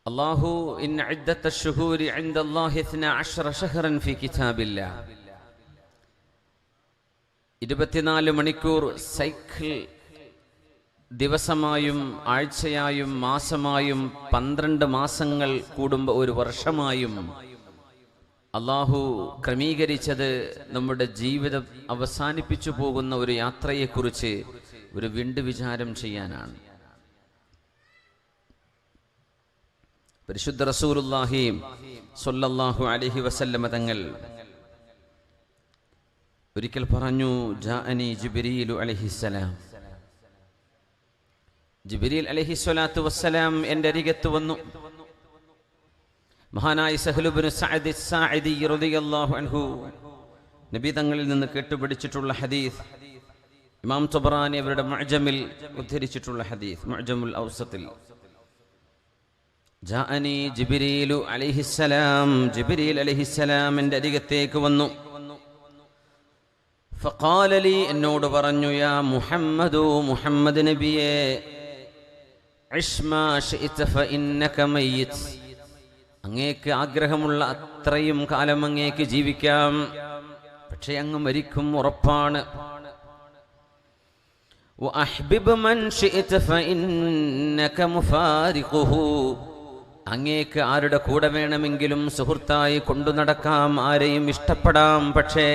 അല്ലാഹു ഇന്ന ഇദ്ദത്തശ് ശുഹൂരി ഇൻദല്ലാഹി 12 ശഹ്റൻ ഫീ കിതാബില്ലാഹ്. 24 മണിക്കൂർ സൈക്കിൾ ദിവസമായും ആഴ്ചയായും മാസമായും 12 മാസങ്ങൾ കൂടുമ്പോൾ ഒരു വർഷമായും അല്ലാഹു ക്രമീകരിച്ചത് നമ്മുടെ ജീവിതം അവസാനിപ്പിച്ചു പോകുന്ന ഒരു യാത്രയെക്കുറിച്ച് ഒരു വീണ്ടും വിചാരം ചെയ്യാനാണ്. പരിശുദ്ധ റസൂലുള്ളാഹി സ്വല്ലല്ലാഹു അലൈഹി വസല്ലമ തങ്ങൾ ഒരിക്കൽ പറഞ്ഞു, ജാഅനി ജിബ്രീലു അലൈഹിസ്സലാം. ജിബ്രീൽ അലൈഹിസ്സലാത്തു വസ്സലാം എൻ്റെ അരികത്ത് വന്നു. മഹാനായ സഹ്ലു ഇബ്നു സഅദ് അസ്-സാഇദി റളിയല്ലാഹു അൻഹു നബി തങ്ങളിൽ നിന്ന് കേട്ടുപിടിച്ചിട്ടുള്ള ഹദീസ്, ഇമാം തബറാനി അവരുടെ മുഅ്ജമിൽ ഉദ്ധരിച്ചിട്ടുള്ള ഹദീസ്, മുഅ്ജമുൽ ഔസത്തിൽ. ജാഅനി ജിബ്രീലു അലൈഹിസ്സലാം, ജിബ്രീൽ അലൈഹിസ്സലാം എൻ്റെ അരികത്തേക്ക് വന്നു. ഫഖാല ലി, എന്നോട് പറഞ്ഞു, യാ മുഹമ്മദു, മുഹമ്മദ് നബിയേ, ഇശ് മാ ശിഅത ഫഇന്നക മയ്യിത്, അങ്ങേക്ക് ആഗ്രഹമുള്ള അത്രയും കാലം അങ്ങേക്ക് ജീവിക്കാം, പക്ഷേ അങ്ങ് മരിക്കും, ഉറപ്പാണ്. വഅഹ്ബിബ് മൻ ശിഅത ഫഇന്നക മുഫാരിഖുഹു, അങ്ങേക്ക് ആരുടെ കൂടെ വേണമെങ്കിലും സുഹൃത്തായി കൊണ്ടു നടക്കാം, ആരെയും ഇഷ്ടപ്പെടാം, പക്ഷേ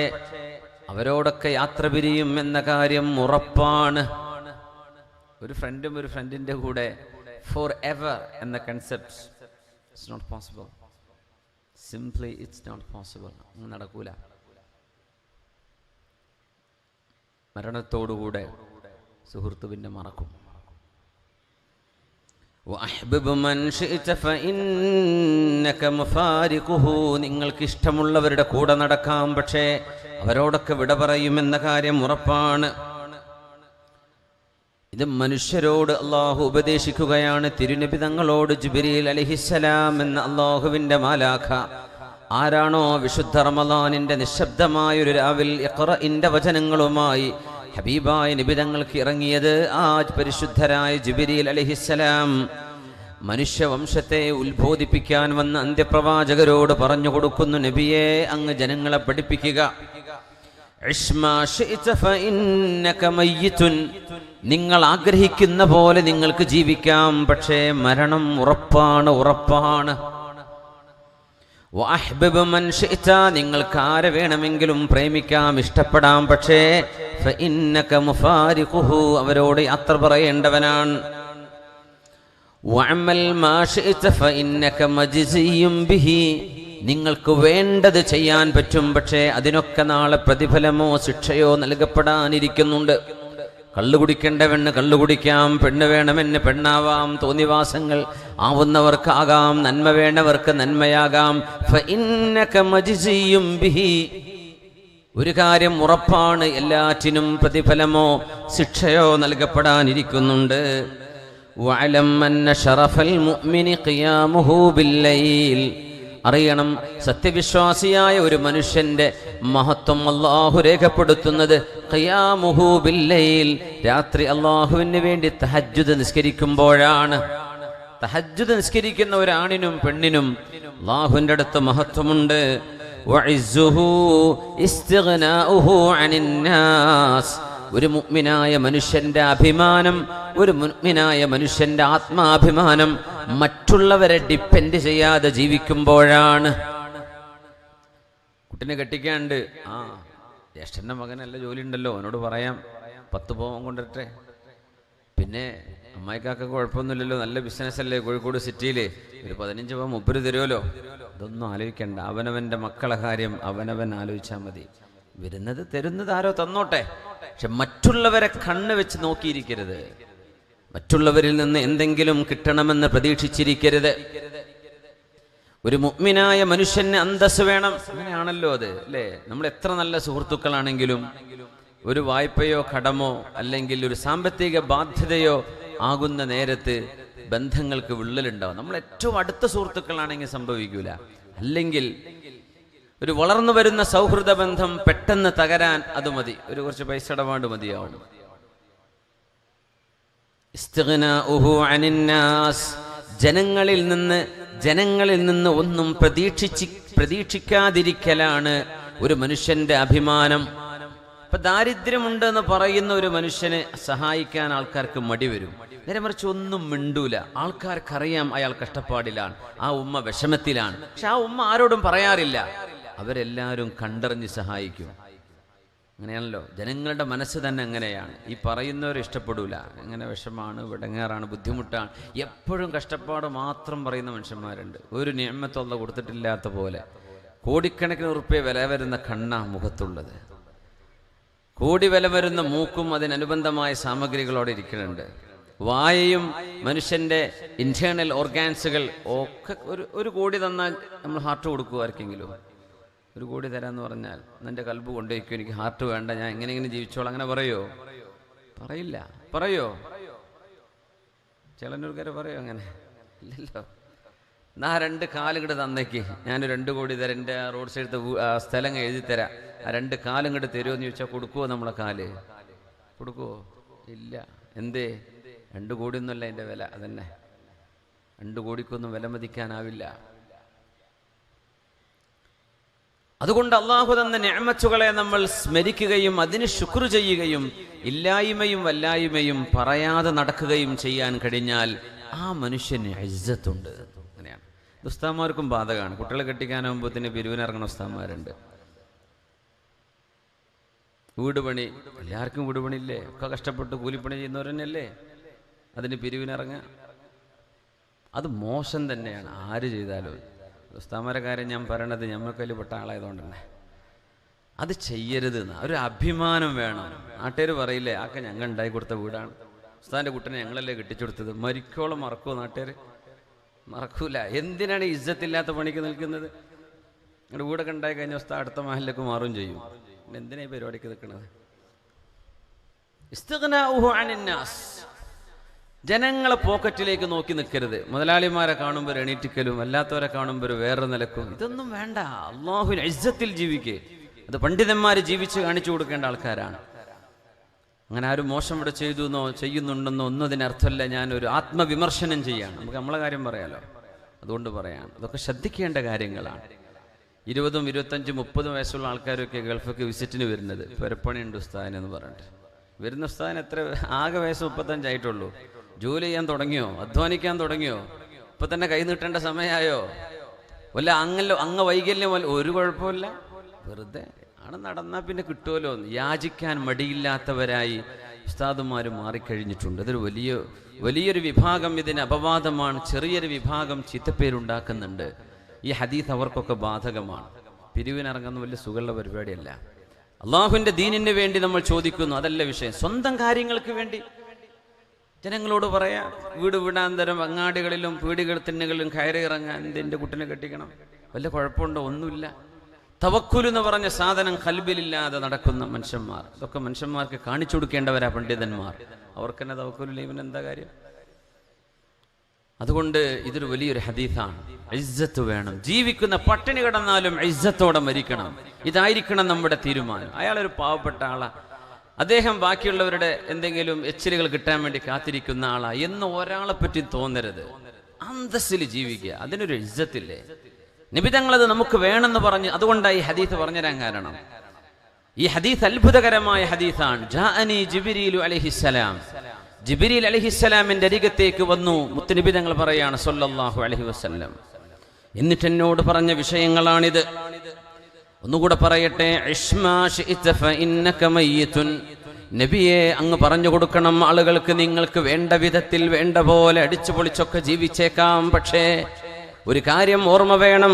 അവരോടൊക്കെ യാത്ര പിരിയും എന്ന കാര്യം ഉറപ്പാണ്. ഒരു ഫ്രണ്ടും ഒരു ഫ്രണ്ടിന്റെ കൂടെ ഫോർ എവർ എന്ന concept it's not possible. Simply it's not possible. നടക്കൂല. മരണത്തോടുകൂടെ സുഹൃത്ത് പിന്നെ മറക്കും. വഅഹ്ബിബ് മൻ ശിഅത ഫഇന്നക മുഫാരിഖുഹു, നിങ്ങൾക്ക് ഇഷ്ടമുള്ളവരുടെ കൂടെ നടക്കാം, പക്ഷേ അവരോടൊക്കെ വിട പറയുമെന്ന കാര്യം ഉറപ്പാണ്. ഇത് മനുഷ്യരോട് അള്ളാഹു ഉപദേശിക്കുകയാണ്. തിരുനബി തങ്ങളോട് ജിബ്രീൽ അലൈഹിസ്സലാം എന്ന അള്ളാഹുവിന്റെ മാലാഖ ആരാണോ വിശുദ്ധ റമളാനിന്റെ നിശബ്ദമായൊരു രാവിൽ ഇഖ്റഇന്റെ വചനങ്ങളുമായി ഹബീബായ നബി തങ്ങൾക്ക് ഇറങ്ങിയത്, ആ പരിശുദ്ധരായ ജിബ്രീൽ അലൈഹിസ്സലാം മനുഷ്യവംശത്തെ ഉത്ബോധിപ്പിക്കാൻ വന്ന അന്ത്യപ്രവാചകരോട് പറഞ്ഞു കൊടുക്കുന്നു, നബിയെ, അങ്ങ് ജനങ്ങളെ പഠിപ്പിക്കുക. നിങ്ങൾ ആഗ്രഹിക്കുന്ന പോലെ നിങ്ങൾക്ക് ജീവിക്കാം, പക്ഷേ മരണം ഉറപ്പാണ്, ഉറപ്പാണ്. വഅഹ്ബിബ് മൻ ശിഅത, നിങ്ങൾക്ക് ആരെ വേണമെങ്കിലും പ്രേമിക്കാം, ഇഷ്ടപ്പെടാം, പക്ഷേ ഫഇന്നക മുഫാരിഖുഹു, അവരോട് യാത്ര പറയേണ്ടവനാണ്. വഅമൽ മാ ശിഅത ഫഇന്നക മജ്സിയും ബിഹി, നിങ്ങൾക്ക് വേണ്ടത് ചെയ്യാൻ പറ്റും, പക്ഷേ അതിനൊക്കെ നാളെ പ്രതിഫലമോ ശിക്ഷയോ നൽകപ്പെടാനിരിക്കുന്നുണ്ട്. കള്ളു കുടിക്കേണ്ടവന് കള്ളു കുടിക്കാം, പെണ്ണ് വേണമെന്ന് പെണ്ണാവാം, തോന്നിവാസങ്ങൾ ആവുന്നവർക്കാകാം, നന്മ വേണ്ടവർക്ക് നന്മയാകാം. ഫഇന്നക മജ്സിയും ബിഹി, ഒരു കാര്യം ഉറപ്പാണ്, എല്ലാറ്റിനും പ്രതിഫലമോ ശിക്ഷയോ നൽകപ്പെടാനിരിക്കുന്നുണ്ട്. വഅലം അന്ന ശറഫൽ മുഅ്മിനി ഖിയാമുഹു ബില്ലൈൽ, അറിയണം, സത്യവിശ്വാസിയായ ഒരു മനുഷ്യന്റെ മഹത്വം അല്ലാഹു രേഖപ്പെടുത്തുന്നത് ഖിയാമുഹു ബില്ലൈൽ, രാത്രി അല്ലാഹുവിന് വേണ്ടി തഹജ്ജുദ് നിസ്കരിക്കുമ്പോഴാണ്. തഹജ്ജുദ് നിസ്കരിക്കുന്ന ഒരാണിനും പെണ്ണിനും അല്ലാഹുവിന്റെ അടുത്ത് മഹത്വമുണ്ട്. വഇസ്സുഹു ഇസ്തിഗ്നാഉഹു അനിന്നാസ്, ഒരു മുഅ്മിനായ മനുഷ്യന്റെ അഭിമാനം, ഒരു മുഅ്മിനായ മനുഷ്യന്റെ ആത്മാഭിമാനം മറ്റുള്ളവരെ ഡിപ്പെൻഡ് ചെയ്യാതെ ജീവിക്കുമ്പോഴാണ്. കുട്ടിനെ കെട്ടിക്കാണ്ട്, ആ ജ്യേഷ്ഠന്റെ മകനല്ല, ജോലി ഉണ്ടല്ലോ, അവനോട് പറയാം 10 പവൻ കൊണ്ടിട്ടെ, പിന്നെ അമ്മായിക്കാക്ക് കുഴപ്പമൊന്നുമില്ലല്ലോ, നല്ല ബിസിനസ് അല്ലേ കോഴിക്കോട് സിറ്റിയില്, ഒരു 15 പവൻ മുപ്പര് തരുമല്ലോ. ഇതൊന്നും ആലോചിക്കണ്ട, അവനവന്റെ മക്കളെ കാര്യം അവനവൻ ആലോചിച്ചാൽ മതി. വരുന്നത് തരുന്നത് ആരോ തന്നോട്ടെ, പക്ഷെ മറ്റുള്ളവരെ കണ്ണ് വെച്ച് നോക്കിയിരിക്കരുത്, മറ്റുള്ളവരിൽ നിന്ന് എന്തെങ്കിലും കിട്ടണമെന്ന് പ്രതീക്ഷിച്ചിരിക്കരുത്. ഒരു മുഅ്മിനായ മനുഷ്യന് അന്തസ്സ് വേണം. അങ്ങനെയാണല്ലോ അത്, അല്ലേ? നമ്മൾ എത്ര നല്ല സുഹൃത്തുക്കളാണെങ്കിലും ഒരു വായ്പയോ കടമോ അല്ലെങ്കിൽ ഒരു സാമ്പത്തിക ബാധ്യതയോ ആകുന്ന നേരത്ത് ബന്ധങ്ങൾക്ക് വിള്ളലുണ്ടാവും. നമ്മൾ ഏറ്റവും അടുത്ത സുഹൃത്തുക്കളാണെങ്കിൽ സംഭവിക്കൂല. അല്ലെങ്കിൽ ഒരു വളർന്നു വരുന്ന സൗഹൃദ ബന്ധം പെട്ടെന്ന് തകരാൻ അത് മതി, ഒരു കുറച്ച് പൈസ ഇടപാട് മതിയാവും. ഇസ്തിഗ്നാഉഹു അനിന്നാസ്, ജനങ്ങളിൽ നിന്ന് ഒന്നും പ്രതീക്ഷിക്കാതിരിക്കലാണ് ഒരു മനുഷ്യന്റെ അഭിമാനം. ഇപ്പൊ ദാരിദ്ര്യമുണ്ടെന്ന് പറയുന്ന ഒരു മനുഷ്യനെ സഹായിക്കാൻ ആൾക്കാർക്ക് മടി വരും. നേരെ മറിച്ച് ഒന്നും മിണ്ടൂല. ആൾക്കാർക്കറിയാം അയാൾ കഷ്ടപ്പാടിലാണ്, ആ ഉമ്മ വിഷമത്തിലാണ്. പക്ഷെ ആ ഉമ്മ ആരോടും പറയാറില്ല. അവരെല്ലാവരും കണ്ടറിഞ്ഞ് സഹായിക്കും. അങ്ങനെയാണല്ലോ ജനങ്ങളുടെ മനസ്സ് തന്നെ അങ്ങനെയാണ്. ഈ പറയുന്നവർ ഇഷ്ടപ്പെടൂല. എങ്ങനെ വിഷമാണ്, വിടങ്ങാറാണ്, ബുദ്ധിമുട്ടാണ്, എപ്പോഴും കഷ്ടപ്പാട് മാത്രം പറയുന്ന മനുഷ്യന്മാരുണ്ട്. ഒരു നിഅമത്ത് അല്ലാഹു കൊടുത്തിട്ടില്ലാത്ത പോലെ. കോടിക്കണക്കിന് ഉറുപ്പിക വില വരുന്ന കണ്ണാ മുഖത്തുള്ളത്, കോടി വില വരുന്ന മൂക്കും അതിനനുബന്ധമായ സാമഗ്രികളോടെ ഇരിക്കുന്നുണ്ട്. വായയും മനുഷ്യന്റെ ഇന്റേണൽ ഓർഗാൻസുകൾ ഒക്കെ. ഒരു കോടി തന്നാൽ നമ്മൾ ഹാർട്ട് കൊടുക്കുമോ ആർക്കെങ്കിലും? ഒരു കോടി തരാന്ന് പറഞ്ഞാൽ നിന്റെ കൽബ് കൊണ്ടുവയ്ക്കും, എനിക്ക് ഹാർട്ട് വേണ്ട, ഞാൻ എങ്ങനെ ജീവിച്ചോളാം, അങ്ങനെ പറയോ? പറയില്ല. പറയോ? ചിലനൂർക്കാരെ പറയോ? അങ്ങനെ ഇല്ലല്ലോ. എന്നാ 2 കാലും ഇങ്ങോട്ട് തന്നേക്ക്, ഞാൻ 2 കോടി തരാം, എൻ്റെ റോഡ് സൈഡത്തെ സ്ഥലം എഴുതി തരാം, ആ 2 കാലും ഇങ്ങോട്ട് തരുമോ എന്ന് ചോദിച്ചാൽ കൊടുക്കുമോ? നമ്മളെ കാല് കൊടുക്കുമോ? ഇല്ല. എന്തേ? 2 കോടിയൊന്നുമല്ല അതിൻ്റെ വില. അതന്നെ, 2 കോടിക്കൊന്നും വില മതിക്കാനാവില്ല. അതുകൊണ്ട് അള്ളാഹു തന്ന നിഅമത്തുകളെ നമ്മൾ സ്മരിക്കുകയും അതിന് ശുക്ർ ചെയ്യുകയും ഇല്ലായ്മയും വല്ലായ്മയും പറയാതെ നടക്കുകയും ചെയ്യാൻ കഴിഞ്ഞാൽ ആ മനുഷ്യന് ഇസ്സത്തുണ്ട്. അങ്ങനെയാണ്. ഉസ്താദ്മാർക്കും ബാധകമാണ്. കുട്ടികളെ കെട്ടിക്കാനാകുമ്പോഴത്തേന് പിരിവിനിറങ്ങുന്ന ഉസ്താദ്മാരുണ്ട്. വീട് പണി, എല്ലാവർക്കും വീട് പണിയില്ലേ? ഒക്കെ കഷ്ടപ്പെട്ട് കൂലിപ്പണി ചെയ്യുന്നവർ തന്നെയല്ലേ അതിന് പിരിവിനിറങ്ങുക. അത് മോശം തന്നെയാണ് ആര് ചെയ്താലും. ഉസ്താദ്മാരെ കാര്യം ഞാൻ പറയണത് ഞമ്മക്കതിൽ പെട്ട ആളായതുകൊണ്ട് തന്നെ അത് ചെയ്യരുത്. ഒരു അഭിമാനം വേണം. നാട്ടുകാർ പറയില്ലേ, ആക്കെ ഞങ്ങൾ ഉണ്ടാക്കി കൊടുത്ത വീടാണ്, ഉസ്താദിൻ്റെ കുട്ടനെ ഞങ്ങളല്ലേ കെട്ടിച്ചെടുത്തത്. മരിക്കോളം മറക്കുമോ നാട്ടുകാർ? മറക്കൂല. എന്തിനാണ് ഇസ്സത്തില്ലാത്ത പണിക്ക് നിൽക്കുന്നത്? നിങ്ങളുടെ വീടൊക്കെ ഉണ്ടായി കഴിഞ്ഞ ഉസ്താദ് അടുത്ത മഹലിലേക്ക് മാറുകയും ചെയ്യും. എന്തിനാ ഈ പരിപാടിക്ക് നിൽക്കുന്നത്? ഇസ്തിഗ്നാഉഹു അനിന്നാസ്. ജനങ്ങളെ പോക്കറ്റിലേക്ക് നോക്കി നിൽക്കരുത്. മുതലാളിമാരെ കാണുമ്പോൾ എണീറ്റിക്കലും അല്ലാത്തവരെ കാണുമ്പോൾ വേറെ നിലക്കും, ഇതൊന്നും വേണ്ട. അള്ളാഹുവിൻ ഇസ്സത്തിൽ ജീവിക്കേ. അത് പണ്ഡിതന്മാർ ജീവിച്ച് കാണിച്ചു കൊടുക്കേണ്ട ആൾക്കാരാണ്. അങ്ങനെ ആരും മോശം ഇവിടെ ചെയ്തുവെന്നോ ചെയ്യുന്നുണ്ടെന്നോ ഒന്നും അതിനർത്ഥമല്ല. ഞാനൊരു ആത്മവിമർശനം ചെയ്യാണ്. നമുക്ക് നമ്മളെ കാര്യം പറയാലോ, അതുകൊണ്ട് പറയാം. അതൊക്കെ ശ്രദ്ധിക്കേണ്ട കാര്യങ്ങളാണ്. 20, 25, 30 വയസ്സുള്ള ആൾക്കാരൊക്കെ ഗൾഫൊക്കെ വിസിറ്റിന് വരുന്നത്. പെരപ്പണിയുണ്ട് ഉസ്താദിനെന്ന് പറഞ്ഞിട്ട് വരുന്ന ഉസ്താദിന് എത്ര ആകെ വയസ്സ് 35 ആയിട്ടുള്ളൂ. ജോലി ചെയ്യാൻ തുടങ്ങിയോ? അധ്വാനിക്കാൻ തുടങ്ങിയോ? ഇപ്പൊ തന്നെ കൈ നീട്ടേണ്ട സമയമായോ? വല്ല അങ്ങ വൈകല്യം ഒരു കുഴപ്പമില്ല. വെറുതെ ആണ് നടന്നാൽ പിന്നെ കിട്ടുമല്ലോ. യാചിക്കാൻ മടിയില്ലാത്തവരായി ഉസ്താദുമാർ മാറിക്കഴിഞ്ഞിട്ടുണ്ട്. അതൊരു വലിയൊരു വിഭാഗം ഇതിന് അപവാദമാണ്. ചെറിയൊരു വിഭാഗം ചീത്തപ്പേരുണ്ടാക്കുന്നുണ്ട്. ഈ ഹദീസ് അവർക്കൊക്കെ ബാധകമാണ്. പിരിവിനിറങ്ങുന്ന വലിയ സുഖമുള്ള പരിപാടിയല്ല. അള്ളാഹുവിൻ്റെ ദീനിന് വേണ്ടി നമ്മൾ ചോദിക്കുന്നു, അതല്ല വിഷയം. സ്വന്തം കാര്യങ്ങൾക്ക് വേണ്ടി ജനങ്ങളോട് പറയാം, വീട് വീടാന്തരം അങ്ങാടികളിലും പീടികൾ തിന്നുകളിലും കയറി ഇറങ്ങാൻ എൻ്റെ കുട്ടിനെ കെട്ടിക്കണം, വല്ല കുഴപ്പമുണ്ടോ? ഒന്നുമില്ല. തവക്കുൽ എന്ന് പറഞ്ഞ സാധനം ഖൽബിലില്ലാതെ നടക്കുന്ന മനുഷ്യന്മാർ, ഇതൊക്കെ മനുഷ്യന്മാർക്ക് കാണിച്ചു കൊടുക്കേണ്ടവരാ പണ്ഡിതന്മാർ. അവർക്ക് തന്നെ തവക്കുലില്ല, ഇവനെന്താ കാര്യം? അതുകൊണ്ട് ഇതൊരു വലിയൊരു ഹദീസാണ്. ഇസ്സത്ത് വേണം. ജീവിക്കുന്ന പട്ടിണി കിടന്നാലും ഇസ്സത്തോടെ മരിക്കണം. ഇതായിരിക്കണം നമ്മുടെ തീരുമാനം. അയാളൊരു പാവപ്പെട്ട ആളാ, അദ്ദേഹം ബാക്കിയുള്ളവരുടെ എന്തെങ്കിലും എച്ചിലുകൾ കിട്ടാൻ വേണ്ടി കാത്തിരിക്കുന്ന ആളാ എന്ന് ഒരാളെ പറ്റി തോന്നരുത്. അന്തസ്സിൽ ജീവിക്കുക, അതിനൊരു ഇസ്സത്തില്ലേ? നബി തങ്ങളത് നമുക്ക് വേണമെന്ന് പറഞ്ഞ്, അതുകൊണ്ടാണ് ഈ ഹദീസ് പറഞ്ഞുതരാൻ കാരണം. ഈ ഹദീസ് അത്ഭുതകരമായ ഹദീസാണ്. ജാഅനി ജിബ്രീലു അലൈഹിസ്സലാം. ജിബ്രീൽ അലൈഹിസ്സലാമിന്റെ അരികത്തേക്ക് വന്നു. മുത്തുനബി തങ്ങൾ പറയാണ് സല്ലല്ലാഹു അലൈഹി വസല്ലം, എന്നിട്ട് എന്നോട് പറഞ്ഞ വിഷയങ്ങളാണിത്. ഒന്നുകൂടെ പറയട്ടെ. നബിയെ, അങ്ങ് പറഞ്ഞു കൊടുക്കണം ആളുകൾക്ക്, നിങ്ങൾക്ക് വേണ്ട വിധത്തിൽ വേണ്ട പോലെ അടിച്ചു പൊളിച്ചൊക്കെ ജീവിച്ചേക്കാം, പക്ഷേ ഒരു കാര്യം ഓർമ്മ വേണം.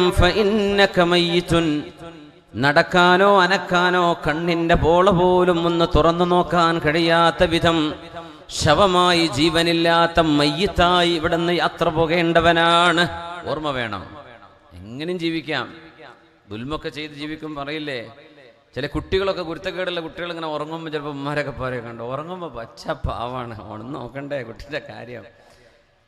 നടക്കാനോ അനക്കാനോ കണ്ണിന്റെ പോള പോലും ഒന്ന് തുറന്നു നോക്കാൻ കഴിയാത്ത വിധം ശവമായി, ജീവനില്ലാത്ത മയ്യിത്തായി ഇവിടെ നിന്ന് യാത്ര പോകേണ്ടവനാണ്. ഓർമ്മ വേണം. എങ്ങനെയും ജീവിക്കാം. ദുൽമൊക്കെ ചെയ്ത് ജീവിക്കും പറയില്ലേ. ചില കുട്ടികളൊക്കെ, കുരുത്തക്കേടുള്ള കുട്ടികൾ ഇങ്ങനെ ഉറങ്ങുമ്പോൾ ചിലപ്പോൾ ഉമ്മാരൊക്കെ പറയുക കണ്ടോ, ഉറങ്ങുമ്പോൾ പച്ച പാവാണ്, ഒന്നും നോക്കണ്ടേ കുട്ടിൻ്റെ കാര്യം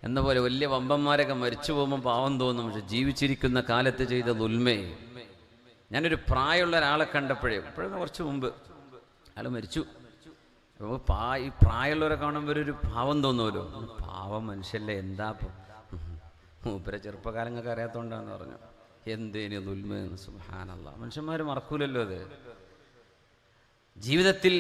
എന്ന പോലെ. വലിയ വമ്പന്മാരൊക്കെ മരിച്ചു പോകുമ്പോൾ പാവം തോന്നും. പക്ഷെ ജീവിച്ചിരിക്കുന്ന കാലത്ത് ചെയ്ത ദുൽമേ. ഞാനൊരു പ്രായമുള്ള ഒരാളെ കണ്ടപ്പോഴേ, ഇപ്പോഴും കുറച്ച് മുമ്പ് അയാൾ മരിച്ചു. അപ്പോൾ ഈ പ്രായമുള്ളവരെ കാണുമ്പോൾ ഒരു പാവം തോന്നുമല്ലോ. പാവം മനുഷ്യല്ലേ, എന്താ മൂപ്പരെ ചെറുപ്പകാലങ്ങൾക്ക് അറിയാത്തതുകൊണ്ടാണെന്ന് പറഞ്ഞു. എന്തേനു ദുൽമെന്ന്. സുബ്ഹാനല്ലാഹ്. മനുഷ്യന്മാർ മറക്കൂലല്ലോ അത്. ജീവിതത്തിൽ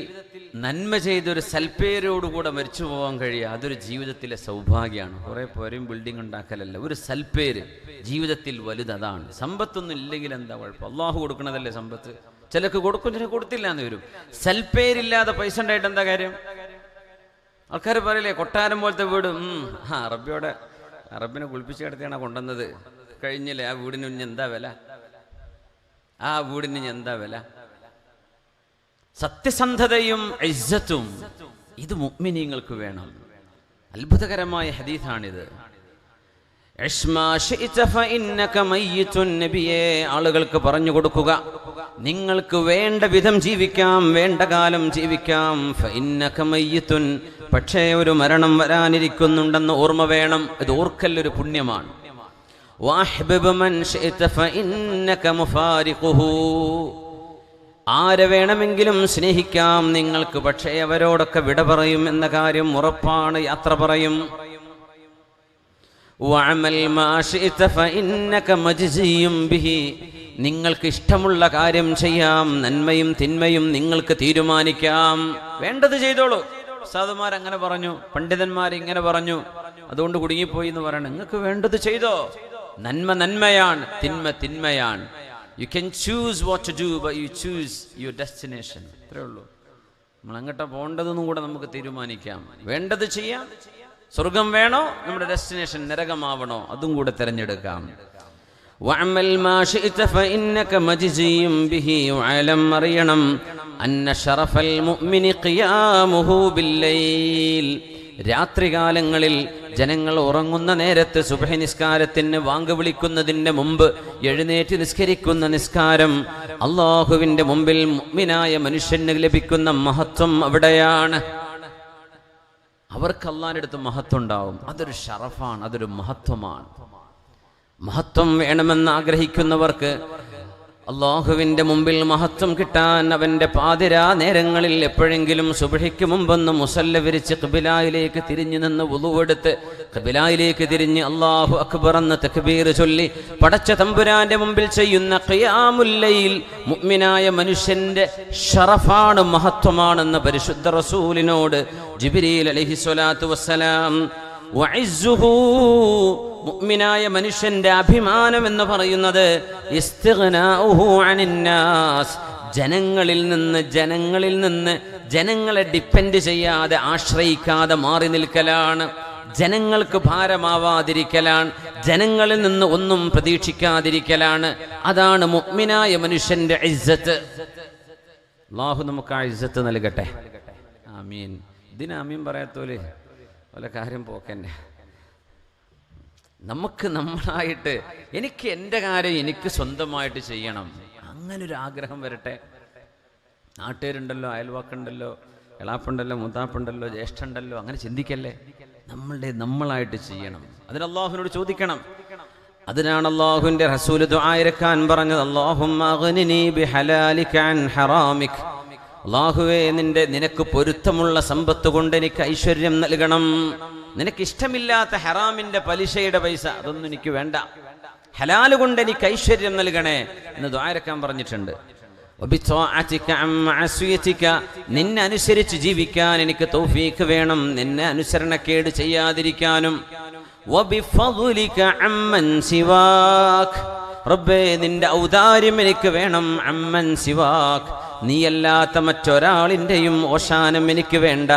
നന്മ ചെയ്തൊരു സൽപ്പേരോടുകൂടെ മരിച്ചു പോകാൻ കഴിയുക, അതൊരു ജീവിതത്തിലെ സൗഭാഗ്യമാണ്. കുറേ പേരും ബിൽഡിംഗ് ഉണ്ടാക്കലല്ല, ഒരു സൽപ്പേര് ജീവിതത്തിൽ വലുത് അതാണ്. സമ്പത്തൊന്നും ഇല്ലെങ്കിൽ എന്താ കുഴപ്പം? അള്ളാഹു കൊടുക്കണതല്ലേ സമ്പത്ത്. ചിലക്ക് കൊടുക്കും, ചിലക്ക് കൊടുത്തില്ല എന്ന് വരും. സൽപ്പേരില്ലാതെ പൈസ ഉണ്ടായിട്ട് എന്താ കാര്യം? ആൾക്കാർ പറയില്ലേ, കൊട്ടാരം പോലത്തെ വീട്, അറബിനെ കുളിപ്പിച്ച് കിടത്തിയാണ് കൊണ്ടുവന്നത്, കഴിഞ്ഞില്ലേ, ആ വീടിന് ഇനി എന്താ വില? ആ വീടിന് ഇനി എന്താ വില? സത്യസന്ധതയും ഇസ്സത്തും ഇത് മുഅ്മിനീങ്ങൾക്ക് വേണം. അത്ഭുതകരമായ ഹദീസാണിത്. നബിയെ, ആളുകൾക്ക് പറഞ്ഞു കൊടുക്കുക, നിങ്ങൾക്ക് വേണ്ട വിധം ജീവിക്കാം, വേണ്ട കാലം ജീവിക്കാം. പക്ഷേ ഒരു മരണം വരാനിരിക്കുന്നുണ്ടെന്ന് ഓർമ്മ വേണം. ഇത് ഓർക്കല്ലൊരു പുണ്യമാണ്. ആരെ വേണമെങ്കിലും സ്നേഹിക്കാം നിങ്ങൾക്ക്, പക്ഷേ അവരോടൊക്കെ വിട പറയും എന്ന കാര്യം ഉറപ്പാണ്. യാത്ര പറയും. നിങ്ങൾക്ക് ഇഷ്ടമുള്ള കാര്യം ചെയ്യാം, നന്മയും തിന്മയും നിങ്ങൾക്ക് തീരുമാനിക്കാം. വേണ്ടത് ചെയ്തോളൂ. ഉസ്താദുമാർ അങ്ങനെ പറഞ്ഞു, പണ്ഡിതന്മാർ ഇങ്ങനെ പറഞ്ഞു, അതുകൊണ്ട് കുടുങ്ങിപ്പോയി എന്ന് പറയണം. നിങ്ങൾക്ക് വേണ്ടത് ചെയ്തോ. നന്മ നന്മയാണ്, തിന്മ തിന്മയാണ്. You can choose what to do, but you choose your destination. അത്രേ ഉള്ളൂ. നമ്മൾ അങ്ങോട്ടാ പോകേണ്ടതെന്നും കൂടെ നമുക്ക് തീരുമാനിക്കാം. വേണ്ടത് ചെയ്യാം. സ്വർഗം വേണോ, നമ്മുടെ ഡെസ്റ്റിനേഷൻ നരകമാവണോ, അതും കൂടെ തിരഞ്ഞെടുക്കാം. വഅമൽ മാ ശിഅത ഫഇന്നക മജ്സിയും ബിഹി. വഅലം, അറിയണം, അന്ന ശറഫൽ മുഅ്മിനി ഖിയാമുഹു ബില്ലൈൽ. രാത്രികാലങ്ങളിൽ ജനങ്ങൾ ഉറങ്ങുന്ന നേരത്ത് സുബ്ഹി നിസ്കാരത്തിന് വാങ്ക് വിളിക്കുന്നതിന് മുമ്പ് എഴുന്നേറ്റ് നിസ്കരിക്കുന്ന നിസ്കാരം അല്ലാഹുവിന്റെ മുമ്പിൽ മുഅ്മിനായ മനുഷ്യന് ലഭിക്കുന്ന മഹത്വം അവിടെയാണ്. അവർക്ക് അല്ലാഹുവിന്റെ അടുത്ത് മഹത്വം ഉണ്ടാവും. അതൊരു ഷറഫാണ്, അതൊരു മഹത്വമാണ്. മഹത്വം വേണമെന്ന് ആഗ്രഹിക്കുന്നവർക്ക് അല്ലാഹുവിന്റെ മുമ്പിൽ മഹത്വം കിട്ടാൻ അവന്റെ പാതിരാ നേരങ്ങളിൽ എപ്പോഴെങ്കിലും സുബ്ഹിക്ക് മുമ്പൊന്ന് മുസല്ല വിരിച്ച് ഖിബിലയിലേക്ക് തിരിഞ്ഞു നിന്ന് വുളൂവെടുത്ത് ഖിബിലയിലേക്ക് തിരിഞ്ഞ് അല്ലാഹു അക്ബർ എന്ന് തക്ബീർ ചൊല്ലി പടച്ച തമ്പുരാന്റെ മുമ്പിൽ ചെയ്യുന്ന ഖിയാമുൽ ലൈൽ മുഅ്മിനായ മനുഷ്യന്റെ ഷറഫാണ്, മഹത്വമാണെന്ന് പരിശുദ്ധ റസൂലിനോട് ജിബ്രീൽ അലൈഹിസ്സലാത്തു വസ്സലാം. വഇസ്സുഹു, മുഅ്മിനായ മനുഷ്യന്റെ അഭിമാനം എന്ന് പറയുന്നത് ഇസ്തിഗ്നാഉഹു അനിന്നാസ്, ജനങ്ങളിൽ നിന്ന് ജനങ്ങളെ ഡിപ്പെൻഡ് ചെയ്യാതെ, ആശ്രയിക്കാതെ മാറി നിൽക്കലാണ്. ജനങ്ങൾക്ക് ഭാരമാവാതിരിക്കലാണ്. ജനങ്ങളിൽ നിന്ന് ഒന്നും പ്രതീക്ഷിക്കാതിരിക്കലാണ്. അതാണ് മുഅ്മിനായ മനുഷ്യന്റെ ഇസ്സത്ത്. അല്ലാഹു നമുക്ക് ആ ഇസ്സത്ത് നൽകട്ടെ. ആമീൻ. ഇതിന് ആമീൻ പറയാത്തോലെ വല്ല കാര്യം പോക്കന്നെ. നമുക്ക് നമ്മളായിട്ട്, എനിക്ക് എൻ്റെ കാര്യം എനിക്ക് സ്വന്തമായിട്ട് ചെയ്യണം, അങ്ങനൊരു ആഗ്രഹം വരട്ടെ. നാട്ടുകാരുണ്ടല്ലോ, അയൽവാക്കുണ്ടല്ലോ, എളാപ്പുണ്ടല്ലോ, മുത്താപ്പുണ്ടല്ലോ, ജ്യേഷ്ഠുണ്ടല്ലോ, അങ്ങനെ ചിന്തിക്കല്ലേ. നമ്മളായിട്ട് ചെയ്യണം. അതിന് അല്ലാഹുവിനോട് ചോദിക്കണം. അതിനാണ് അല്ലാഹുവിന്റെ റസൂൽ ദുആ ഇറക്കാൻ പറഞ്ഞത്. അല്ലാഹുമ്മ അഗ്നിനി ബിഹലാലിക അൻ ഹറാമിക്. അല്ലാഹുവേ, നിനക്ക് പൊരുത്തമുള്ള സമ്പത്ത് കൊണ്ട് എനിക്ക് ഐശ്വര്യം നൽകണം. നിനക്ക് ഇഷ്ടമില്ലാത്ത ഹറാമിന്റെ പലിശയുടെ പൈസ അതൊന്നും എനിക്ക് വേണ്ട. ഹലാല് കൊണ്ട് എനിക്ക് ഐശ്വര്യം നൽകണേ എന്ന് ദുആ ഇറക്കാൻ പറഞ്ഞിട്ടുണ്ട്. നിന്നെ അനുസരിച്ച് ജീവിക്കാൻ എനിക്ക് തൗഫീഖ് വേണം, നിന്നെ അനുസരണക്കേട് ചെയ്യാതിരിക്കാനും. റബ്ബേ, നിന്റെ ഔദാര്യം എനിക്ക് വേണം. അമ്മൻ സിവാക്, നീയല്ലാത്ത മറ്റൊരാളിൻ്റെയും ഓശാനം എനിക്ക് വേണ്ട.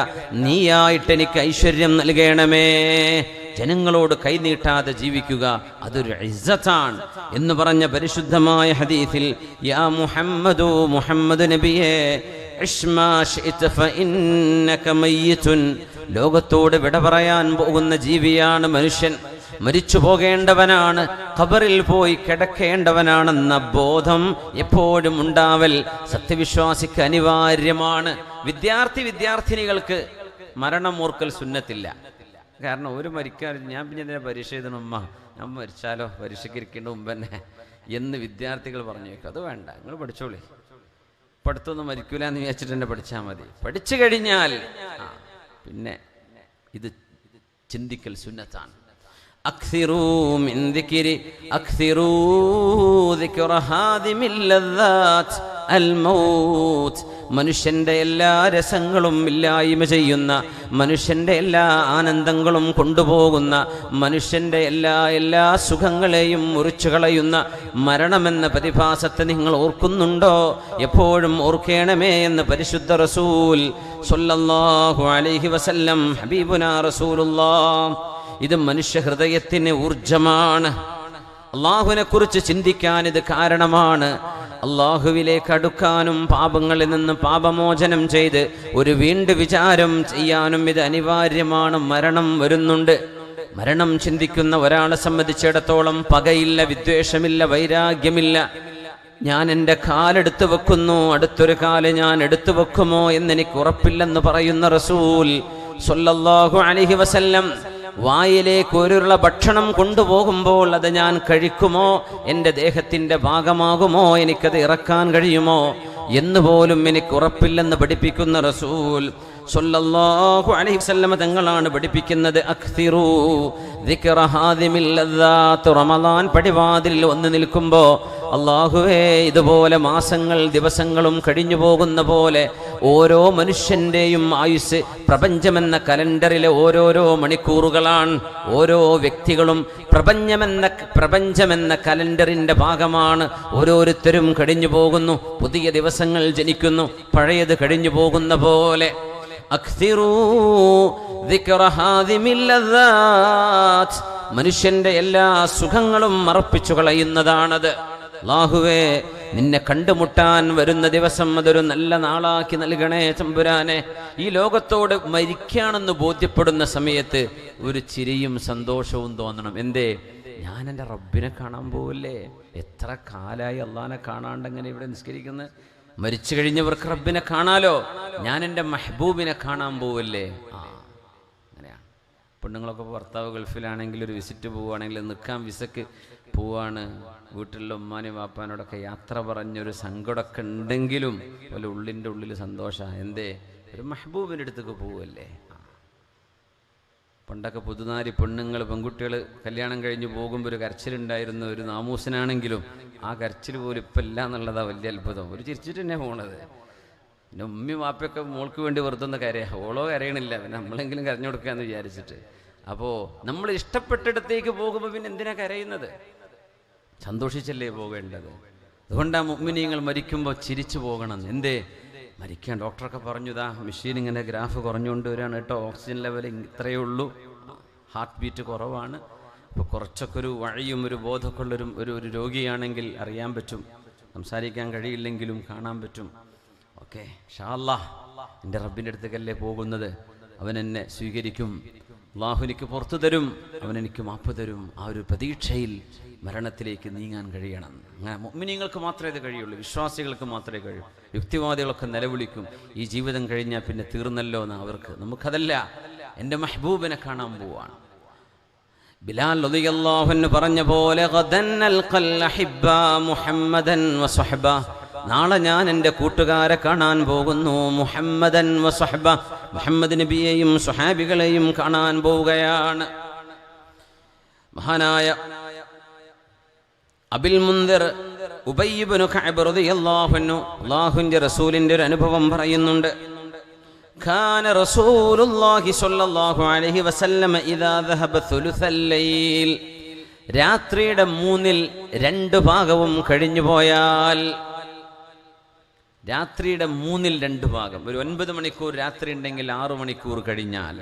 നീയായിട്ട് എനിക്ക് ഐശ്വര്യം നൽകണമേ. ജനങ്ങളോട് കൈനീട്ടാതെ ജീവിക്കുക, അതൊരു ഇസ്സത്താണ് എന്ന് പറഞ്ഞ പരിശുദ്ധമായ ഹദീസിൽ യാ മുഹമ്മദു, മുഹമ്മദ് നബിയേ, ഇശ്മാ ശിഅത ഫഇന്നക മയ്യിതുൻ. ലോകത്തോട് വിട പറയാൻ പോകുന്ന ജീവിയാണ് മനുഷ്യൻ. മരിച്ചു പോകേണ്ടവനാണ്, ഖബറിൽ പോയി കിടക്കേണ്ടവനാണെന്ന ബോധം എപ്പോഴും ഉണ്ടാവൽ സത്യവിശ്വാസിക്ക് അനിവാര്യമാണ്. വിദ്യാർത്ഥിനികൾക്ക് മരണം ഓർക്കൽ സുന്നത്തില്ല. കാരണം ഒരു മരിക്കാൻ, ഞാൻ പിന്നെ ഇതിനെ പരീക്ഷ എഴുതണം, ഞാൻ മരിച്ചാലോ, പരീക്ഷയ്ക്ക് ഇരിക്കേണ്ട മുമ്പ് തന്നെ എന്ന് വിദ്യാർത്ഥികൾ പറഞ്ഞു വെക്കും. അത് വേണ്ട, നിങ്ങൾ പഠിച്ചോളി, പഠിത്തമൊന്നും മരിക്കൂല എന്ന് വിചാരിച്ചിട്ട് തന്നെ പഠിച്ചാൽ മതി. പഠിച്ചു കഴിഞ്ഞാൽ പിന്നെ ഇത് ചിന്തിക്കൽ സുന്നത്താണ്. അക്സിറൂ മിൻ ദിക്രി അക്സിറൂ ദിക്റ ഹാദിമിൽ ലദ്ദാത്ത് അൽ മൗത്ത്. മനുഷ്യന്റെ എല്ലാ രസങ്ങളും ഇല്ലായ്മ ചെയ്യുന്ന, മനുഷ്യന്റെ എല്ലാ ആനന്ദങ്ങളും കൊണ്ടുപോകുന്ന, മനുഷ്യന്റെ എല്ലാ സുഖങ്ങളെയും മുറിച്ചു കളയുന്ന മരണമെന്ന പ്രതിഭാസത്തെ നിങ്ങൾ ഓർക്കുന്നുണ്ടോ? എപ്പോഴും ഓർക്കേണമേ എന്ന് പരിശുദ്ധ റസൂൽ സ്വല്ലല്ലാഹു അലൈഹി വസല്ലം, ഹബീബുനാ റസൂലുള്ളാഹ്. ഇത് മനുഷ്യ ഹൃദയത്തിന് ഊർജമാണ്. അള്ളാഹുവിനെ കുറിച്ച് ചിന്തിക്കാൻ ഇത് കാരണമാണ്. അള്ളാഹുവിലേക്ക് അടുക്കാനും പാപങ്ങളിൽ നിന്ന് പാപമോചനം ചെയ്ത് ഒരു വീണ്ടും വിചാരം ചെയ്യാനും ഇത് അനിവാര്യമാണ്. മരണം വരുന്നുണ്ട്. മരണം ചിന്തിക്കുന്ന ഒരാളെ സംബന്ധിച്ചിടത്തോളം പകയില്ല, വിദ്വേഷമില്ല, വൈരാഗ്യമില്ല. ഞാൻ എൻ്റെ കാലെടുത്ത് വെക്കുന്നു, അടുത്തൊരു കാല് ഞാൻ എടുത്തു വെക്കുമോ എന്നെനിക്ക് ഉറപ്പില്ലെന്ന് പറയുന്ന റസൂൽ സ്വല്ലല്ലാഹു അലൈഹി വസല്ലം, വായിലേക്ക് ഒരുള്ള ഭക്ഷണം കൊണ്ടുപോകുമ്പോൾ അത് ഞാൻ കഴിക്കുമോ, എൻ്റെ ദേഹത്തിൻ്റെ ഭാഗമാകുമോ, എനിക്കത് ഇറക്കാൻ കഴിയുമോ എന്നുപോലും എനിക്ക് ഉറപ്പില്ലെന്ന് പഠിപ്പിക്കുന്ന റസൂൽ സ്വല്ലല്ലാഹു അലൈഹി വസല്ലം തങ്ങളാണ് പഠിപ്പിക്കുന്നത്. അക്സിറൂ ദിക്റ ഹാദിമിൽ ലദ്ദാത്ത്. റമളാൻ പടിവാതിലിൽ വന്ന് നിൽക്കുമ്പോൾ അല്ലാഹുവേ, ഇതുപോലെ മാസങ്ങൾ ദിവസങ്ങളും കഴിഞ്ഞു പോകുന്ന പോലെ ഓരോ മനുഷ്യൻ്റെയും ആയുസ് പ്രപഞ്ചമെന്ന കലണ്ടറിലെ ഓരോരോ മണിക്കൂറുകളാണ്. ഓരോ വ്യക്തികളും പ്രപഞ്ചമെന്ന കലണ്ടറിൻ്റെ ഭാഗമാണ്. ഓരോരുത്തരും കഴിഞ്ഞു പോകുന്നു. പുതിയ ദിവസങ്ങൾ ജനിക്കുന്നു, പഴയത് കഴിഞ്ഞു പോകുന്ന പോലെ. അക്സിറൂ ദിക്റ ഹാദിമിൽ ലദ്ദാത്ത്. മനുഷ്യന്റെ എല്ലാ സുഖങ്ങളും മറപ്പിച്ചു കളയുന്നതാണത്. അല്ലാഹുവേ, നിന്നെ കണ്ടുമുട്ടാൻ വരുന്ന ദിവസം അതൊരു നല്ല നാളാക്കി നൽകണേ തമ്പുരാനെ. ഈ ലോകത്തോട് മരിക്കുകയാണെന്ന് ബോധ്യപ്പെടുന്ന സമയത്ത് ഒരു ചിരിയും സന്തോഷവും തോന്നണം. എന്തേ? ഞാൻ എൻ്റെ റബ്ബിനെ കാണാൻ പോവില്ലേ? എത്ര കാലായി അള്ളാനെ കാണാണ്ടെങ്ങനെ ഇവിടെ നിസ്കരിക്കുന്നത്? മരിച്ചു കഴിഞ്ഞവർക്ക് റബ്ബിനെ കാണാലോ. ഞാൻ എൻ്റെ മെഹബൂബിനെ കാണാൻ പോവില്ലേ? അങ്ങനെയാണ്. പെണ്ണുങ്ങളൊക്കെ ഭർത്താവ് ഗൾഫിലാണെങ്കിൽ ഒരു വിസിറ്റ് പോവുകയാണെങ്കിൽ നിൽക്കാൻ വിസക്ക് പോവാണ്, വീട്ടിലുള്ള ഉമ്മാനും വാപ്പാനോടൊക്കെ യാത്ര പറഞ്ഞൊരു സങ്കടമൊക്കെ ഉണ്ടെങ്കിലും പോലെ ഉള്ളിൻ്റെ ഉള്ളിൽ സന്തോഷമാണ്. എന്തേ? ഒരു മെഹബൂബിൻ്റെ അടുത്തേക്ക് പോവല്ലേ. പണ്ടൊക്കെ പുതുനാരി പെണ്ണുങ്ങൾ പെൺകുട്ടികൾ കല്യാണം കഴിഞ്ഞ് പോകുമ്പോൾ ഒരു കരച്ചിലുണ്ടായിരുന്നു, ഒരു നാമൂസനാണെങ്കിലും ആ കരച്ചിൽ പോലും ഇപ്പം ഇല്ല എന്നുള്ളതാണ് വലിയ അത്ഭുതം. ഒരു ചിരിച്ചിട്ട് തന്നെ പോണത്. പിന്നെ ഉമ്മയും വാപ്പയൊക്കെ മോൾക്ക് വേണ്ടി വെറുതെ കരയാ, ഓളോ കരയണില്ല, പിന്നെ നമ്മളെങ്കിലും കരഞ്ഞു കൊടുക്കാമെന്ന് വിചാരിച്ചിട്ട്. അപ്പോൾ നമ്മൾ ഇഷ്ടപ്പെട്ടിടത്തേക്ക് പോകുമ്പോൾ പിന്നെ എന്തിനാ കരയുന്നത്? സന്തോഷിച്ചല്ലേ പോകേണ്ടത്. അതുകൊണ്ടാണ് മുഅ്മിനീങ്ങൾ മരിക്കുമ്പോൾ ചിരിച്ചു പോകണം. എന്തേ? മരിക്കാൻ ഡോക്ടറൊക്കെ പറഞ്ഞു, ഇതാ മെഷീൻ ഇങ്ങനെ ഗ്രാഫ് കുറഞ്ഞുകൊണ്ട് വരികയാണ് കേട്ടോ, ഓക്സിജൻ ലെവൽ ഇത്രയേ ഉള്ളൂ, ഹാർട്ട് ബീറ്റ് കുറവാണ്. അപ്പോൾ കുറച്ചൊക്കെ ഒരു വഴിയും ഒരു ബോധമൊക്കെ ഉള്ളൊരു ഒരു രോഗിയാണെങ്കിൽ അറിയാൻ പറ്റും, സംസാരിക്കാൻ കഴിയില്ലെങ്കിലും കാണാൻ പറ്റും. ഓക്കെ, ഇൻഷാ അല്ലാഹ് എൻ്റെ റബ്ബിൻ്റെ അടുത്തേക്കല്ലേ പോകുന്നത്, അവൻ എന്നെ സ്വീകരിക്കും, അള്ളാഹു എനിക്ക് പുറത്തു തരും, അവൻ എനിക്ക് മാപ്പ് തരും. ആ ഒരു പ്രതീക്ഷയിൽ മരണത്തിലേക്ക് നീങ്ങാൻ കഴിയണം. അങ്ങനെ മുഅ്മിനീങ്ങൾക്ക് മാത്രമേ ഇത് കഴിയുള്ളൂ, വിശ്വാസികൾക്ക് മാത്രമേ കഴിയൂ. യുക്തിവാദികളൊക്കെ നിലവിളിക്കും, ഈ ജീവിതം കഴിഞ്ഞാൽ പിന്നെ തീർന്നല്ലോ എന്ന് അവർക്ക്. നമുക്കതല്ല, എൻ്റെ മെഹബൂബിനെ കാണാൻ പോവാണ്. ബിലാൽ റളിയല്ലാഹു അൻഹു പറഞ്ഞ പോലെ ഗദൻ അൽഖൽ അഹിബ്ബാ മുഹമ്മദൻ വസ്വഹബ, നാളെ ഞാൻ എൻ്റെ കൂട്ടുകാരെ കാണാൻ പോകുന്നു. മുഹമ്മദൻ വസ്വഹബ, മുഹമ്മദ് നബിയെയും സ്വഹാബികളെയും കാണാൻ പോവുകയാണ്. മഹാനായ അബിൽ മുൻദിർ ഉബയ്യ് ഇബ്നു കഅബ് റളിയല്ലാഹു അൻഹു അല്ലാഹുവിൻ്റെ റസൂലിൻ്റെ ഒരു അനുഭവം പറയുന്നുണ്ട്. കാന റസൂലുള്ളാഹി സ്വല്ലല്ലാഹു അലൈഹി വസല്ലം ഇദാ ദഹബ സുലുസൽ ലൈൽ, രാത്രിയുടെ 2/3 ഭാഗവും കഴിഞ്ഞു പോയാൽ, രാത്രിയുടെ 2/3 ഭാഗം, ഒരു 9 മണിക്കൂർ രാത്രി ഉണ്ടെങ്കിൽ 6 മണിക്കൂർ കഴിഞ്ഞാൽ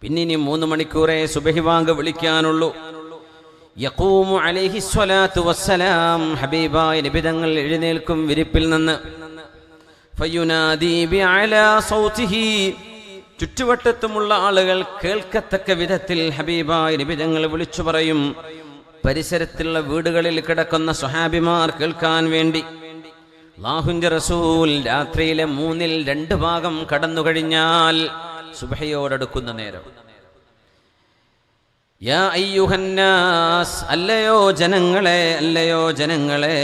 പിന്നെ ഇനി 3 മണിക്കൂറേ സുബഹി ബാങ്ക് വിളിക്കാനുള്ളൂ. യഖൂമു അലൈഹി സ്വലാത്തു വസ്സലാം, ഹബീബായ നബി തങ്ങൾ എഴുന്നേൽക്കും വിരിപ്പിൽ നിന്ന്. ഫയുനാദി ബിഅലാ സൗതിഹി, ചുറ്റുവട്ടത്തുമുള്ള ആളുകൾ കേൾക്കത്തക്ക വിധത്തിൽ ഹബീബായ നബി തങ്ങൾ വിളിച്ചു പറയും. പരിസരത്തുള്ള വീടുകളിൽ കിടക്കുന്ന സ്വഹാബിമാർ കേൾക്കാൻ വേണ്ടി. അല്ലാഹുവിൻ്റെ റസൂൽ രാത്രിയിലെ 2/3 ഭാഗം കടന്നു കഴിഞ്ഞാൽ സുബ്ഹിയോടടുക്കുന്ന നേരം, യാ അയ്യുഹന്നാസ്, അല്ലയോ ജനങ്ങളെ, അല്ലയോ ജനങ്ങളെ,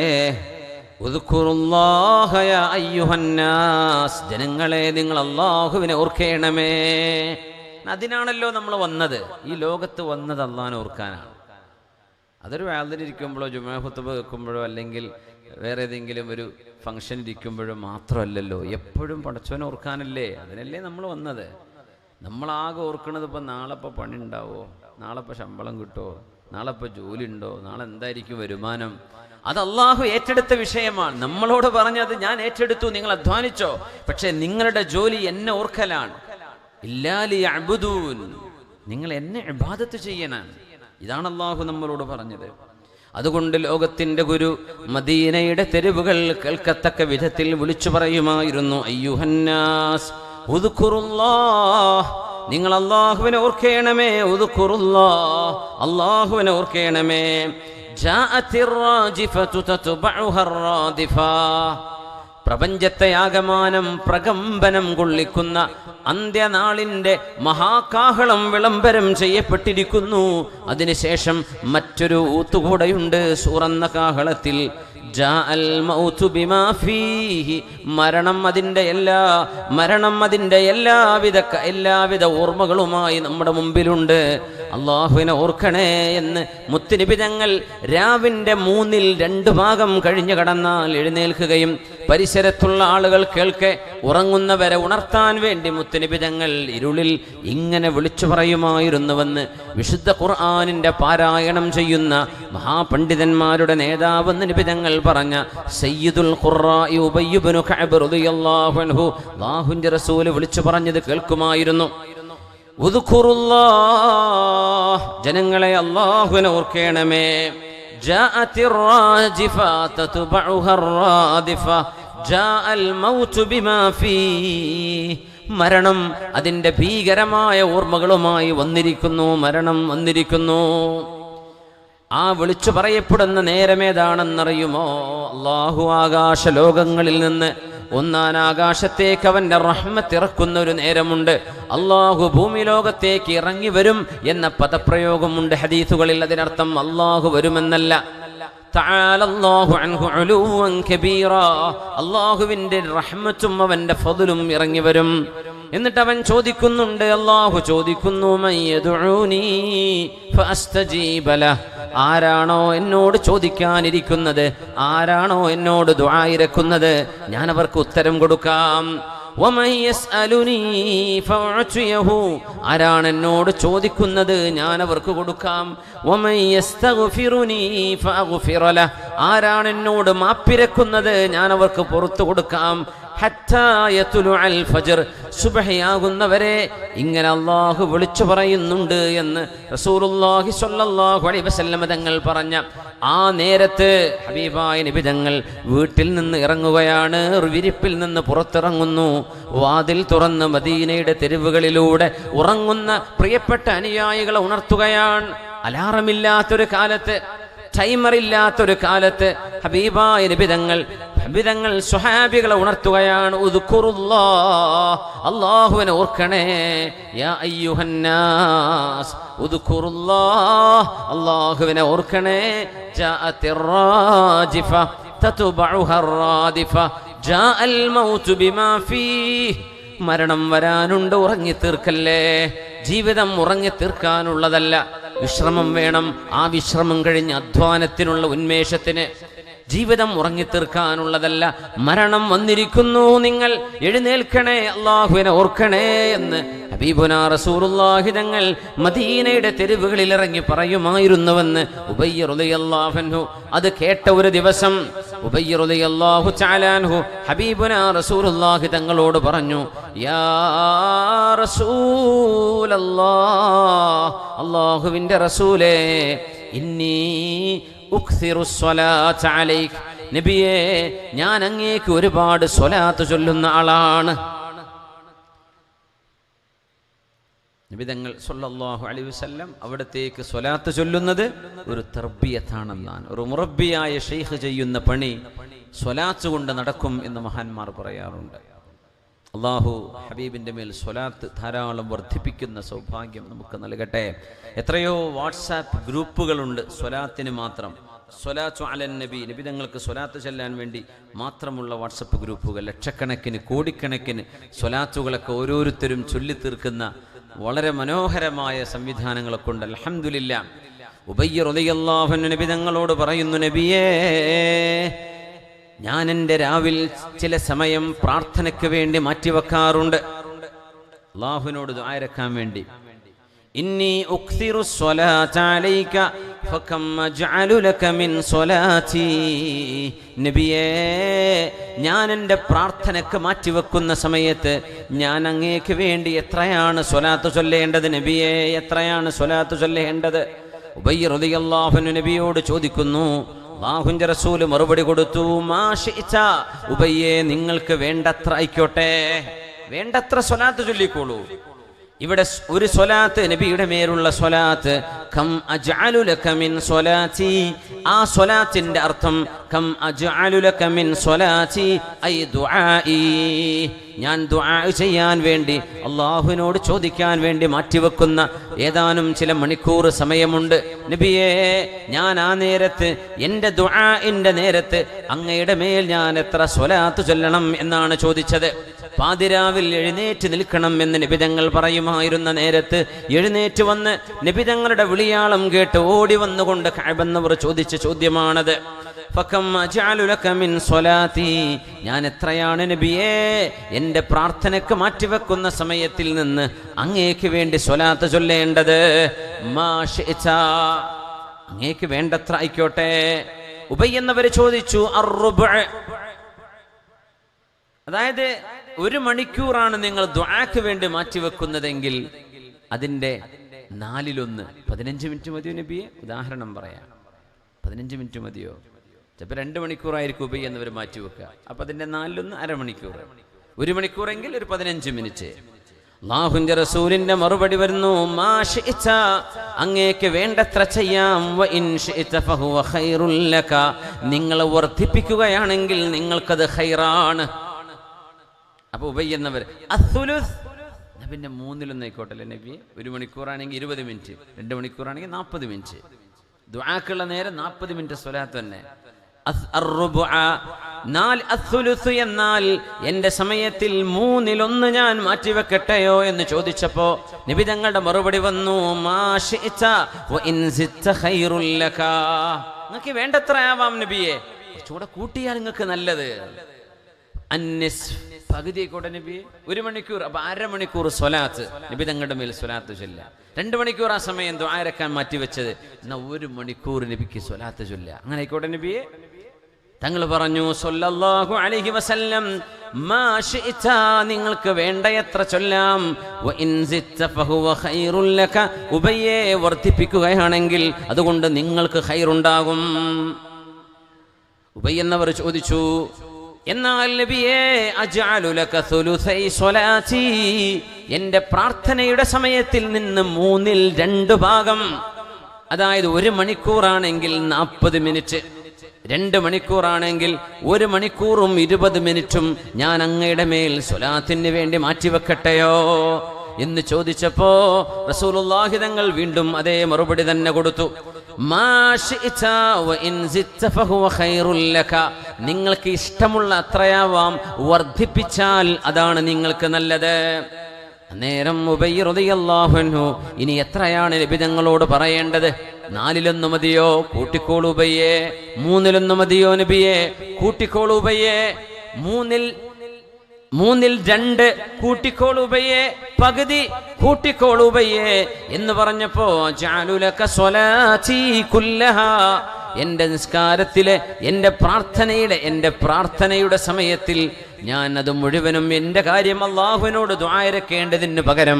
ഉദ്കുറുല്ലാഹ യാ അയ്യുഹന്നാസ്, ജനങ്ങളെ നിങ്ങൾ അല്ലാഹുവിനെ ഓർക്കേണമേ. അതിനാണല്ലോ നമ്മൾ വന്നത്. ഈ ലോകത്ത് വന്നത് അള്ളാഹിനെ ഓർക്കാനാണ്. അതൊരു വാളിലിരിക്കുമ്പോഴോ ജുമാ ഖുതുബ കേൾക്കുമ്പോഴോ അല്ലെങ്കിൽ വേറെ ഏതെങ്കിലും ഒരു ഫംഗ്ഷൻ ഇരിക്കുമ്പോഴോ മാത്രമല്ലല്ലോ, എപ്പോഴും പടച്ചവനെ ഓർക്കാനല്ലേ. അതിനല്ലേ നമ്മൾ വന്നത്. നമ്മളാകെ ഓർക്കുന്നത് ഇപ്പം നാളെ ഇപ്പോൾ പണി ഉണ്ടാവോ, നാളെ ഇപ്പോൾ ശമ്പളം കിട്ടുമോ, നാളെ ഇപ്പോൾ ജോലി ഉണ്ടോ, നാളെ എന്തായിരിക്കും വരുമാനം. അത് അള്ളാഹു ഏറ്റെടുത്ത വിഷയമാണ്. നമ്മളോട് പറഞ്ഞത് ഞാൻ ഏറ്റെടുത്തു, നിങ്ങൾ അധ്വാനിച്ചോ, പക്ഷെ നിങ്ങളുടെ ജോലി എന്നെ ഓർക്കലാണ്. ഇല്ലാ ലിയഅ്ബുദൂൻ, നിങ്ങൾ എന്നെ ഇബാദത്ത് ചെയ്യനാണ്. ഇതാണ് അള്ളാഹു നമ്മളോട് പറഞ്ഞത്. അതുകൊണ്ട് ലോകത്തിന്റെ ഗുരു മദീനയുടെ തെരുവുകൾ കേൾക്കത്തക്ക വിധത്തിൽ വിളിച്ചു പറയുമായിരുന്നു, അയ്യുഹന്നാസ് ഉദ്കുറുല്ലാഹ്, നിങ്ങൾ അള്ളാഹുവിനെ ഓർക്കേണമേ. ഉദ്കുറുല്ലാഹ്, അള്ളാഹുവിനെ ഓർക്കേണമേ. ജാഅത്തിർ റാജിഫതു തത്ബഉഹർ റാദിഫ, പ്രപഞ്ചത്തെ ആകമാനം പ്രകമ്പനം കൊള്ളിക്കുന്ന അന്ത്യനാളിന്റെ മഹാകാഹളം വിളംബരം ചെയ്യപ്പെട്ടിരിക്കുന്നു. അതിനുശേഷം മറ്റൊരു ഊത്തുകൂടെയുണ്ട് സൂറന്ന കാഹളത്തിൽ. ജാഅൽ മൗതു ബിമാ ഫീഹി, മരണം അതിൻ്റെ എല്ലാവിധ ഓർമ്മകളുമായി നമ്മുടെ മുമ്പിലുണ്ട്. അള്ളാഹുവിനെ ഓർക്കണേ എന്ന് മുത്തുനബി തങ്ങൾ രാവിന്റെ 2 ഭാഗം കഴിഞ്ഞു കടന്നാൽ എഴുന്നേൽക്കുകയും പരിസരത്തുള്ള ആളുകൾ കേൾക്കെ ഉറങ്ങുന്നവരെ ഉണർത്താൻ വേണ്ടി മുത്തുനബി തങ്ങൾ ഇരുളിൽ ഇങ്ങനെ വിളിച്ചു പറയുമായിരുന്നുവെന്ന് വിശുദ്ധ ഖുർആനിന്റെ പാരായണം ചെയ്യുന്ന മഹാപണ്ഡിതന്മാരുടെ നേതാവെന്ന് നബി തങ്ങൾ പറഞ്ഞ സയ്യിദുൽ ഖുറാഇ ഉബയ്യ് ഇബ്നു കഅബ് റളിയല്ലാഹു അൻഹു അല്ലാഹുവിന്റെ റസൂൽ വിളിച്ചു പറഞ്ഞത് കേൾക്കുമായിരുന്നു. ഉദ്കുറുല്ലാഹ്, ജനങ്ങളെ അല്ലാഹുവിനെ ഓർക്കേണമേ. ജാഅത്തിർ റാജിഫ തത്ബഉഹർ റാദിഫ ജാഅൽ മൗതു ബിമാ ഫീഹി, മരണം അതിൻ്റെ ഭീകരമായ ഓർമ്മകളുമായി വന്നിരിക്കുന്നു. മരണം വന്നിരിക്കുന്നു. ആ വിളിച്ചു പറയപ്പെടുന്ന നേരമേതാണെന്നറിയുമോ? അല്ലാഹു ആകാശ ലോകങ്ങളിൽ നിന്ന് ഒന്നാം ആകാശത്തേക്ക് അവന്റെ റഹ്മത്ത് ഇറക്കുന്ന ഒരു നേരമുണ്ട്. അള്ളാഹു ഭൂമി ലോകത്തേക്ക് ഇറങ്ങി വരും എന്ന പദപ്രയോഗമുണ്ട് ഹദീസുകളിൽ. അതിനർത്ഥം അള്ളാഹു വരുമെന്നല്ല. തആലല്ലാഹു അൻഹു ഉലൂവൻ കബീറാ, അള്ളാഹുവിന്റെ റഹ്മത്തും അവന്റെ ഫദ്ലും ഇറങ്ങി വരും. എന്നിട്ട് അവൻ ചോദിക്കുന്നുണ്ട്, അള്ളാഹു ചോദിക്കുന്നു, മയ്യദുഊനി ഫഅസ്തജീബ ലഹ്, ആരാണോ എന്നോട് ചോദിക്കാനിരിക്കുന്നത്, ആരാണോ എന്നോട് ദുആ ഇരക്കുന്നത്, ഞാൻ അവർക്ക് ഉത്തരം കൊടുക്കാം. വമൻ യസ്അലുനി ഫഅഅതിയഹു, ആരാണ് എന്നോട് ചോദിക്കുന്നത് ഞാൻ അവർക്ക് കൊടുക്കാം. വമൻ യസ്തഗ്ഫിറുനി ഫഅഗ്ഫിറ ലഹ്, ആരാണ് എന്നോട് മാപ്പിരക്കുന്നത് ഞാൻ അവർക്ക് പുറത്തു കൊടുക്കാം. ഹത്താ യത്ലുഅൽ ഫജ്ർ, സുബ്ഹിയാകുന്നവരെ ഇങ്ങനെ അല്ലാഹു വിളിച്ചു പറയുന്നുണ്ട് എന്ന് റസൂലുള്ളാഹി സ്വല്ലല്ലാഹു അലൈഹി വസല്ലം തങ്ങൾ പറഞ്ഞ ആ നേരത്ത് ഹബീബായ നബി തങ്ങൾ വീട്ടിൽ നിന്ന് ഇറങ്ങുകയാണ്. വിരിപ്പിൽ നിന്ന് പുറത്തിറങ്ങുന്നു. വാതിൽ തുറന്ന് മദീനയുടെ തെരുവുകളിലൂടെ ഉറങ്ങുന്ന പ്രിയപ്പെട്ട അനുയായികളെ ഉണർത്തുകയാണ്. അലാറമില്ലാത്തൊരു കാലത്ത്, ടൈമറില്ലാത്തൊരു കാലത്ത് ഹബീബായ നബി തങ്ങൾ സ്വഹാബികളെ ഉണർത്തുകയാണ്. ഉദ്കുറുല്ലാഹ്, അല്ലാഹുവിനെ ഓർക്കണേ. യാ അയ്യുഹന്നാസ് ഉദ്കുറുല്ലാഹ്, അല്ലാഹുവിനെ ഓർക്കണേ. ജാഅത്തിർ റാജിഫ തത്ബഉഹർ റാദിഫ ജാഅൽ മൗതു ബിമാ ഫീഹി, മരണം വരാനുണ്ട്, ഉറങ്ങിത്തീർക്കല്ലേ. ജീവിതം ഉറങ്ങിത്തീർക്കാനുള്ളതല്ല, വിശ്രമം വേണം. ആ വിശ്രമം കഴിഞ്ഞ് അധ്വാനത്തിനുള്ള ഉന്മേഷത്തിന്. ജീവിതം ഉറങ്ങിത്തീർക്കാനുള്ളതല്ല. മരണം വന്നിരിക്കുന്നു, നിങ്ങൾ എഴുന്നേൽക്കണേ, അള്ളാഹുവിനെ ഓർക്കണേ എന്ന് ഹബീബുനാ റസൂലുള്ളാഹി തങ്ങൾ മദീനയുടെ തെരുവുകളിൽ ഇറങ്ങി പറയുമായിരുന്നുവെന്ന് ഉബയ്യ് റളിയല്ലാഹു അൻഹു അത് കേട്ട ഒരു ദിവസം ഉബയ്യ് റളിയല്ലാഹു തആല അൻഹു ഹബീബുനാ റസൂലുള്ളാഹി തങ്ങളോട് പറഞ്ഞു, യാ റസൂലല്ലാഹ്, അല്ലാഹുവിൻ്റെ റസൂലേ, ഇന്നി ഉക്സിറു സ്വലാത്ത് അലൈക്, നബിയേ, ഞാൻ അങ്ങേക്ക് ഒരുപാട് സ്വലാത്ത് ചൊല്ലുന്ന ആളാണ്. നബി തങ്ങൾ സല്ലല്ലാഹു അലൈഹി വസല്ലം അവിടത്തേക്ക് സ്വലാത്ത് ചൊല്ലുന്നത് ഒരു തർബിയത്താണെന്നാണ്. ഒരു മുറബ്ബിയായ ഷെയ്ഖ് ചെയ്യുന്ന പണി സ്വലാത്ത് കൊണ്ട് നടക്കും എന്ന് മഹാന്മാർ പറയാറുണ്ട്. അള്ളാഹു ഹബീബിൻ്റെ മേൽ സ്വലാത്ത് ധാരാളം വർദ്ധിപ്പിക്കുന്ന സൗഭാഗ്യം നമുക്ക് നൽകട്ടെ. എത്രയോ വാട്സാപ്പ് ഗ്രൂപ്പുകളുണ്ട് സ്വലാത്തിന് മാത്രം. സ്വലാത്തു അലൻ നബി, നബി തങ്ങൾക്ക് സ്വലാത്ത് ചെല്ലാൻ വേണ്ടി മാത്രമുള്ള വാട്സപ്പ് ഗ്രൂപ്പുകൾ, ലക്ഷക്കണക്കിന് കോടിക്കണക്കിന് സ്വലാത്തുകളൊക്കെ ഓരോരുത്തരും ചൊല്ലിത്തീർക്കുന്ന വളരെ മനോഹരമായ സംവിധാനങ്ങളൊക്കെ ഉണ്ട്. അൽഹംദുലില്ലാ. ഉബയ്യ് റളിയല്ലാഹു അൻഹു നബി തങ്ങളോട് പറയുന്നു, നബിയേ, ഞാൻ എൻ്റെ രാവിൽ ചില സമയം പ്രാർത്ഥനയ്ക്ക് വേണ്ടി മാറ്റിവെക്കാറുണ്ട്, അല്ലാഹുവിനോട് ദുആ ഇറക്കാൻ വേണ്ടി. ഇന്നി ഉക്സിറു സ്വലാത അലൈക ഫകം അജ്അലു ലക മിൻ സ്വലാത്തി. നബിയേ, ഞാൻ എൻ്റെ പ്രാർത്ഥനയ്ക്ക് മാറ്റിവെക്കുന്ന സമയത്ത് ഞാൻ അങ്ങേക്ക് വേണ്ടി എത്രയാണ് സ്വലാത്ത് ചൊല്ലേണ്ടത് നബിയേ, എത്രയാണ് സ്വലാത്ത് ചൊല്ലേണ്ടത്? ഉബയ്യ് റളിയല്ലാഹു അൻഹു നബിയോട് ചോദിക്കുന്നു. അല്ലാഹുവിൻ്റെ റസൂൽ മറുപടി കൊടുത്തു, മാ ശിഅത. ഉബയ്യേ, നിങ്ങൾക്ക് വേണ്ടത്ര ആയിക്കോട്ടെ, വേണ്ടത്ര സ്വലാത്ത് ചൊല്ലിക്കോളൂ. ഇവിടെ ഒരു സ്വലാത്ത്, നബിയുടെ മേലുള്ള സ്വലാത്ത്, കം അജ്അലു ലക മിൻ സ്വലാത്തി. ആ സ്വലാത്തിന്റെ അർത്ഥം കം അജ്അലു ലക മിൻ സ്വലാത്തി ഐ ദുആഇ. ഞാൻ ദുആ ചെയ്യാൻ വേണ്ടി, അല്ലാഹുവിനോട് ചോദിക്കാൻ വേണ്ടി മാറ്റിവെക്കുന്ന ഏതാനും ചില മണിക്കൂർ സമയമുണ്ട് നബിയേ. ഞാൻ ആ നേരത്ത്, എൻ്റെ ദുആഇന്റെ നേരത്ത് അങ്ങയുടെ മേൽ ഞാൻ എത്ര സ്വലാത്ത് ചൊല്ലണം എന്നാണ് ചോദിച്ചത്. പാതിരാവിൽ എഴുന്നേറ്റ് നിൽക്കണം എന്ന് നബിതങ്ങൾ പറയുമായിരുന്ന നേരത്ത് എഴുന്നേറ്റ് വന്ന് നബിതങ്ങളുടെ വിളിയാളം കേട്ട് ഓടി വന്നുകൊണ്ട് കഅബന്നവർ ചോദിച്ച ചോദ്യമാണത്. ഫകം അജ്അലു ലക മിൻ സ്വലാത്തി. ഞാൻ എത്രയാണ് നബിയേ എൻ്റെ പ്രാർത്ഥനയ്ക്ക് മാറ്റിവെക്കുന്ന സമയത്തിൽ നിന്ന് അങ്ങേക്ക് വേണ്ടി സ്വലാത്ത് ചൊല്ലേണ്ടത്? മാ ശിഅത. അങ്ങേക്ക് വേണ്ടത്ര ആയിക്കോട്ടെ. ഉബയ്യ് എന്നവർ ചോദിച്ചു, അർറുബ്, അതായത് 1 മണിക്കൂറാണ് നിങ്ങൾ ദുആക്ക് വേണ്ടി മാറ്റിവെക്കുന്നതെങ്കിൽ അതിൻ്റെ 4/1, 15 മിനിറ്റ് മതിയോ നബിയെ? ഉദാഹരണം പറയാം, 15 മിനിറ്റ് മതിയോ? ചിലപ്പോൾ 2 മണിക്കൂറായിരിക്കും ഉബയ്യ് എന്നവർ മാറ്റിവെക്കുക. അപ്പം അതിൻ്റെ 4/1 അരമണിക്കൂർ. 1 മണിക്കൂറെങ്കിൽ ഒരു 15 മിനിറ്റ്. അല്ലാഹുവിൻ്റെ റസൂലിന്റെ മറുപടി വരുന്നു, മാ ശിഅത. അങ്ങേക്ക് വേണ്ടത്ര ചെയ്യാം. വ ഇൻ ശിഅത ഫഹുവ ഖൈറുൽ ലക. നിങ്ങൾ വർദ്ധിപ്പിക്കുകയാണെങ്കിൽ നിങ്ങൾക്കത് ഖൈറാണ്. അപ്പൊ ഉബയ്യ് എന്നവർ അസ്സുലുസ്, പിന്നെ 3/1 ആയിക്കോട്ടല്ലേ നബിയെ? 1 മണിക്കൂറാണെങ്കിൽ 20 മിനിറ്റ്, 2 മണിക്കൂറാണെങ്കിൽ 40 മിനിറ്റ്. ദുആക്കുള്ള നേരം 40 മിനിറ്റ് സ്വലാത്ത് തന്നെ. അസ്സുലുസ് എന്നാൽ എൻ്റെ സമയത്തിൽ 1/3 ഞാൻ മാറ്റിവെക്കട്ടെയോ എന്ന് ചോദിച്ചപ്പോ നബി തങ്ങളുടെ മറുപടി വന്നു, മാ ശിഅത വ ഇൻ സിത്ത ഖൈറുൽ ലക. നിങ്ങൾക്ക് വേണ്ടത്ര ആവാം നബിയെ, കുറച്ചുകൂടെ കൂട്ടിയാൽ നിങ്ങൾക്ക് നല്ലത്. അന്നിസ്, പകുതി ആയിക്കോട്ടെ നബിയെ. 1 മണിക്കൂർ, അപ്പൊ അരമണിക്കൂർ സ്വലാത്ത് നബി തങ്ങളുടെ മേൽ സ്വലാത്ത് ചൊല്ല. 2 മണിക്കൂർ ആ സമയം ദുആ ഇറക്കാൻ മാറ്റിവെച്ചത്, എന്നാ 1 മണിക്കൂർ നബിക്ക് സ്വലാത്ത് ചൊല്ല. അങ്ങനെ ആയിക്കോട്ടെ നബിയെ. തങ്ങൾ പറഞ്ഞു സ്വല്ലല്ലാഹു അലൈഹി വസല്ലം, മാ ശിഅത. നിങ്ങൾക്ക് വേണ്ടയത്ര ചൊല്ലാം. വ ഇൻ സിത്ത ഫഹുവ ഖൈറുൽ ലക. ഉബയ്യെ, വർദ്ധിപ്പിക്കുകയാണെങ്കിൽ അതുകൊണ്ട് നിങ്ങൾക്ക് ഖൈറുണ്ടാകും. ഉബയ്യ് എന്നവർ ചോദിച്ചു, എന്നാൽ നബിയേ, അജ്അലു ലക സുലുസൈ സ്വലാത്തി. എൻ്റെ പ്രാർത്ഥനയുടെ സമയത്തിൽ നിന്ന് 2/3 ഭാഗം, അതായത് 1 മണിക്കൂറാണെങ്കിൽ 40 മിനിറ്റ്, 2 മണിക്കൂറാണെങ്കിൽ 1 മണിക്കൂറും 20 മിനിറ്റും ഞാൻ അങ്ങയുടെ മേൽ സ്വലാത്തിന് വേണ്ടി മാറ്റിവെക്കട്ടെയോ എന്ന് ചോദിച്ചപ്പോ റസൂലുള്ളാഹി തങ്ങൾ വീണ്ടും അതേ മറുപടി തന്നെ കൊടുത്തു. മാ ശിഅത വ ഇൻ സിത്ത ഫഹുവ ഖൈറുൽ ലക. നിങ്ങൾക്ക് ഇഷ്ടമുള്ള അത്രയാവാം, വർദ്ധിപ്പിച്ചാൽ അതാണ് നിങ്ങൾക്ക് നല്ലത്. നേരം ഉബയ്യ് റളിയല്ലാഹു അൻഹു, ഇനി എത്രയാണ് നബി തങ്ങളോട് പറയേണ്ടത്? 4/1 മതിയോ? കൂട്ടിക്കോളൂ ഉബയ്യേ. 3/1 മതിയോ നബിയെ? കൂട്ടിക്കോളൂ ഉബയ്യേ. 3/2 കൂട്ടിക്കോളൂ ഉബയ്യേ. പകുതി കൂട്ടിക്കോളൂ ഉബയ്യേ എന്ന് പറഞ്ഞപ്പോ ജഅലു ലക സ്വലാത്തി കുല്ലഹാ. എൻ്റെ നിസ്കാരത്തിലെ, എൻ്റെ പ്രാർത്ഥനയുടെ സമയത്തിൽ ഞാൻ അത് മുഴുവനും എൻ്റെ കാര്യം അല്ലാഹുവിനോട് ദുആ ഇറക്കേണ്ടതിന് പകരം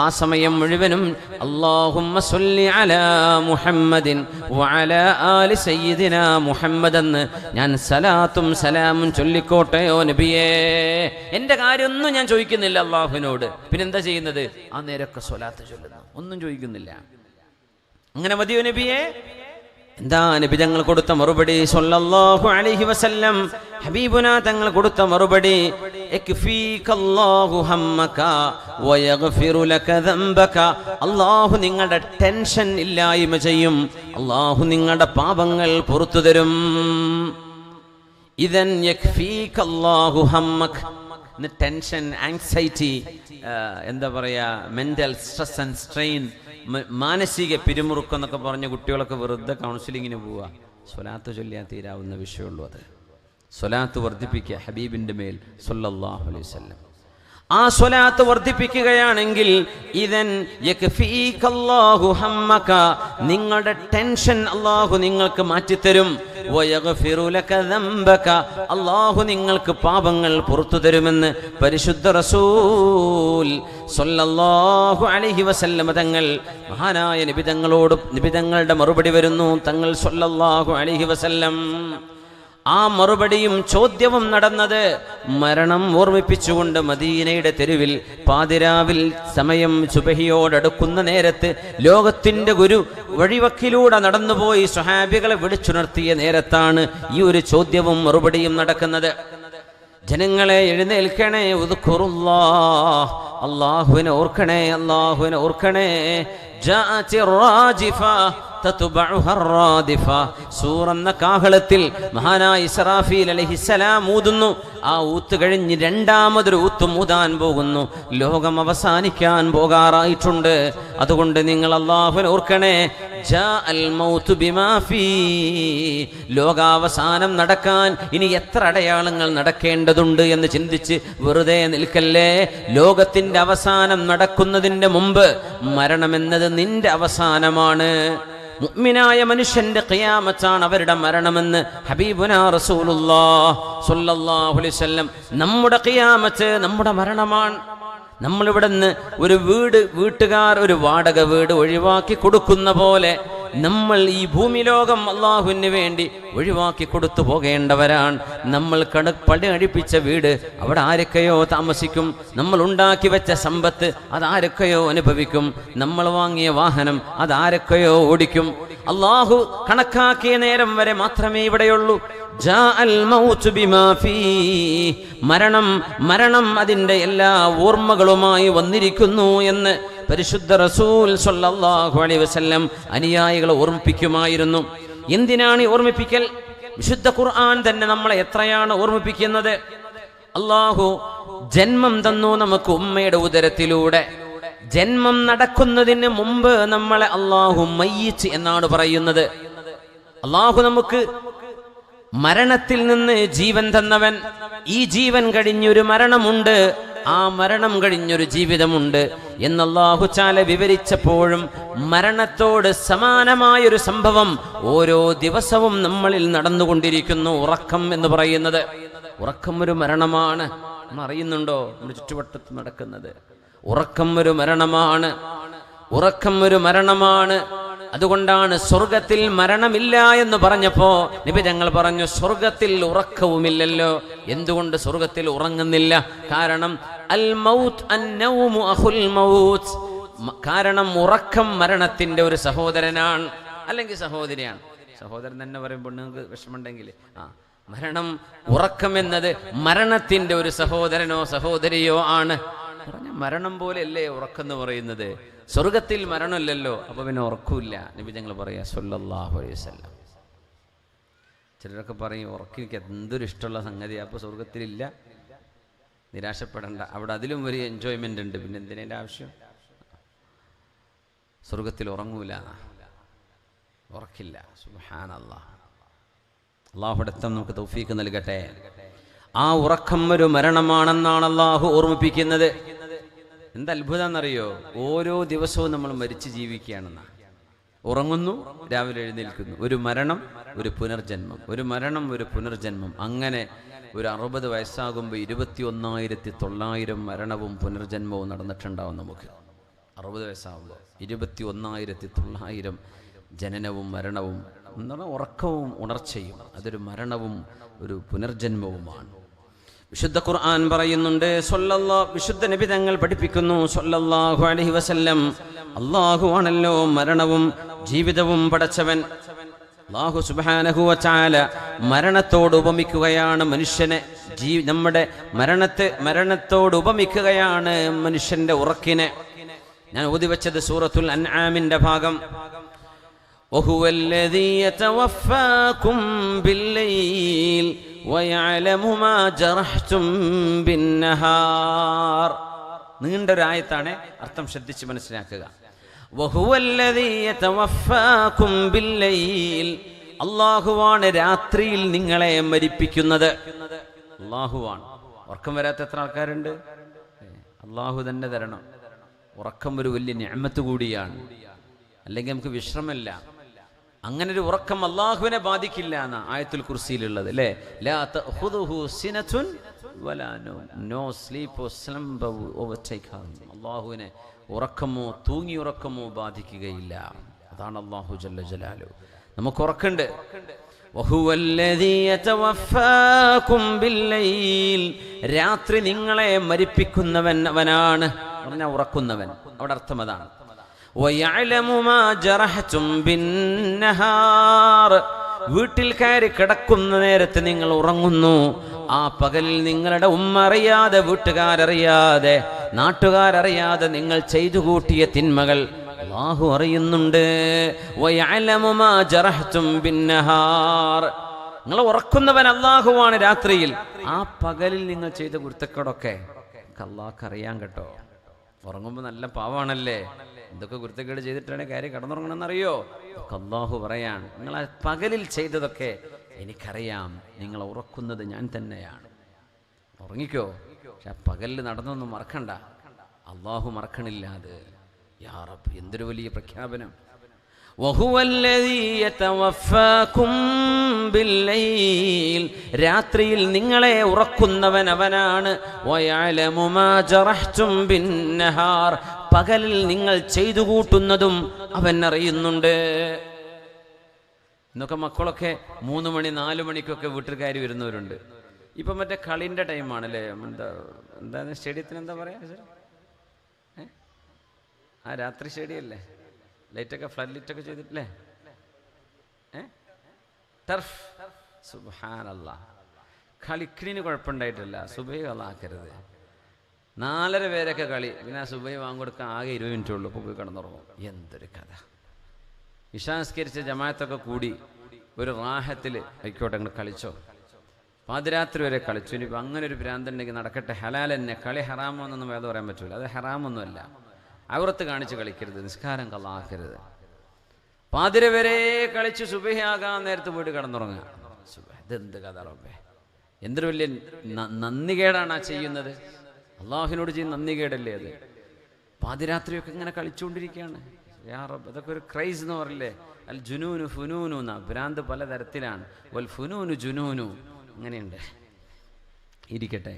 ആ സമയം മുഴുവനും അല്ലാഹുമ്മ സ്വല്ലി അലാ മുഹമ്മദിൻ വഅലാ ആലി സയ്യിദിനാ മുഹമ്മദ് എന്ന് ഞാൻ സലാത്തും സലാമും ചൊല്ലിക്കോട്ടെയോ നബിയേ. എൻ്റെ കാര്യമൊന്നും ഞാൻ ചോദിക്കുന്നില്ല അല്ലാഹുവിനോട്. പിന്നെന്താ ചെയ്യുന്നത്? ആ നേരൊക്കെ സ്വലാത്ത് ചൊല്ലുന്നു, ഒന്നും ചോദിക്കുന്നില്ല. അങ്ങനെ മതിയോ നബിയേ? എന്താ നബി തങ്ങൾ കൊടുത്ത മറുപടി? സ്വല്ലല്ലാഹു അലൈഹി വസല്ലം, ഹബീബുന തങ്ങൾ കൊടുത്ത മറുപടി, യക്ഫീകല്ലാഹു ഹമ്മക വയഗ്ഫിറു ലക ദംബക. അല്ലാഹു നിങ്ങളുടെ ടെൻഷൻ ഇല്ലായ്മ ചെയ്യും, അല്ലാഹു നിങ്ങളുടെ പാപങ്ങൾ പുറത്തു തരും. ഇദൻ യക്ഫീകല്ലാഹു ഹമ്മക. ടെൻഷൻ, ആങ്സൈറ്റി എന്താ പറയുക, മെൻ്റൽ സ്ട്രെസ് ആൻഡ് സ്ട്രെയിൻ, മാനസിക പിരിമുറുക്കം എന്നൊക്കെ പറഞ്ഞ് കുട്ടികളൊക്കെ വെറുതെ കൗൺസിലിങ്ങിന് പോവുക. സ്വലാത്ത് ചൊല്ലിയാൽ തീരാവുന്ന വിഷയമുള്ളൂ. അത് സ്വലാത്ത് വർദ്ധിപ്പിക്കുക ഹബീബിൻ്റെ മേൽ സല്ലല്ലാഹു അലൈഹി വസല്ലം. ആ സ്വലാത്ത് വർദ്ധിപ്പിക്കുകയാണെങ്കിൽ ഇദൻ യക്ഫീകല്ലാഹു ഹമ്മക, നിങ്ങളുടെ ടെൻഷൻ അല്ലാഹു നിങ്ങൾക്ക് മാറ്റിത്തരും. വയഗ്ഫിറു ലക ദംബക, അല്ലാഹു നിങ്ങൾക്ക് പാപങ്ങൾ പുറത്തു തരുമെന്ന് പരിശുദ്ധ റസൂൽ സല്ലല്ലാഹു അലൈഹി വസല്ലം തങ്ങൾ, മഹാനായ നിബിതങ്ങളുടെ മറുപടി വരുന്നു. തങ്ങൾ സല്ലല്ലാഹു അലൈഹി വസല്ലം ആ മറുപടിയും ചോദ്യവും നടന്നത് മരണം ഓർമ്മിപ്പിച്ചുകൊണ്ട് മദീനയുടെ തെരുവിൽ പാതിരാവിൽ സമയം സുബഹിയോടടുക്കുന്ന നേരത്ത് ലോകത്തിൻ്റെ ഒരു വഴിവക്കിലൂടെ നടന്നുപോയി സ്വഹാബികളെ വിളിച്ചുണർത്തിയ നേരത്താണ് ഈ ഒരു ചോദ്യവും മറുപടിയും നടക്കുന്നത്. ജനങ്ങളെ എഴുന്നേൽക്കണേ, ഉദ്കുറുല്ലാഹ്, അല്ലാഹുവിനെ ഓർക്കണേ, അല്ലാഹുവിനെ ഓർക്കണേ. ജാഅത്തിർ റാജിഫ തത്ബഉഹർ റാദിഫ, സൂറെന്ന കാഹളത്തിൽ മഹാനായ ഇസ്രാഫീൽ അലൈഹിസ്സലാം ഊതുന്നു. ആ ഊത്ത് കഴിഞ്ഞ് രണ്ടാമതൊരു ഊത്ത് ഊതാൻ പോകുന്നു. ലോകം അവസാനിക്കാൻ പോകാറായിട്ടുണ്ട്. അതുകൊണ്ട് നിങ്ങൾ അല്ലാഹുവിനെ ഓർക്കണേ. ജാഅൽ മൗതു ബിമാ ഫീ, ലോകാവസാനം നടക്കാൻ ഇനി എത്ര അടയാളങ്ങൾ നടക്കേണ്ടതുണ്ട് എന്ന് ചിന്തിച്ച് വെറുതെ നിൽക്കല്ലേ. ലോകത്തിന്റെ അവസാനം നടക്കുന്നതിന്റെ മുമ്പ് മരണമെന്നത് നിന്റെ അവസാനമാണ്. മുഅ്മിനായ മനുഷ്യന്റെ ഖിയാമത്താണ് അവരുടെ മരണമെന്ന് ഹബീബുനാ റസൂലുള്ളാഹി സ്വല്ലല്ലാഹു അലൈഹി വസല്ലം. നമ്മുടെ ഖിയാമത്ത് നമ്മുടെ മരണമാണ്. നമ്മളിവിടുന്ന് ഒരു വീട്ടുകാർ ഒരു വാടക വീട് ഒഴിവാക്കി കൊടുക്കുന്ന പോലെ നമ്മൾ ഈ ഭൂമി ലോകം അള്ളാഹുവിന് വേണ്ടി ഒഴിവാക്കി കൊടുത്തു പോകേണ്ടവരാണ്. നമ്മൾ പണി കഴിപ്പിച്ച വീട് അവിടെ ആരൊക്കെയോ താമസിക്കും. നമ്മൾ ഉണ്ടാക്കി വെച്ച സമ്പത്ത് അതാരൊക്കെയോ അനുഭവിക്കും. നമ്മൾ വാങ്ങിയ വാഹനം അതാരൊക്കെയോ ഓടിക്കും. അള്ളാഹു കണക്കാക്കിയ നേരം വരെ മാത്രമേ ഇവിടെയുള്ളൂ. മരണം അതിൻ്റെ എല്ലാ ഓർമ്മകളുമായി വന്നിരിക്കുന്നു എന്ന് പരിശുദ്ധ റസൂൽ സ്വല്ലല്ലാഹു അലൈഹി വസല്ലം അനുയായികളെ ഓർമ്മിപ്പിക്കുമായിരുന്നു. എന്തിനാണ് ഓർമ്മിപ്പിക്കൽ? വിശുദ്ധ ഖുർആൻ തന്നെ നമ്മളെ എത്രയാണ് ഓർമ്മിപ്പിക്കുന്നത്. അള്ളാഹു ജന്മം തന്നു നമുക്ക് ഉമ്മയുടെ ഉദരത്തിലൂടെ. ജന്മം നടക്കുന്നതിന് മുമ്പ് നമ്മളെ അള്ളാഹു മയ്യിത്ത് എന്നാണ് പറയുന്നത്. അള്ളാഹു നമുക്ക് മരണത്തിൽ നിന്ന് ജീവൻ തന്നവൻ. ഈ ജീവൻ കഴിഞ്ഞൊരു മരണമുണ്ട്, ആ മരണം കഴിഞ്ഞൊരു ജീവിതമുണ്ട് എന്ന് അല്ലാഹു തആല വിവരിച്ചപ്പോഴും മരണത്തോട് സമാനമായൊരു സംഭവം ഓരോ ദിവസവും നമ്മളിൽ നടന്നുകൊണ്ടിരിക്കുന്നു. ഉറക്കം എന്ന് പറയുന്നത്, ഉറക്കം ഒരു മരണമാണ്. നമ്മൾ അറിയുന്നുണ്ടോ നമ്മുടെ ചുറ്റുവട്ടത്ത് നടക്കുന്നത്? ഉറക്കം ഒരു മരണമാണ്. ഉറക്കം ഒരു മരണമാണ്. അതുകൊണ്ടാണ് സ്വർഗത്തിൽ മരണമില്ല എന്ന് പറഞ്ഞപ്പോ നബി തങ്ങൾ പറഞ്ഞു, സ്വർഗത്തിൽ ഉറക്കവുമില്ലല്ലോ. എന്തുകൊണ്ട് സ്വർഗത്തിൽ ഉറങ്ങുന്നില്ല? കാരണം അൽ മൗത്ത് അന്നൗമു അഖുൽ മൗത്ത്, കാരണം ഉറക്കം മരണത്തിന്റെ ഒരു സഹോദരനാണ്, അല്ലെങ്കിൽ സഹോദരിയാണ്. സഹോദരൻ തന്നെ പറയുമ്പോൾ നിങ്ങൾക്ക് വിഷമമുണ്ടെങ്കിൽ മരണം, ഉറക്കം എന്നത് മരണത്തിന്റെ ഒരു സഹോദരനോ സഹോദരിയോ ആണ്. പറഞ്ഞ മരണം പോലെയല്ലേ ഉറക്കെന്ന് പറയുന്നത്? സ്വർഗത്തിൽ മരണമില്ലല്ലോ, അപ്പൊ പിന്നെ ഉറക്കില്ല. നബി ഞങ്ങൾ പറയാ സ്വല്ലല്ലാഹു അലൈഹി വസല്ലം. ചിലരൊക്കെ പറയും ഉറക്കിക്ക് എന്തൊരു ഇഷ്ടമുള്ള സംഗതിയാണ്, അപ്പൊ സ്വർഗത്തിലില്ല. നിരാശപ്പെടേണ്ട, അവിടെ അതിലും ഒരു എൻജോയ്മെന്റ് ഉണ്ട്. പിന്നെ എന്തിനേൻ്റെ ആവശ്യം? സ്വർഗത്തിൽ ഉറങ്ങൂല, ഉറക്കില്ല. സുബ്ഹാനല്ലാഹ്. അല്ലാഹുവിന്റെ അടുത്ത് നമുക്ക് തൗഫീഖ് നൽകട്ടെ. ആ ഉറക്കം ഒരു മരണമാണെന്നാണ് അല്ലാഹു ഓർമ്മിപ്പിക്കുന്നത്. എന്ത് അത്ഭുതമെന്നറിയോ? ഓരോ ദിവസവും നമ്മൾ മരിച്ച് ജീവിക്കുകയാണെന്നാ. ഉറങ്ങുന്നു, രാവിലെ എഴുന്നേൽക്കുന്നു. ഒരു മരണം, ഒരു പുനർജന്മം, ഒരു മരണം, ഒരു പുനർജന്മം. അങ്ങനെ ഒരു 60 വയസ്സാകുമ്പോൾ 21,900 മരണവും പുനർജന്മവും നടന്നിട്ടുണ്ടാവും നമുക്ക്. 60 വയസ്സാകുമ്പോൾ 21,900 ജനനവും മരണവും എന്ന് പറഞ്ഞാൽ ഉറക്കവും ഉണർച്ചയും. അതൊരു മരണവും ഒരു പുനർജന്മവുമാണ്. വിശുദ്ധ ഖുർആൻ പറയുന്നുണ്ട്, വിശുദ്ധ നബി തങ്ങൾ പഠിപ്പിക്കുന്നു സ്വല്ലല്ലാഹു അലൈഹി വസല്ലം, അല്ലാഹു ആണല്ലോ മരണവും ജീവിതവും പടച്ചവൻ. അല്ലാഹു സുബ്ഹാനഹു വ തആല മരണത്തോട് ഉപമിക്കുകയാണ് മനുഷ്യനെ. നമ്മുടെ മരണത്തോട് ഉപമിക്കുകയാണ് മനുഷ്യന്റെ ഉറക്കിനെ. ഞാൻ ഓതി വെച്ചത് സൂറത്തുൽ അൻആമിന്റെ ഭാഗം. وهو الذي يتوفاكم بالليل ويعلم ما جرحتم بالنهار. നീണ്ട ഒരു ആയത്താണ്, അർത്ഥം ശ്രദ്ധിച്ച് മനസ്സിലാക്കുക. വഹുവല്ലദീ യതവഫാകും ബില്ലൈൽ, അല്ലാഹുവാണ് രാത്രിയിൽ നിങ്ങളെ മരിപ്പിക്കുന്നത്. അല്ലാഹുവാണ്. ഉറക്കം വരാത്ത എത്ര ആൾക്കാരുണ്ട്? അല്ലാഹു തന്നെ തരണം. ഉറക്കം ഒരു വലിയ നിഅമത്ത് കൂടിയാണ്, അല്ലെങ്കിൽ നമുക്ക് വിശ്രമമില്ല. അങ്ങനെ ഒരു ഉറക്കം അല്ലാഹുവിനെ ബാധിക്കില്ല എന്ന ആയത്തുൽ കുർസിയിലുള്ളത് അല്ലേ? ലാ തഖുദുഹു സിനതുൻ വലാ നൗം, no sleep or slumber overtake him. അല്ലാഹുവിനെ ഉറക്കമോ തൂങ്ങിയുറക്കമോ ബാധിക്കുകയില്ല. അതാണ് അല്ലാഹു ജല്ല ജലാലുഹു. നമുക്ക് ഉറക്കമുണ്ട്. വഹുവല്ലദീ യതവഫാകും ബില്ലൈൽ, രാത്രി നിങ്ങളെ മരിപ്പിക്കുന്നവൻ അവനാണ്, പറഞ്ഞാൽ ഉറക്കുന്നവൻ. അവിടെ അർത്ഥം അതാണ്. വയഅലമു മാ ജറഹതും ബിന്നഹാർ, വീട്ടിൽ കയറി കിടക്കുന്ന നേരത്ത് നിങ്ങൾ ഉറങ്ങുന്നു. ആ പകലിൽ നിങ്ങളുടെ ഉമ്മ അറിയാതെ, വീട്ടുകാരറിയാതെ, നാട്ടുകാരറിയാതെ നിങ്ങൾ ചെയ്തു കൂട്ടിയ തിന്മകൾ അല്ലാഹു അറിയുന്നുണ്ട്. വയഅലമു മാ ജറഹതും ബിന്നഹാർ, നിങ്ങൾ ഉറക്കുന്നവൻ അല്ലാഹുവാണ് രാത്രിയിൽ. ആ പകലിൽ നിങ്ങൾ ചെയ്ത കുരുത്തക്കേടൊക്കെ അല്ലാഹുക്ക് അറിയാൻ കേട്ടോ. ഉറങ്ങുമ്പോൾ നല്ല പാവാണല്ലേ, എന്തൊക്കെ കുരുത്തക്കേട് ചെയ്തിട്ടാണ് കാര്യം കിടന്നുറങ്ങണമെന്നറിയോ? അല്ലാഹു പറയാൻ, നിങ്ങൾ ആ പകലിൽ ചെയ്തതൊക്കെ എനിക്കറിയാം, നിങ്ങൾ ഉറക്കുന്നത് ഞാൻ തന്നെയാണ്. ഉറങ്ങിക്കോ, പക്ഷെ ആ പകലിൽ നടന്നൊന്നും മറക്കണ്ട. അല്ലാഹു മറക്കണില്ല അത്. യാ റബ്ബ്, എന്തൊരു വലിയ പ്രഖ്യാപനം. വഹുവല്ലദീ യതവഫാകും ബില്ലൈൽ, രാത്രിയിൽ നിങ്ങളെ ഉറക്കുന്നവൻ അവനാണ്. വയഅലമു മാ ജറഹ്തും ബിന്നഹാർ, പകലിൽ നിങ്ങൾ ചെയ്തു കൂട്ടുന്നതും അവൻ അറിയുന്നുണ്ട്. ഇന്നൊക്കെ മക്കളൊക്കെ 3 മണി 4 മണിക്കൊക്കെ വീട്ടിൽ കയറി വരുന്നവരുണ്ട്. ഇപ്പം മറ്റേ കളിൻ്റെ ടൈമാണല്ലേ, എന്താണ് സ്റ്റേഡിയത്തിന് എന്താ പറയാ? ആ രാത്രി സ്റ്റേഡിയല്ലേ, ലൈറ്റൊക്കെ ഫ്ലഡ് ലൈറ്റൊക്കെ ചെയ്തിട്ടില്ലേ? ടർഫ്. സുബ്ഹാനല്ലാഹ്, കളിക്കിന് കുഴപ്പമുണ്ടായിട്ടില്ല. സുബൈ കളാക്കരുത്. 4:30 പേരൊക്കെ കളി, പിന്നെ ആ സുബൈ വാങ്ങിക്കൊടുക്കാൻ ആകെ 20 മിനിറ്റേ ഉള്ളൂ. ഇപ്പോൾ പോയി കിടന്നുറങ്ങും. എന്തൊരു കഥ. ഇശാസ്കരിച്ച ജമാഅത്തൊക്കെ കൂടി ഒരു റാഹത്തിൽ ആയിക്കോട്ടെ, അങ്ങോട്ട് കളിച്ചോ, പാതിരാത്രി വരെ കളിച്ചു. ഇനിയിപ്പോൾ അങ്ങനെ ഒരു ഭ്രാന്തുണ്ടെങ്കിൽ നടക്കട്ടെ, ഹലാൽ തന്നെ. കളി ഹറാമോ എന്നൊന്നും വേദം പറയാൻ പറ്റില്ല. അത് ഹറാമൊന്നുമല്ല. ഔറത്ത് കാണിച്ച് കളിക്കരുത്, നിസ്കാരം കളാക്കരുത്. പാതിര വരെ കളിച്ച് സുബഹിയാകാൻ നേരത്ത് പോയിട്ട് കിടന്നുറങ്ങുക. ഇതെന്ത് കഥ റബ്ബേ, എന്തൊരു വലിയ നന്ദികേടാണ് ആ ചെയ്യുന്നത്. അള്ളാഹുവിനോട് ചെയ്യുന്ന നന്ദികേടല്ലേ അത്. പാതിരാത്രിയൊക്കെ ഇങ്ങനെ കളിച്ചുകൊണ്ടിരിക്കുകയാണ്. യാ റബ്ബ്, അതൊക്കെ ഒരു ക്രൈസ് എന്ന് പറയില്ലേ? അൽ ജുനൂനു ഫുനൂനു എന്നാ, ഭ്രാന്ത് പലതരത്തിലാണ്. വൽ ഫുനൂനു ജുനൂനു, അങ്ങനെയുണ്ട്. ഇരിക്കട്ടെ,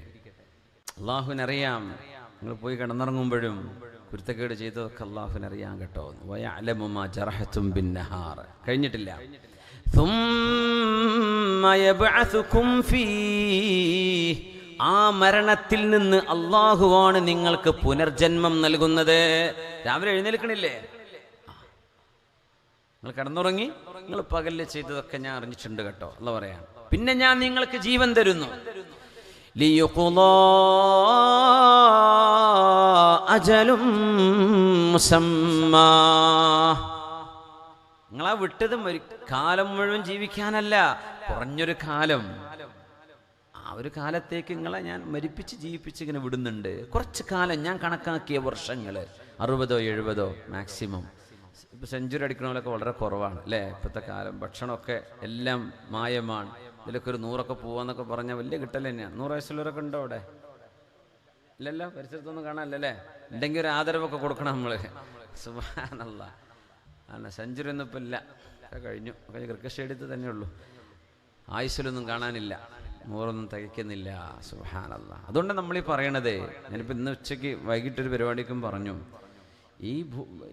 അള്ളാഹുവിനറിയാം. നിങ്ങൾ പോയി കിടന്നിറങ്ങുമ്പോഴും കുരുത്തക്കേട് ചെയ്തതൊക്കെ അള്ളാഹുവിനറിയാം കേട്ടോ. വയഅലമു മാ ജറഹതും ബിന്നഹാർ, കഴിഞ്ഞിട്ടില്ല. ثُمَّ يَبْعَثُكُمْ فِيهِ, ആ മരണത്തിൽ നിന്ന് അള്ളാഹുവാണ് നിങ്ങൾക്ക് പുനർജന്മം നൽകുന്നത്. രാവിലെ എഴുന്നേൽക്കണില്ലേ? നിങ്ങൾ കിടന്നുറങ്ങി, നിങ്ങൾ പകലിൽ ചെയ്തതൊക്കെ ഞാൻ അറിഞ്ഞിട്ടുണ്ട് കേട്ടോ അല്ല പറയാം. പിന്നെ ഞാൻ നിങ്ങൾക്ക് ജീവൻ തരുന്നു. ലിയുഖ്ളാ അജലും മുസമ്മാ, നിങ്ങളാ വിട്ടതും ഒരു കാലം മുഴുവൻ ജീവിക്കാനല്ല, കുറഞ്ഞൊരു കാലം. ആ ഒരു കാലത്തേക്ക് നിങ്ങളെ ഞാൻ മരിപ്പിച്ച് ജീവിപ്പിച്ച് ഇങ്ങനെ വിടുന്നുണ്ട്. കുറച്ച് കാലം ഞാൻ കണക്കാക്കിയ വർഷങ്ങൾ 60 70 മാക്സിമം. ഇപ്പോൾ സെഞ്ചുറി അടിക്കണമല്ലൊക്കെ വളരെ കുറവാണ് അല്ലേ ഇപ്പോഴത്തെ കാലം. ഭക്ഷണമൊക്കെ എല്ലാം മായമാണ്. ഇതിലൊക്കെ ഒരു 100 പോവാന്നൊക്കെ പറഞ്ഞാൽ വലിയ കിട്ടൽ തന്നെയാണ്. 100 വയസ്സുള്ളവരൊക്കെ ഉണ്ടോ അവിടെ? ഇല്ലല്ലോ, പരിസരത്തൊന്നും കാണാനല്ലേ? ഉണ്ടെങ്കിൽ ഒരു ആദരവൊക്കെ കൊടുക്കണം നമ്മൾ. സുബ്ഹാനല്ലാഹ്, ആണ് സെഞ്ചുറി ഒന്നും ഇപ്പം ഇല്ല, കഴിഞ്ഞു. ക്രിക്കറ്റ് സ്റ്റേഡിയത്തിൽ തന്നെയുള്ളൂ. ആയുസ്സിലൊന്നും കാണാനില്ല, 100 തികയ്ക്കുന്നില്ല. സുബ്ഹാനല്ലാഹ്. അതുകൊണ്ട് നമ്മളീ പറയണത്, ഞാനിപ്പോൾ ഇന്ന് ഉച്ചയ്ക്ക് വൈകിട്ടൊരു പരിപാടിക്കും പറഞ്ഞു, ഈ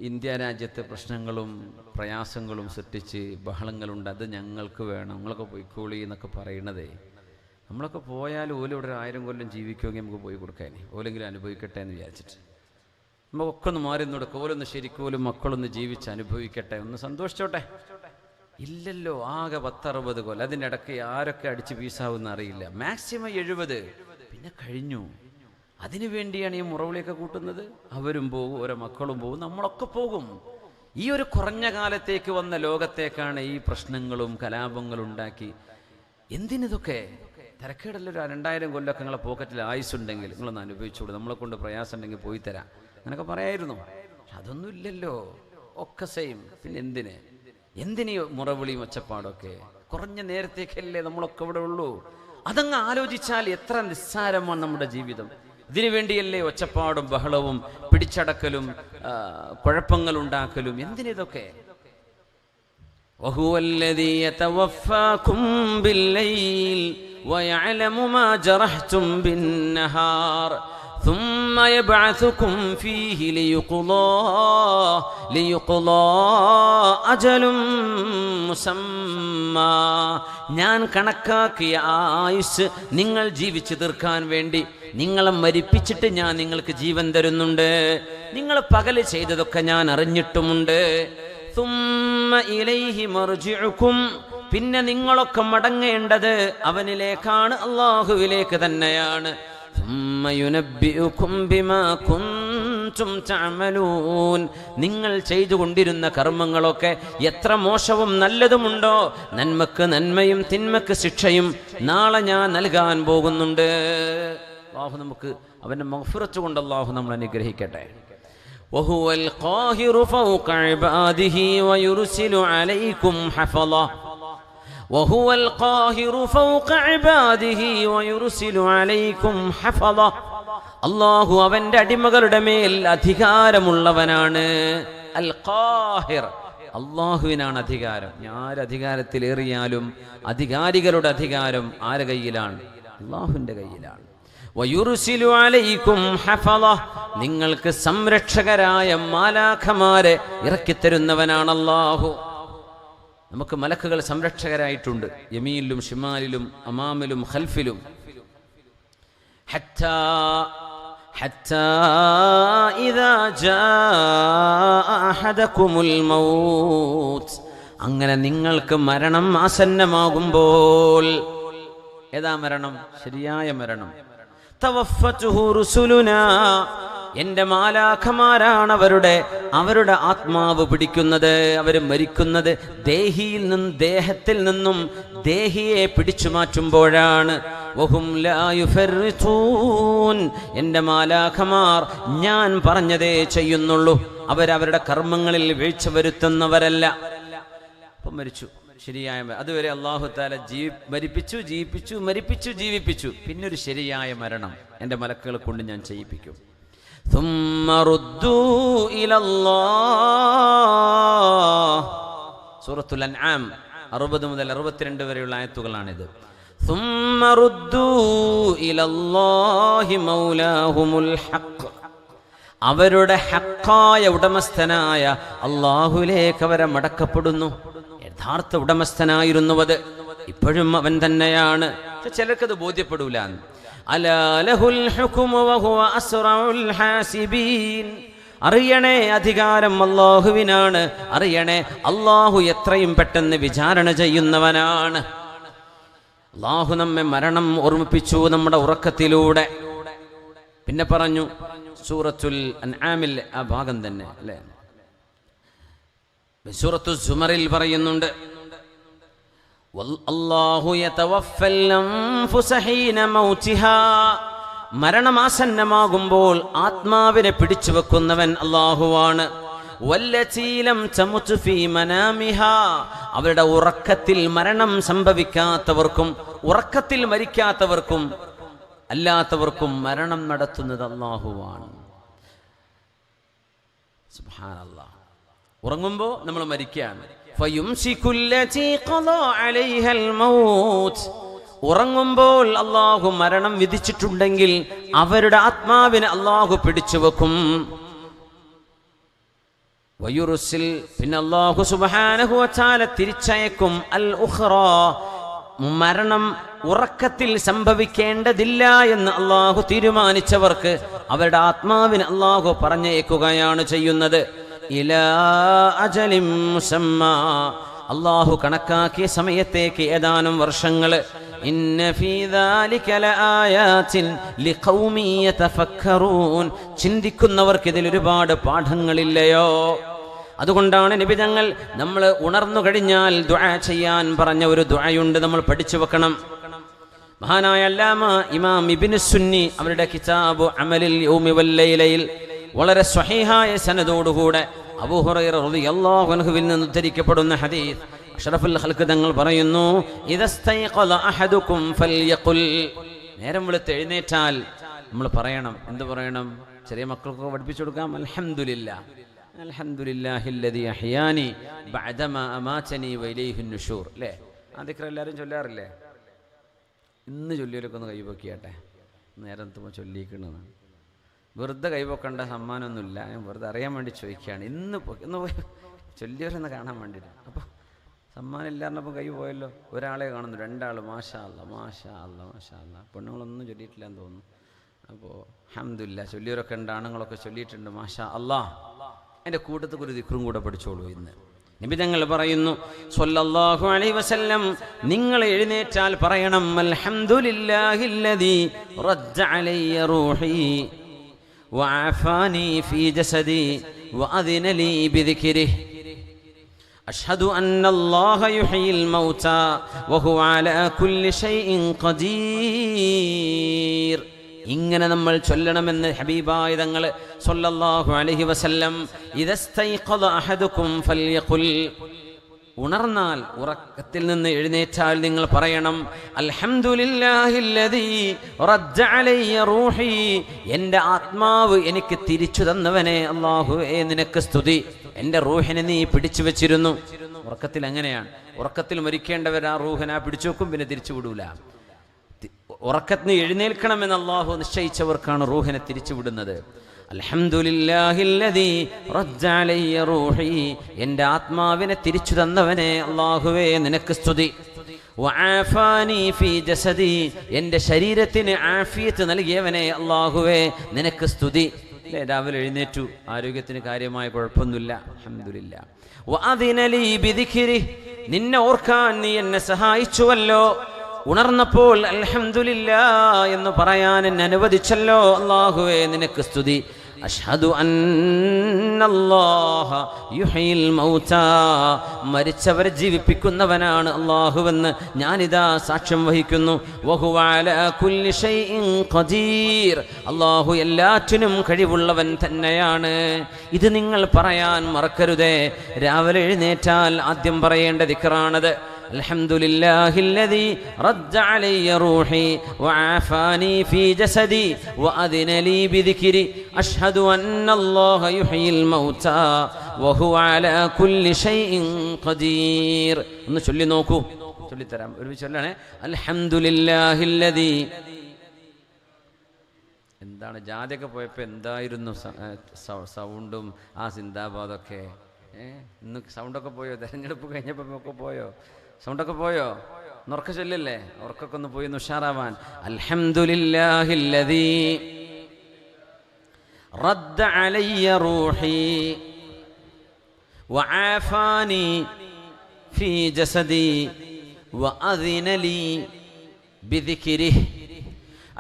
ഇന്ത്യ രാജ്യത്തെ പ്രശ്നങ്ങളും പ്രയാസങ്ങളും സൃഷ്ടിച്ച് ബഹളങ്ങളുണ്ട്, അത് ഞങ്ങൾക്ക് വേണം, നിങ്ങളൊക്കെ പോയിക്കോളി എന്നൊക്കെ പറയണതേ. നമ്മളൊക്കെ പോയാൽ ഓലും ഇവിടെ 1000 കൊല്ലം ജീവിക്കുമെങ്കിൽ നമുക്ക് പോയി കൊടുക്കാൻ, ഓലെങ്കിലും അനുഭവിക്കട്ടെ എന്ന് വിചാരിച്ചിട്ട് നമുക്കൊക്കെ ഒന്ന് മാറി കൊടുക്കുക. ഓലൊന്ന് ശരിക്കോലും മക്കളൊന്ന് ജീവിച്ച് അനുഭവിക്കട്ടെ, ഒന്ന് സന്തോഷിച്ചോട്ടെ. ഇല്ലല്ലോ, ആകെ 10-60 കൊല്ലം. അതിൻ്റെ ഇടയ്ക്ക് ആരൊക്കെ അടിച്ച് പീസാവുമെന്ന് അറിയില്ല. മാക്സിമം 70, പിന്നെ കഴിഞ്ഞു. അതിനു വേണ്ടിയാണ് ഈ മുറവിളിയൊക്കെ കൂട്ടുന്നത്. അവരും പോകും, ഓരോ മക്കളും പോകും, നമ്മളൊക്കെ പോകും. ഈ ഒരു കുറഞ്ഞ കാലത്തേക്ക് വന്ന ലോകത്തേക്കാണ് ഈ പ്രശ്നങ്ങളും കലാപങ്ങളും ഉണ്ടാക്കി. എന്തിനിതൊക്കെ? തിരക്കേടല്ല. ഒരു 2000 കൊല്ലമൊക്കെ നിങ്ങളെ പോക്കറ്റിൽ ആയുസ്സുണ്ടെങ്കിൽ നിങ്ങളൊന്ന് അനുഭവിച്ചോളൂ, നമ്മളെ കൊണ്ട് പ്രയാസം ഉണ്ടെങ്കിൽ പോയി തരാം അങ്ങനെയൊക്കെ പറയായിരുന്നു. പക്ഷെ അതൊന്നും ഇല്ലല്ലോ, ഒക്കെ സെയിം. പിന്നെ എന്തിനീ മുറവിളിയും ഒച്ചപ്പാടൊക്കെ? കുറഞ്ഞ നേരത്തേക്കല്ലേ നമ്മളൊക്കെ ഇവിടെ ഉള്ളൂ. അതങ്ങ് ആലോചിച്ചാൽ എത്ര നിസ്സാരമാണ് നമ്മുടെ ജീവിതം. ഇതിനു വേണ്ടിയല്ലേ ഒച്ചപ്പാടും ബഹളവും പിടിച്ചടക്കലും കുഴപ്പങ്ങളുണ്ടാക്കലും? എന്തിനിതൊക്കെ? وهو الذي يتوفاكم بالليل ويعلم ما جرحتم بالنهار ثم يبعثكم فيه ليقضى أجل مسمى. ഞാൻ കണക്കാക്കിയ ആയുസ് നിങ്ങൾ ജീവിച്ചു തീർക്കാൻ വേണ്ടി നിങ്ങളെ മരിപ്പിച്ചിട്ട് ഞാൻ നിങ്ങൾക്ക് ജീവൻ തരുന്നുണ്ട്. നിങ്ങൾ പകല് ചെയ്തതൊക്കെ ഞാൻ അറിഞ്ഞിട്ടുമുണ്ട്. ثم إليه مرجعكم, പിന്നെ നിങ്ങളൊക്കെ മടങ്ങേണ്ടത് അവനിലേക്കാണ്, അല്ലാഹുവിലേക്ക് തന്നെയാണ്. ثم ينبئكم بما كنتم تعملون, നിങ്ങൾ ചെയ്തുകൊണ്ടിരുന്ന കർമ്മങ്ങളൊക്കെ എത്ര മോശവും നല്ലതുമുണ്ടോ, നന്മക്ക് നന്മയും തിന്മക്ക് ശിക്ഷയും നാളെ ഞാൻ നൽകാൻ പോകുന്നുണ്ട്. അല്ലാഹു നമുക്ക് അവന്റെ മഗ്ഫിറത്ത് കൊണ്ട് അല്ലാഹു നമ്മളെ അനുഗ്രഹിക്കട്ടെ. وهو القاهر فوق عباده ويرسل عليكم حفظة وهو القاهر فوق عباده ويرسل عليكم حفظة. അല്ലാഹു അവന്റെ അടിമകളുടെ മേൽ അധികാരമുള്ളവനാണ്. അൽ ഖാഹിർ, അല്ലാഹുവിനാണ് അധികാരം. ആര് അധികാരത്തിലേറിയാലും അധികാരികളുടെ അധികാരം ആരുടെ കയ്യിലാണ്? അല്ലാഹുവിന്റെ കയ്യിലാണ്. വയുർസിലു അലൈക്കും ഹഫള, നിങ്ങൾക്ക് സംരക്ഷകരായ മാലാഖമാരെ ഇറക്കിത്തരുന്നവനാണ് അല്ലാഹു. നമുക്ക് മലക്കുകൾ സംരക്ഷകരായിട്ടുണ്ട്, യമീനിലും ഷിമാലിലും അമാമിലും ഖൽഫിലും. ഹത്താ ഇദാ ജാഅ അഹദകുമുൽ മൗത്ത്, അങ്ങനെ നിങ്ങൾക്ക് മരണം ആസന്നമാകുമ്പോൾ. ഏതാ മരണം? ശരിയായ മരണം. തവഫത്തുഹു റുസുലുനാ, എൻ്റെ മാലാഖമാരാണ് അവരുടെ ആത്മാവ് പിടിക്കുന്നത്. അവർ മരിക്കുന്നത് ദേഹത്തിൽ നിന്നും ദേഹിയെ പിടിച്ചു മാറ്റുമ്പോഴാണ്. വഹും ലാ യുഫർറിതൂൻ, എൻ്റെ മാലാഖമാർ ഞാൻ പറഞ്ഞതേ ചെയ്യുന്നുള്ളൂ. അവരവരുടെ കർമ്മങ്ങളിൽ വീഴ്ച വരുത്തുന്നവരല്ല. അപ്പം മരിച്ചു, ശരിയായ, അതുവരെ അല്ലാഹു തആല മരിപ്പിച്ചു, ജീവിപ്പിച്ചു, മരിപ്പിച്ചു, ജീവിപ്പിച്ചു. പിന്നൊരു ശരിയായ മരണം എൻ്റെ മലക്കുകളെ കൊണ്ട് ഞാൻ ചെയ്യിപ്പിക്കും. ثم ردوا إلى الله, സൂറത്തുൽ അൻആം 60 മുതൽ 62 വരെയുള്ള ആയത്തുകളാണിത്. ثم ردوا إلى الله مولاهم الحق, അവരുടെ ഹക്കായ ഉടമസ്ഥനായ അല്ലാഹുവിലേക്ക് അവരെ മടക്കപ്പെടുന്നു. യഥാർത്ഥ ഉടമസ്ഥനായിരുന്നു അത്, ഇപ്പോഴും അവൻ തന്നെയാണ്. പക്ഷെ ചിലർക്കത് ബോധ്യപ്പെടൂല. അലാ ലഹുൽ ഹുക്മു വഹുവ അസ്റഉൽ ഹാസിബീൻ, അറിയണേ അധികാരം അല്ലാഹുവിനാണ്. അറിയണേ അല്ലാഹു എത്രയും പെട്ടെന്ന് വിചാരണ ചെയ്യുന്നവനാണ്. അല്ലാഹു നമ്മെ മരണം ഓർമ്മിപ്പിച്ചു നമ്മുടെ ഉറക്കത്തിലൂടെ. പിന്നെ പറഞ്ഞു സൂറത്തുൽ അൻആമിൽ ആ ഭാഗം തന്നെ അല്ലേ, സൂറത്തു സുമറിൽ പറയുന്നുണ്ട്, അല്ലാഹു യതവഫൽ അൻഫുസ ഹീന മൗതിഹാ, മരണമാസന്നമാകുമ്പോൾ ആത്മാവിനെ പിടിച്ചു വെക്കുന്നവൻ അല്ലാഹുവാണ്. വല്ലതീ ലം തമുത് ഫീ മനാമിഹാ, അവരുടെ ഉറക്കത്തിൽ മരണം സംഭവിക്കാത്തവർക്കും ഉറക്കത്തിൽ മരിക്കാത്തവർക്കും അല്ലാത്തവർക്കും മരണം നടത്തുന്നത് അല്ലാഹുവാണ്. സുബ്ഹാനല്ലാഹ്. ഉറങ്ങുമ്പോൾ നമ്മൾ മരിക്കുകയാണ്. ഉറങ്ങുമ്പോൾ അല്ലാഹു മരണം വിധിച്ചിട്ടുണ്ടെങ്കിൽ അവരുടെ ആത്മാവിനെ അല്ലാഹു പിടിച്ചു വെക്കും. വയുർസിൽ, പിന്നെ അല്ലാഹു സുബ്ഹാനഹു വ തആല തിരിച്ചയക്കും. അൽ ഉഖ്റാ, മരണം ഉറക്കത്തിൽ സംഭവിക്കേണ്ടതില്ല എന്ന് അല്ലാഹു തീരുമാനിച്ചവർക്ക് അവരുടെ ആത്മാവിനെ അല്ലാഹു പറഞ്ഞയക്കുകയാണ് ചെയ്യുന്നത്. ഇലാ അജലിൻ മുസമ്മാ, അല്ലാഹു കണക്കാക്കിയ സമയത്തേക്ക് ഏതാനും വർഷങ്ങൾ. ഇന്ന ഫീ ദാലിക ലആയാതിൻ ലിഖൗമി യതഫക്കറൂൻ, ചിന്തിക്കുന്നവർക്ക് ഇതിൽ ഒരുപാട് പാഠങ്ങളില്ലയോ? അതുകൊണ്ടാണ് നബി തങ്ങൾ നമ്മൾ ഉണർന്നു കഴിഞ്ഞാൽ ദുആ ചെയ്യാൻ പറഞ്ഞ ഒരു ദുആയുണ്ട്, നമ്മൾ പഠിച്ചു വെക്കണം. മഹാനായ അല്ലാമ ഇമാം ഇബ്നു സുന്നി അവരുടെ കിതാബ് അമലുൽ യൗമി വൽ ലൈലയിൽ വളരെ സ്വഹീഹായ സനദോടുകൂടെ അബൂ ഹുറൈറ റളിയല്ലാഹു അൻഹുവിൽ നിന്ന് ഉദ്ധരിക്കപ്പെടുന്ന ഹദീസ് അഷ്റഫുൽ ഖൽഖ് തങ്ങൾ പറയുന്നു, ഇദസ്തൈഖല അഹദുകും ഫൽയഖുൽ, നേരം വെളുത്ത് എഴുന്നേറ്റാൽ നമ്മൾ പറയണം. എന്ത് പറയണം? ചെറിയ മക്കൾക്കൊക്കെ പഠിപ്പിച്ചു കൊടുക്കാം. അൽഹംദുലില്ലാഹ്, അൽഹംദുലില്ലാഹില്ലദീ അഹ്യാനി ബഅദമാ അമാതനി വഇലൈഹിൻ നുശൂർ. അല്ലേ? ആ ദിക്ർ എല്ലാവരും ചൊല്ലാറില്ലേ? ഇന്ന് ചൊല്ലിയവരൊക്കെ ഒന്ന് കൈവക്കിയാട്ടെ. നേരം എത്തുമ്പോൾ ചൊല്ലിക്കണമെന്നാണ്. വെറുതെ കൈവക്കേണ്ട സമ്മാനമൊന്നുമില്ല, ഞാൻ വെറുതെ അറിയാൻ വേണ്ടി ചോദിക്കുകയാണ്. ഇന്ന് പോയി ചൊല്ലിയവരെന്ന് കാണാൻ വേണ്ടിയിട്ട്. അപ്പോൾ സമ്മാനം ഇല്ലാറിനപ്പോൾ കൈ പോയല്ലോ. ഒരാളെ കാണുന്നു, രണ്ടാൾ മാഷാ അല്ലാ മാഷാ അല്ലാ മാഷാ അല്ലാ. പെണ്ണുങ്ങളൊന്നും ചൊല്ലിയിട്ടില്ല എന്ന് തോന്നുന്നു. അപ്പോൾ അൽഹംദുലില്ലാഹ് ചൊല്ലിയവരൊക്കെ ഉണ്ട്, ആണുങ്ങളൊക്കെ ചൊല്ലിയിട്ടുണ്ട്. മാഷാ അല്ലാ. എൻ്റെ കൂട്ടത്തിൽ ഒരു ദിക്റും കൂടെ പഠിച്ചോളൂ. ഇന്ന് നബി തങ്ങൾ പറയുന്നു സ്വല്ലല്ലാഹു അലൈഹി വസല്ലം, നിങ്ങൾ എഴുന്നേറ്റാൽ പറയണം, അൽഹംദുലില്ലാഹില്ലദീ റദ്ദ അലയ്യ റൂഹി വഅഫാനി ഫീ ജസദി വഅദിന ലീ ബിദിക്രിഹി അഷ്ഹദു അന്നല്ലാഹ യുഹ്യിൽ മൗതാ വഹുവ അലാ കുല്ലി ഷൈഇൻ ഖദീർ. ഇങ്ങനെ നമ്മൾ ചൊല്ലണമെന്ന് ഹബീബായ തങ്ങൾ സ്വല്ലല്ലാഹു അലൈഹി വസല്ലം. ഇദസ്തൈഖല അഹദുകും ഫൽയഖുൽ, ഉണർന്നാൽ, ഉറക്കത്തിൽ നിന്ന് എഴുന്നേറ്റാൽ നിങ്ങൾ പറയണം, അൽഹംദുലില്ലാഹില്ലദീ റദ്ദ അലയ്യ റൂഹി, എൻ്റെ ആത്മാവ് എനിക്ക് തിരിച്ചു തന്നവനെ അല്ലാഹുവേ നിനക്ക് സ്തുതി. എൻ്റെ റൂഹിനെ നീ പിടിച്ചു വെച്ചിരുന്നു. ഉറക്കത്തിൽ അങ്ങനെയാണ്. ഉറക്കത്തിൽ മരിക്കേണ്ടവർ ആ റൂഹിനെ പിടിച്ചു വെക്കും, പിന്നെ തിരിച്ചു വിടൂല. ഉറക്കത്തിന് എഴുന്നേൽക്കണമെന്ന് അല്ലാഹു നിശ്ചയിച്ചവർക്കാണ് റൂഹിനെ തിരിച്ചു വിടുന്നത്. അൽഹംദുലില്ലാഹില്ലദീ റദ്ദ അലയ്യ റൂഹി, എൻ്റെ ആത്മാവിനെ തിരിച്ചു തന്നവനെ അല്ലാഹുവേ നിനക്ക് സ്തുതി. വആഫാനി ഫീ ജസദി, എൻ്റെ ശരീരത്തിന് ആഫിയത്ത് നൽകിയവനെ അല്ലാഹുവേ നിനക്ക് സ്തുതി. രാവിലെ എഴുന്നേറ്റു, ആരോഗ്യത്തിന് കാര്യമായ കുഴപ്പമൊന്നുമില്ല, അൽഹംദുലില്ലാഹ്. വഅദിന ലീ ബിദിക്രി, നിന്നെ ഓർക്കാൻ നീ എന്നെ സഹായിച്ചുവല്ലോ. ഉണർന്നപ്പോൾ അൽഹംദുലില്ലാഹ് എന്ന് പറയാൻ എന്നെ അനുവദിച്ചല്ലോ, അല്ലാഹുവേ നിനക്ക് സ്തുതി. അഷ്ഹദു അന്നല്ലാഹ യുഹ്യിൽ മൗതാ, മരിച്ചവരെ ജീവിപ്പിക്കുന്നവനാണ് അല്ലാഹുവെന്ന് ഞാനിതാ സാക്ഷ്യം വഹിക്കുന്നു. വഹുവ അലാ കുല്ലി ഷൈഇൻ ഖദീർ, അല്ലാഹു എല്ലാറ്റിനും കഴിവുള്ളവൻ തന്നെയാണ്. ഇത് നിങ്ങൾ പറയാൻ മറക്കരുതേ. രാവിലെ എഴുന്നേറ്റാൽ ആദ്യം പറയേണ്ട ദിക്റാണത്. അൽഹംദുലില്ലാഹില്ലദീ റദ്ദ അലയ്യ റൂഹി വഅഫാനി ഫീ ജസദി വഅദിന ലീ ബിദിക്രി അഷ്ഹദു അന്നല്ലാഹ യുഹ്യിൽ മൗതാ വഹുവ അലാ കുല്ലി ഷൈഇൻ ഖദീർ. ഒന്ന് ചൊല്ലി നോക്കൂ, ചൊല്ലിത്തരാം. ഒരുമിച്ച് ചൊല്ലണേ. അൽഹംദുലില്ലാഹില്ലദീ. എന്താണ് ജാതിയൊക്കെ പോയപ്പോൾ എന്തായിരുന്നു സൗണ്ടും ആ സിന്ദാബാദൊക്കെ. ഇന്ന് സൗണ്ടൊക്കെ പോയോ? തെരഞ്ഞെടുപ്പ് കഴിഞ്ഞപ്പോൾ ഒക്കെ പോയോ? സൗണ്ടൊക്കെ പോയോ? ഉറക്ക ചൊല്ലല്ലേ? ഉറക്കൊക്കെ ഒന്ന് പോയി ഉഷാറാവാൻ. അൽഹംദുലില്ലാഹില്ലദീ റദ്ദ അലയ്യ റൂഹി വആഫാനി ഫീ ജസദി വഅദിന ലീ ബിദിക്രിഹി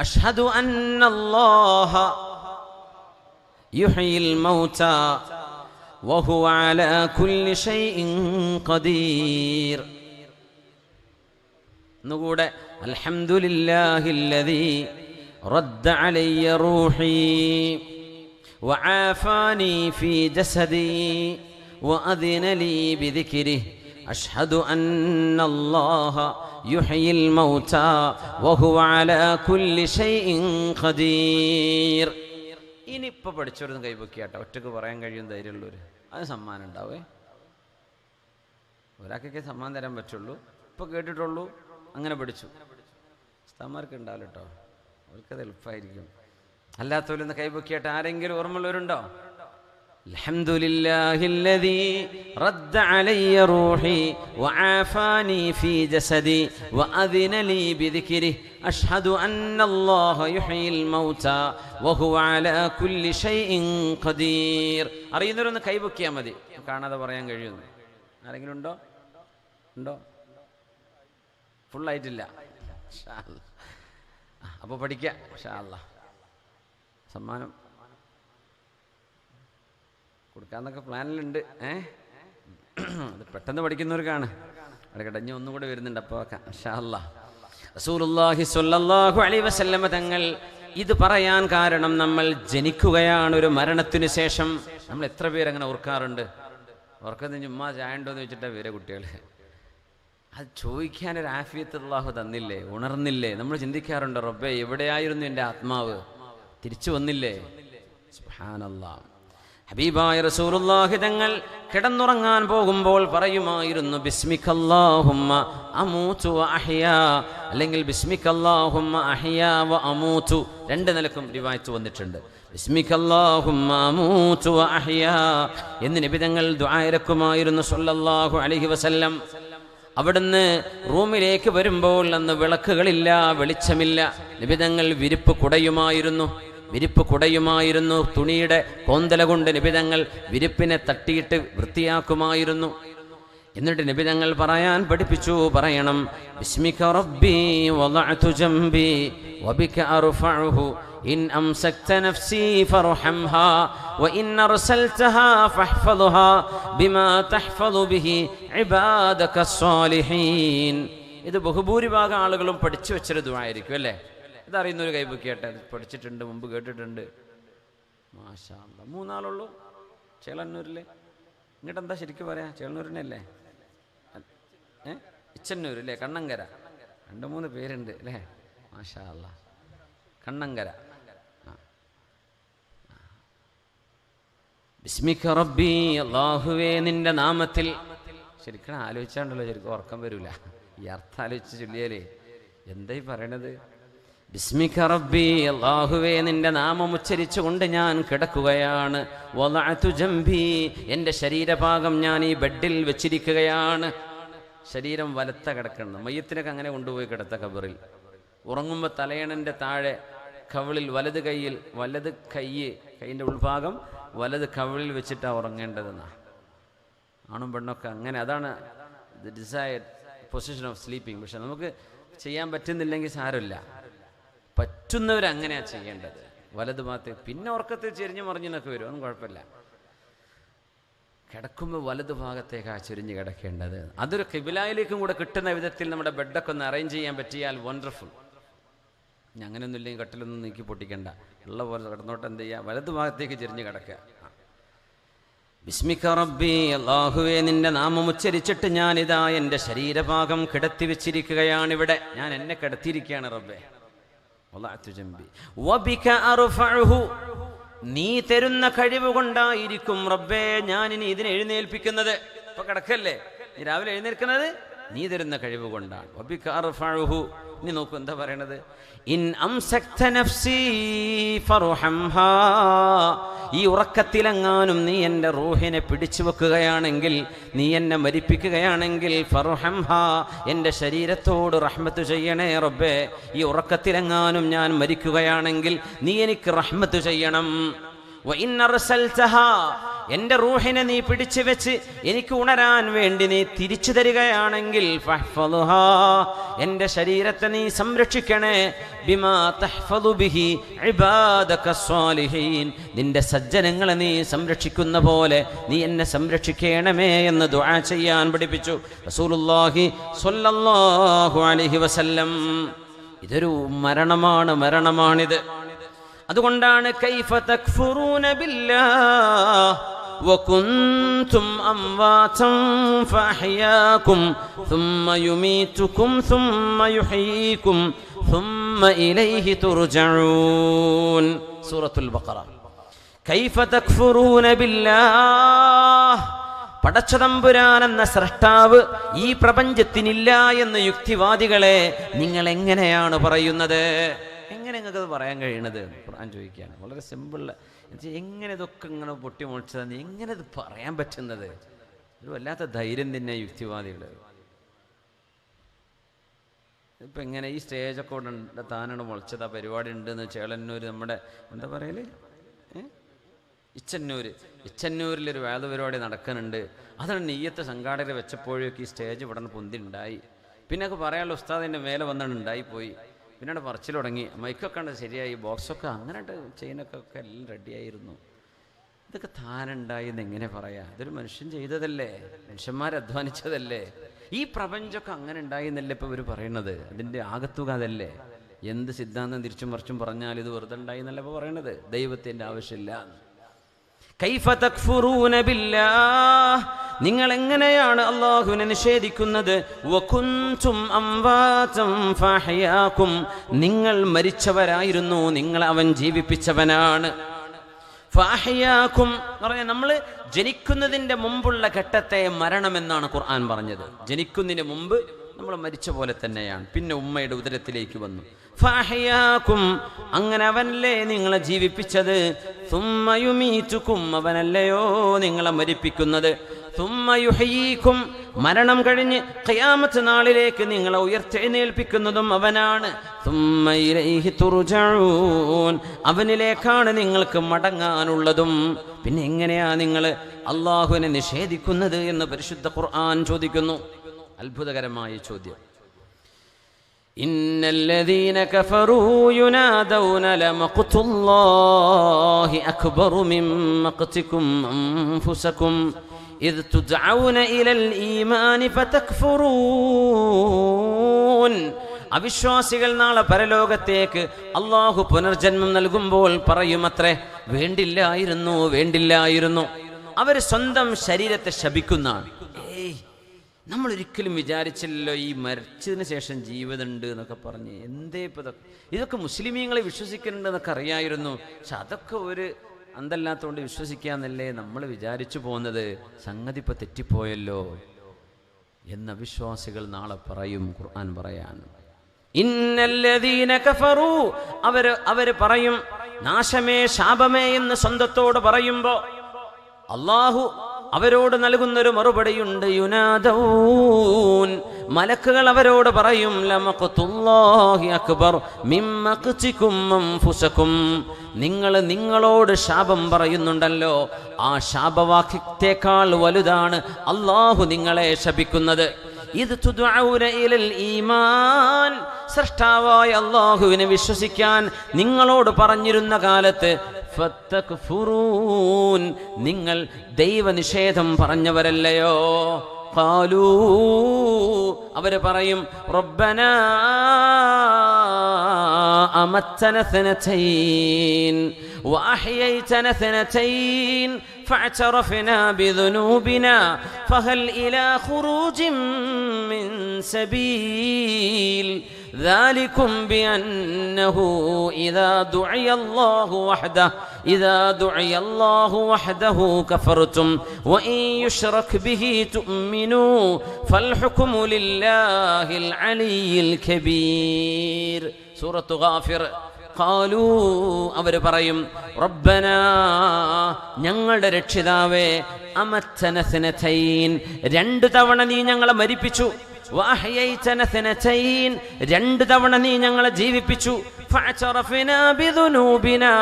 അഷ്ഹദു അന്നല്ലാഹ യുഹ്യിൽ മൗതാ വഹുവ അലാ കുല്ലി ഷൈഇൻ ഖദീർ. ഒന്നുകൂടെ. അൽഹംദുലില്ലാഹില്ലദീ റദ്ദ അലയ്യ റൂഹി വആഫാനി ഫീ ജസദി വഅദിന ലീ ബിദിക്രിഹി അഷ്ഹദു അന്നല്ലാഹ യുഹ്യിൽ മൗതാ വഹുവ അലാ കുല്ലി ഷൈഇൻ ഖദീർ. ഇനിയിപ്പോൾ പഠിച്ചവരൊന്നും കൈവക്കിയാട്ടോ. ഒറ്റക്ക് പറയാൻ കഴിയും ധൈര്യമുള്ളവർ, അത് സമ്മാനം ഉണ്ടാവേ. ഒരാൾക്കൊക്കെ സമ്മാനം തരാൻ പറ്റുള്ളൂ. ഇപ്പോൾ കേട്ടിട്ടുള്ളൂ, അങ്ങനെ പഠിച്ചു. ഉസ്താദ്മാർക്ക് ഉണ്ടാവില്ല കേട്ടോ, അവർക്കത് എളുപ്പമായിരിക്കും. അല്ലാത്തവരൊന്ന് കൈവക്കിയാട്ടെ. ആരെങ്കിലും ഓർമ്മയുള്ളവരുണ്ടോ? അൽഹംദുലില്ലാഹില്ലദീ റദ്ദ അലയ്യ റൂഹി വആഫാനി ഫീ ജസദി വഅദിന ലീ ബിദിക്രിഹി അഷ്ഹദു അന്നല്ലാഹ യുഹ്യിൽ മൗതാ വഹുവ അലാ കുല്ലി ഷൈഇൻ ഖദീർ. അറിയുന്നവരൊന്ന് കൈവക്കിയാൽ മതി, കാണാതെ പറയാൻ കഴിയുന്നു. ആരെങ്കിലും ഉണ്ടോ? ഉണ്ടോ? ഫുള്ളായിട്ടില്ല. അപ്പോൾ പഠിക്കാം ഇൻഷാ അല്ലാഹ്. സമ്മാനം കൊടുക്കാന്നൊക്കെ പ്ലാനിലുണ്ട്. അത് പെട്ടെന്ന് പഠിക്കുന്നവർക്കാണ്. അവിടെ കിടഞ്ഞ് ഒന്നും കൂടെ വരുന്നുണ്ട്. അപ്പോൾ ഇൻഷാ അല്ലാഹ്. റസൂലുള്ളാഹി സ്വല്ലല്ലാഹു അലൈഹി വസല്ലമ തങ്ങൾ ഇത് പറയാൻ കാരണം, നമ്മൾ ജനിക്കുകയാണ് ഒരു മരണത്തിനു ശേഷം. നമ്മൾ എത്ര പേരങ്ങനെ ഓർക്കാറുണ്ട്? ഓർക്കുന്നത് ഉമ്മ ചായ ഉണ്ടോ എന്ന് വെച്ചിട്ടാണ് വേറെ കുട്ടികൾ. അത് ചോദിക്കാനൊരു ആഫിയത്ത് അല്ലാഹു തന്നില്ലേ, ഉണർന്നില്ലേ? നമ്മൾ ചിന്തിക്കാറുണ്ട്, റബ്ബേ എവിടെയായിരുന്നു എൻ്റെ ആത്മാവ്, തിരിച്ചു വന്നില്ലേ? സുബ്ഹാനല്ലാഹ്. ഹബീബായ റസൂലുള്ളാഹി തങ്ങൾ കിടന്നുറങ്ങാൻ പോകുമ്പോൾ പറയുമായിരുന്നു, ബിസ്മിക്കല്ലാഹുമ്മ അമൂതു വ അഹ്യാ, അല്ലെങ്കിൽ ബിസ്മിക്കല്ലാഹുമ്മ അഹ്യാ വ അമൂതു. രണ്ട് നിലക്കും റിവായത്ത് വന്നിട്ടുണ്ട്. ബിസ്മിക്കല്ലാഹുമ്മ അമൂതു വ അഹ്യാ എന്ന് നബി തങ്ങൾ ദുആ ഇറക്കുമായിരുന്നു സ്വല്ലല്ലാഹു അലൈഹി വസല്ലം. അവിടുന്ന് റൂമിലേക്ക് വരുമ്പോൾ അന്ന് വിളക്കുകളില്ല, വെളിച്ചമില്ല. നബി തങ്ങൾ വിരിപ്പ് കുടയുമായിരുന്നു. തുണിയുടെ കോന്തല കൊണ്ട് നിബിതങ്ങൾ വിരിപ്പിനെ തട്ടിയിട്ട് വൃത്തിയാക്കുമായിരുന്നു. എന്നിട്ട് നിബിതങ്ങൾ പറയാൻ പഠിപ്പിച്ചു, പറയണം, ബിസ്മിക റബ്ബി വദഅതു ജംബി വബിക അർഫഉഹു ഇൻ അംസക്ത നഫ്സി ഫർഹംഹാ വഇൻ അർസൽതഹാ ഫഹ്ഫദ്ഹാ ബിമാ തഹ്ഫദു ബിഹി ഇബാദക സ്വാലിഹീൻ. ഇത് ബഹുഭൂരിഭാഗം ആളുകളും പഠിച്ചു വെച്ചൊരു ദുആ ആയിരിക്കും അല്ലേ? ഇതറിയുന്നൊരു കൈബുക്കിയാട്ടെ, പഠിച്ചിട്ടുണ്ട്, മുമ്പ് കേട്ടിട്ടുണ്ട്. മാഷാ അല്ലാഹ്. 3 ആളുള്ളൂ ചേളന്നൂരിൽ. ഇങ്ങോട്ട് എന്താ ശരിക്കും പറയാ? ചേളന്നൂരിനല്ലേ? ഇച്ചന്നൂർ അല്ലേ? കണ്ണങ്കര. 2-3 പേരുണ്ട് അല്ലേ? മാഷാ അല്ലാഹ്. കണ്ണങ്കര. ബിസ്മിക റബ്ബി, അല്ലാഹുവേ നിന്റെ നാമത്തിൽ. ശരിക്കും ആലോചിച്ചാണ്ടല്ലോ ശരിക്കും ഉറക്കം വരൂല. ഈ അർത്ഥം ആലോചിച്ച് ചൊല്ലിയാലേ എന്തായി പറയണത്? ബിസ്മിക റബ്ബി, അല്ലാഹുവേ നിന്റെ നാമം ഉച്ചരിച്ചുകൊണ്ട് ഞാൻ കിടക്കുകയാണ്. വദഅതു ജംബി, എൻ്റെ ശരീരഭാഗം ഞാൻ ഈ ബെഡിൽ വെച്ചിരിക്കുകയാണ്. ശരീരം വലത്ത കിടക്കണം. മയ്യത്തിനൊക്കെ അങ്ങനെ കൊണ്ടുപോയി കിടത്ത ഖബറിൽ. ഉറങ്ങുമ്പോൾ തലയണൻ്റെ താഴെ കവിളിൽ വലത് കൈയിൻ്റെ ഉൾഭാഗം വലത് കവിളിൽ വെച്ചിട്ടാണ് ഉറങ്ങേണ്ടതെന്നാണ്. ആണും പെണ്ണൊക്കെ അങ്ങനെ, അതാണ് the desired position of sleeping. പക്ഷെ നമുക്ക് ചെയ്യാൻ പറ്റുന്നില്ലെങ്കിൽ സാരമില്ല, പറ്റുന്നവരങ്ങനെയാണ് ചെയ്യേണ്ടത്. വലത് ഭാഗത്ത്. പിന്നെ ഉറക്കത്തിൽ ചെരിഞ്ഞു മറിഞ്ഞെന്നൊക്കെ വരും, ഒന്നും കുഴപ്പമില്ല. കിടക്കുമ്പോൾ വലതു ഭാഗത്തേക്കാണ് ചുരിഞ്ഞ് കിടക്കേണ്ടത്. അതൊരു ഖിബിലയിലേക്കും കൂടെ കിട്ടുന്ന വിധത്തിൽ നമ്മുടെ ബെഡൊക്കെ ഒന്ന് അറേഞ്ച് ചെയ്യാൻ പറ്റിയാൽ വണ്ടർഫുൾ. ഇനി അങ്ങനെയൊന്നും ഇല്ലെങ്കിൽ കട്ടിലൊന്നും നീക്കി പൊട്ടിക്കണ്ട, ഉള്ള പോലെ കിടന്നോട്ട് എന്ത് ചെയ്യുക, വലതു ഭാഗത്തേക്ക് ചെരിഞ്ഞ് കിടക്കുക. ബിസ്മിക റബ്ബി, അല്ലാഹുവേ നിന്റെ നാമം ഉച്ചരിച്ചിട്ട് ഞാനിതാ എൻ്റെ ശരീരഭാഗം കിടത്തി വെച്ചിരിക്കുകയാണിവിടെ. ഞാൻ എന്നെ കിടത്തിയിരിക്കുകയാണ് റബ്ബേ. വബിക അർഫഉഹു, നീ തരുന്ന കഴിവ് കൊണ്ടായിരിക്കും റബ്ബേ ഞാനിനി ഇതിനെ എഴുന്നേൽപ്പിക്കുന്നത്. ഇപ്പൊ കിടക്കല്ലേ, നീ രാവിലെ എഴുന്നേൽക്കുന്നത് നീ തരുന്ന കഴിവ് കൊണ്ടാണ്. വബിക അർഫഉഹു. ഇനി നോക്കൂ എന്താ പറയണത്? ഇൻ അംസക്ത നഫ്സി ഫർഹംഹാ, ഈ ഉറക്കത്തിലെങ്ങാനും നീ എൻ്റെ റൂഹിനെ പിടിച്ചു വെക്കുകയാണെങ്കിൽ, നീ എന്നെ മരിപ്പിക്കുകയാണെങ്കിൽ, ഫർഹംഹാ, എൻ്റെ ശരീരത്തോട് റഹ്മത്ത് ചെയ്യണേ റബ്ബേ. ഈ ഉറക്കത്തിലെങ്ങാനും ഞാൻ മരിക്കുകയാണെങ്കിൽ നീ എനിക്ക് റഹ്മത്ത് ചെയ്യണം. വഇൻ അർസൽതഹാ, എൻ്റെ റൂഹിനെ നീ പിടിച്ചു വെച്ച് എനിക്ക് ഉണരാൻ വേണ്ടി നീ തിരിച്ചു തരികയാണെങ്കിൽ, ഫഹ്ഫദ്ഹാ, എൻ്റെ ശരീരത്തെ നീ സംരക്ഷിക്കണേ. ബിമാ തഹ്ഫദു ബിഹി ഇബാദക സ്വാലിഹീൻ, നിന്റെ സജ്ജനങ്ങളെ നീ സംരക്ഷിക്കുന്ന പോലെ നീ എന്നെ സംരക്ഷിക്കണമേ എന്ന് ദുആ ചെയ്യാൻ പഠിപ്പിച്ചു റസൂലുള്ളാഹി സ്വല്ലല്ലാഹു അലൈഹി വസല്ലം. ഇതൊരു മരണമാണിത്. അതുകൊണ്ടാണ് കൈഫ തക്ഫുറൂന ബില്ലാഹ് വകുൻതും അംവാതൻ ഫഅഹ്യാകും ثم يميتكم ثم يحييكم ثم إليه ترجعون. സൂറത്തുൽ ബഖറ. കൈഫ തക്ഫുറൂന ബില്ലാഹ്, പടച്ചതമ്പുരാൻ എന്ന സൃഷ്ടാവ് ഈ പ്രപഞ്ചത്തിനില്ല എന്ന് യുക്തിവാദികളെ നിങ്ങൾ എങ്ങനെയാണ് പറയുന്നത്? എങ്ങനെ നിങ്ങൾക്കത് പറയാൻ കഴിയണത്? ഖുർആൻ ചോദിക്കുകയാണ്. വളരെ സിമ്പിൾ. എങ്ങനെ ഇതൊക്കെ ഇങ്ങനെ പൊട്ടി മുളിച്ചതാണ്, എങ്ങനെ ഇത് പറയാൻ പറ്റുന്നത്? ഒരു വല്ലാത്ത ധൈര്യം തന്നെ യുക്തിവാദികൾ. ഇപ്പം എങ്ങനെ ഈ സ്റ്റേജൊക്കെ ഇവിടെ താനാണ് മുളച്ചത്, ആ പരിപാടി ഉണ്ടെന്ന് ചേളന്നൂർ, നമ്മുടെ എന്താ പറയല്, ഇച്ചന്നൂരിലൊരു വേദ പരിപാടി നടക്കുന്നുണ്ട്. അതാണ് നെയ്യത്ത് സംഘാടകരെ വെച്ചപ്പോഴേക്ക് ഈ സ്റ്റേജ് ഇവിടെ പൊന്തിണ്ടായി. പിന്നെ ഒക്കെ പറയാനുള്ള ഉസ്താദിൻ്റെ മേലെ വന്നിട്ട് ഉണ്ടായിപ്പോയി. പിന്നീട് പറച്ചിൽ തുടങ്ങി. മൈക്കൊക്കെ ഉണ്ട് ശരിയായി, ബോക്സൊക്കെ അങ്ങനെ ചെയിനൊക്കെ എല്ലാം റെഡിയായിരുന്നു. ഇതൊക്കെ താനുണ്ടായി എന്ന് എങ്ങനെ പറയാം? ഇതൊരു മനുഷ്യൻ ചെയ്തതല്ലേ, മനുഷ്യന്മാരധ്വാനിച്ചതല്ലേ. ഈ പ്രപഞ്ചമൊക്കെ അങ്ങനെ ഉണ്ടായി എന്നല്ലേ ഇപ്പോൾ ഇവർ പറയുന്നത്. അതിൻ്റെ ആകത്തുക അതല്ലേ. എന്ത് സിദ്ധാന്തം തിരിച്ചും മറിച്ചും പറഞ്ഞാൽ ഇത് വെറുതെ ഉണ്ടായി എന്നല്ല ഇപ്പോൾ പറയണത്. ദൈവത്തിൻ്റെ ആവശ്യമില്ല. കൈഫ തക്ഫുറൂന ബില്ലാഹ്, നിങ്ങൾ എങ്ങനെയാണ് അല്ലാഹുവിനെ നിഷേധിക്കുന്നത്? വകുൻതും അംവാതം ഫഅഹ്യാകും, നിങ്ങൾ മരിച്ചവരായിരുന്നു, നിങ്ങൾ അവൻ ജീവിപ്പിച്ചവനാണ്. ഫഅഹ്യാകും എന്ന് പറഞ്ഞാൽ നമ്മൾ ജനിക്കുന്നതിൻ്റെ മുമ്പുള്ള ഘട്ടത്തെ മരണമെന്നാണ് ഖുർആൻ പറഞ്ഞത്. ജനിക്കുന്നതിന് മുമ്പ് നമ്മൾ മരിച്ച പോലെ തന്നെയാണ്. പിന്നെ ഉമ്മയുടെ ഉദരത്തിലേക്ക് വന്നു. ഫഅഹ്യാകും, അങ്ങനെ അവനല്ലേ നിങ്ങളെ ജീവിപ്പിച്ചത്. സുമ്മ യുമീതുകും, അവനല്ലയോ നിങ്ങളെ മരിപ്പിക്കുന്നത്. സുമ്മ യുഹ്യീകും, മരണം കഴിഞ്ഞ് ഖിയാമത്ത് നാളിലേക്ക് നിങ്ങളെ ഉയർത്തെഴുന്നേൽപ്പിക്കുന്നതും അവനാണ്. സുമ്മ ഇലൈഹി തുർജഊൻ, അവനിലേക്കാണ് നിങ്ങൾക്ക് മടങ്ങാനുള്ളതും. പിന്നെ എങ്ങനെയാ നിങ്ങൾ അല്ലാഹുവിനെ നിഷേധിക്കുന്നത് എന്ന് പരിശുദ്ധ ഖുർആൻ ചോദിക്കുന്നു. അത്ഭുതകരമായ ചോദ്യം. ഇന്നല്ലദീന കഫറൂ യുനാദൗന ലമഖ്തുല്ലാഹി അക്ബറു മിൻ മഖ്തികും അൻഫുസകും ഇദ് തുദ്ഔന ഇലൽ ഈമാനി ഫതക്ഫുറൂൻ. അവിശ്വാസികൾ നാളെ പരലോകത്തേക്ക് അല്ലാഹു പുനർജന്മം നൽകുമ്പോൾ പറയുമത്രേ, വേണ്ടില്ലായിരുന്നു, വേണ്ടില്ലായിരുന്നു. അവർ സ്വന്തം ശരീരത്തെ ശപിക്കുന്നതാണ്. നമ്മളൊരിക്കലും വിചാരിച്ചില്ലല്ലോ ഈ മരിച്ചതിന് ശേഷം ജീവിതമുണ്ട് എന്നൊക്കെ പറഞ്ഞ്. എന്തേ ഇപ്പം ഇതൊക്കെ മുസ്ലിമീങ്ങളെ വിശ്വസിക്കുന്നുണ്ട് എന്നൊക്കെ അറിയായിരുന്നു. പക്ഷെ അതൊക്കെ ഒരു അന്തല്ലാത്തതുകൊണ്ട് വിശ്വസിക്കാന്നല്ലേ നമ്മൾ വിചാരിച്ചു പോകുന്നത്. സംഗതി ഇപ്പം തെറ്റിപ്പോയല്ലോ എന്ന വിശ്വാസികൾ നാളെ പറയും. ഖുർആൻ പറയാൻ ഇന്നല്ലദീന കഫറൂ, അവര് പറയും നാശമേ ശാപമേ എന്ന് സ്വന്തത്തോട് പറയുമ്പോ അല്ലാഹു അവരോട് നൽകുന്നൊരു മറുപടിയുണ്ട്. യുനാദഊൻ, മലക്കുകൾ അവരോട് പറയും, ലമഖ്തുല്ലാഹി അക്ബർ മിൻ മഖ്തികും അൻഫുസകും, നിങ്ങളോട് ശാപം പറയുന്നുണ്ടല്ലോ, ആ ശാപവാക്യത്തേക്കാൾ വലുതാണ് അല്ലാഹു നിങ്ങളെ ശപിക്കുന്നത്. ഇത് തുദ്ഔന ഇലൽ ഈമാൻ, സൃഷ്ടാവായ അല്ലാഹുവിനെ വിശ്വസിക്കാൻ നിങ്ങളോട് പറഞ്ഞിരുന്ന കാലത്ത് ഫതക്ഫുറൂൻ, നിങ്ങൾ ദൈവനിഷേധം പറഞ്ഞവരല്ലയോ. ഖാലൂ, അവര് പറയും, റബ്ബനാ അമത്തന സനതൈൻ വഅഹ്യൈതന സനതൈൻ فاعترفنا بذنوبنا فهل إلى خروج من سبيل ذلكم بأنه إذا دعي الله وحده كفرتم وإن يشرك به تؤمنوا فالحكم لله العلي الكبير. سورة غافر. ഖാലൂ, അവർ പറയും, റബ്ബനാ, ഞങ്ങളുടെ രക്ഷിതാവേ, അമത്തന സനതൈൻ, 2 തവണ നീ ഞങ്ങളെ മരിപ്പിച്ചു. വഅഹ്യൈതന സനതൈൻ, 2 തവണ നീ ഞങ്ങളെ ജീവിപ്പിച്ചു. ഫഅതറഫനാ ബിദുനൂബിനാ,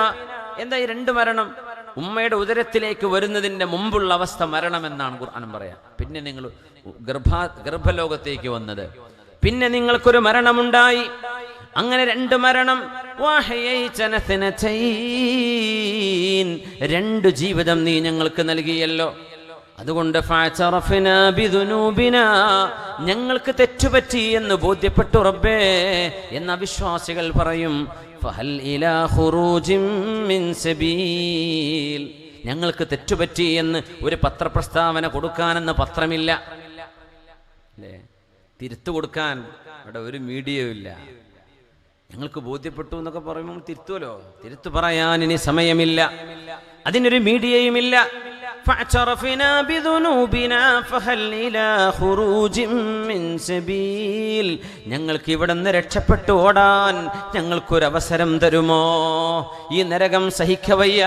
എന്താ ഈ 2 മരണം? ഉമ്മയുടെ ഉദരത്തിലേക്ക് വരുന്നതിന്റെ മുമ്പുള്ള അവസ്ഥ മരണമെന്നാണ് ഖുർആൻ പറയാ. പിന്നെ നിങ്ങൾ ഗർഭലോകത്തേക്ക് വന്നത്, പിന്നെ നിങ്ങൾക്കൊരു മരണമുണ്ടായി. അങ്ങനെ 2 മരണം. 2 ജീവിതം നീ ഞങ്ങൾക്ക് നൽകിയല്ലോ. അതുകൊണ്ട് ഫഅതറഫനാ ബിദുനൂബിനാ, ഞങ്ങൾക്ക് തെറ്റുപറ്റി എന്ന് ബോധ്യപ്പെട്ടു റബ്ബേ എന്ന വിശ്വാസികൾ പറയും. ഫഹൽ ഇലാ ഖുറൂജിൻ മിൻ സബീൽ, ഞങ്ങൾക്ക് തെറ്റുപറ്റി എന്ന് ഒരു പത്രപ്രസ്താവന കൊടുക്കാനെന്ന് പത്രമില്ല, അല്ലേ? തിരുത്തു കൊടുക്കാൻ അവിടെ ഒരു മീഡിയയും ഇല്ല. ഞങ്ങൾക്ക് ബോധ്യപ്പെട്ടു എന്നൊക്കെ പറയുമ്പോൾ തിരുത്തുമല്ലോ. തിരുത്തു പറയാൻ ഇനി സമയമില്ല, അതിനൊരു മീഡിയയുമില്ല. فاعترفنا بذنوبنا فهل إلى خروج من سبيل, ഞങ്ങൾക്ക് ഇവിടെ നിന്ന് രക്ഷപ്പെട്ടു ഓടാൻ ഞങ്ങൾക്കൊരവസരം തരുമോ? ഈ നരകം സഹിക്കവയ്യ,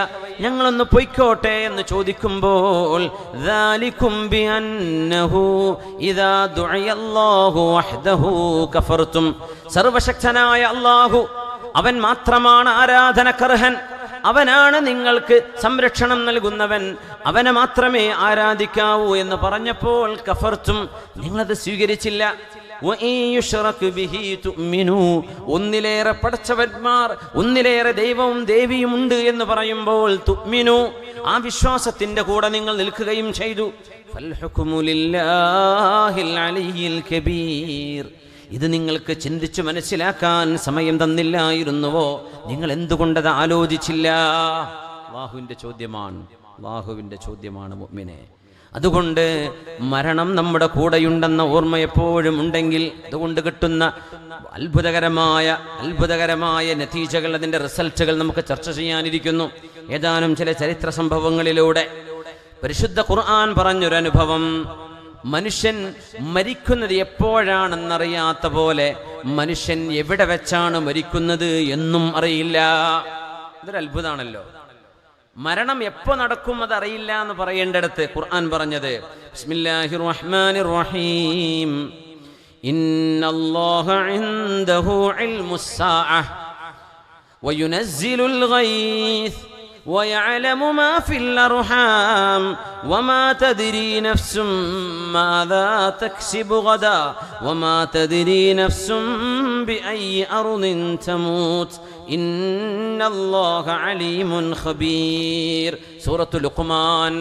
ഞങ്ങളൊന്ന് പൊയ്ക്കോട്ടെ എന്ന് ചോദിക്കുമ്പോൾ ذلكم بأنه إذا دعي الله وحده كفرتم, സർവശക്തനായ അല്ലാഹു, അവൻ മാത്രമാണ് ആരാധനക്കർഹൻ, അവനാണ് നിങ്ങൾക്ക് സംരക്ഷണം നൽകുന്നവൻ, അവനെ മാത്രമേ ആരാധിക്കാവൂ എന്ന് പറഞ്ഞപ്പോൾ കഫർത്തും, നിങ്ങളത് സ്വീകരിച്ചില്ല. വഇൻ യുശ്റക് ബിഹി തുഅ്മിനൂ, ഒന്നിലേറെ പടച്ചവന്മാർ, ഒന്നിലേറെ ദൈവവും ദേവിയും ഉണ്ട് എന്ന് പറയുമ്പോൾ തുഅ്മിനൂ, ആ വിശ്വാസത്തിന്റെ കൂടെ നിങ്ങൾ നിൽക്കുകയും ചെയ്തു. ഫൽ ഹുക്മു ലില്ലാഹിൽ അലിയ്യിൽ കബീർ. ഇത് നിങ്ങൾക്ക് ചിന്തിച്ചു മനസ്സിലാക്കാൻ സമയം തന്നില്ലായിരുന്നുവോ? നിങ്ങൾ എന്തുകൊണ്ടത് ആലോചിച്ചില്ല? അല്ലാഹുവിന്റെ ചോദ്യമാണ് മുഅ്മിനെ. അതുകൊണ്ട് മരണം നമ്മുടെ കൂടെയുണ്ടെന്ന ഓർമ്മ എപ്പോഴും ഉണ്ടെങ്കിൽ അതുകൊണ്ട് കിട്ടുന്ന അത്ഭുതകരമായ നതീജകൾ, അതിൻ്റെ റിസൾട്ടുകൾ നമുക്ക് ചർച്ച ചെയ്യാനിരിക്കുന്നു. ഏതാനും ചില ചരിത്ര സംഭവങ്ങളിലൂടെ പരിശുദ്ധ ഖുർആൻ പറഞ്ഞൊരനുഭവം. മനുഷ്യൻ മരിക്കുന്നത് എപ്പോഴാണെന്നറിയാത്ത പോലെ മനുഷ്യൻ എവിടെ വെച്ചാണ് മരിക്കുന്നത് എന്നും അറിയില്ല. ഇതൊരു അത്ഭുതമാണല്ലോ. മരണം എപ്പോ നടക്കും അതറിയില്ല എന്ന് പറയേണ്ടടുത്ത് ഖുർആൻ പറഞ്ഞത് ബിസ്മില്ലാഹിർ റഹ്മാനിർ റഹീം, ഇന്നല്ലാഹ ഇൻദഹു ഇൽമുസ് സാഅഹ വയുനസ്സിലുൽ ഗൈസ് ويعلم ما في الأرحام وما تدري نفس ماذا تكسب غدا وما تدري نفس بأي أرض تموت إن الله عليم خبير. സൂറത്തു ലുഖ്മാൻ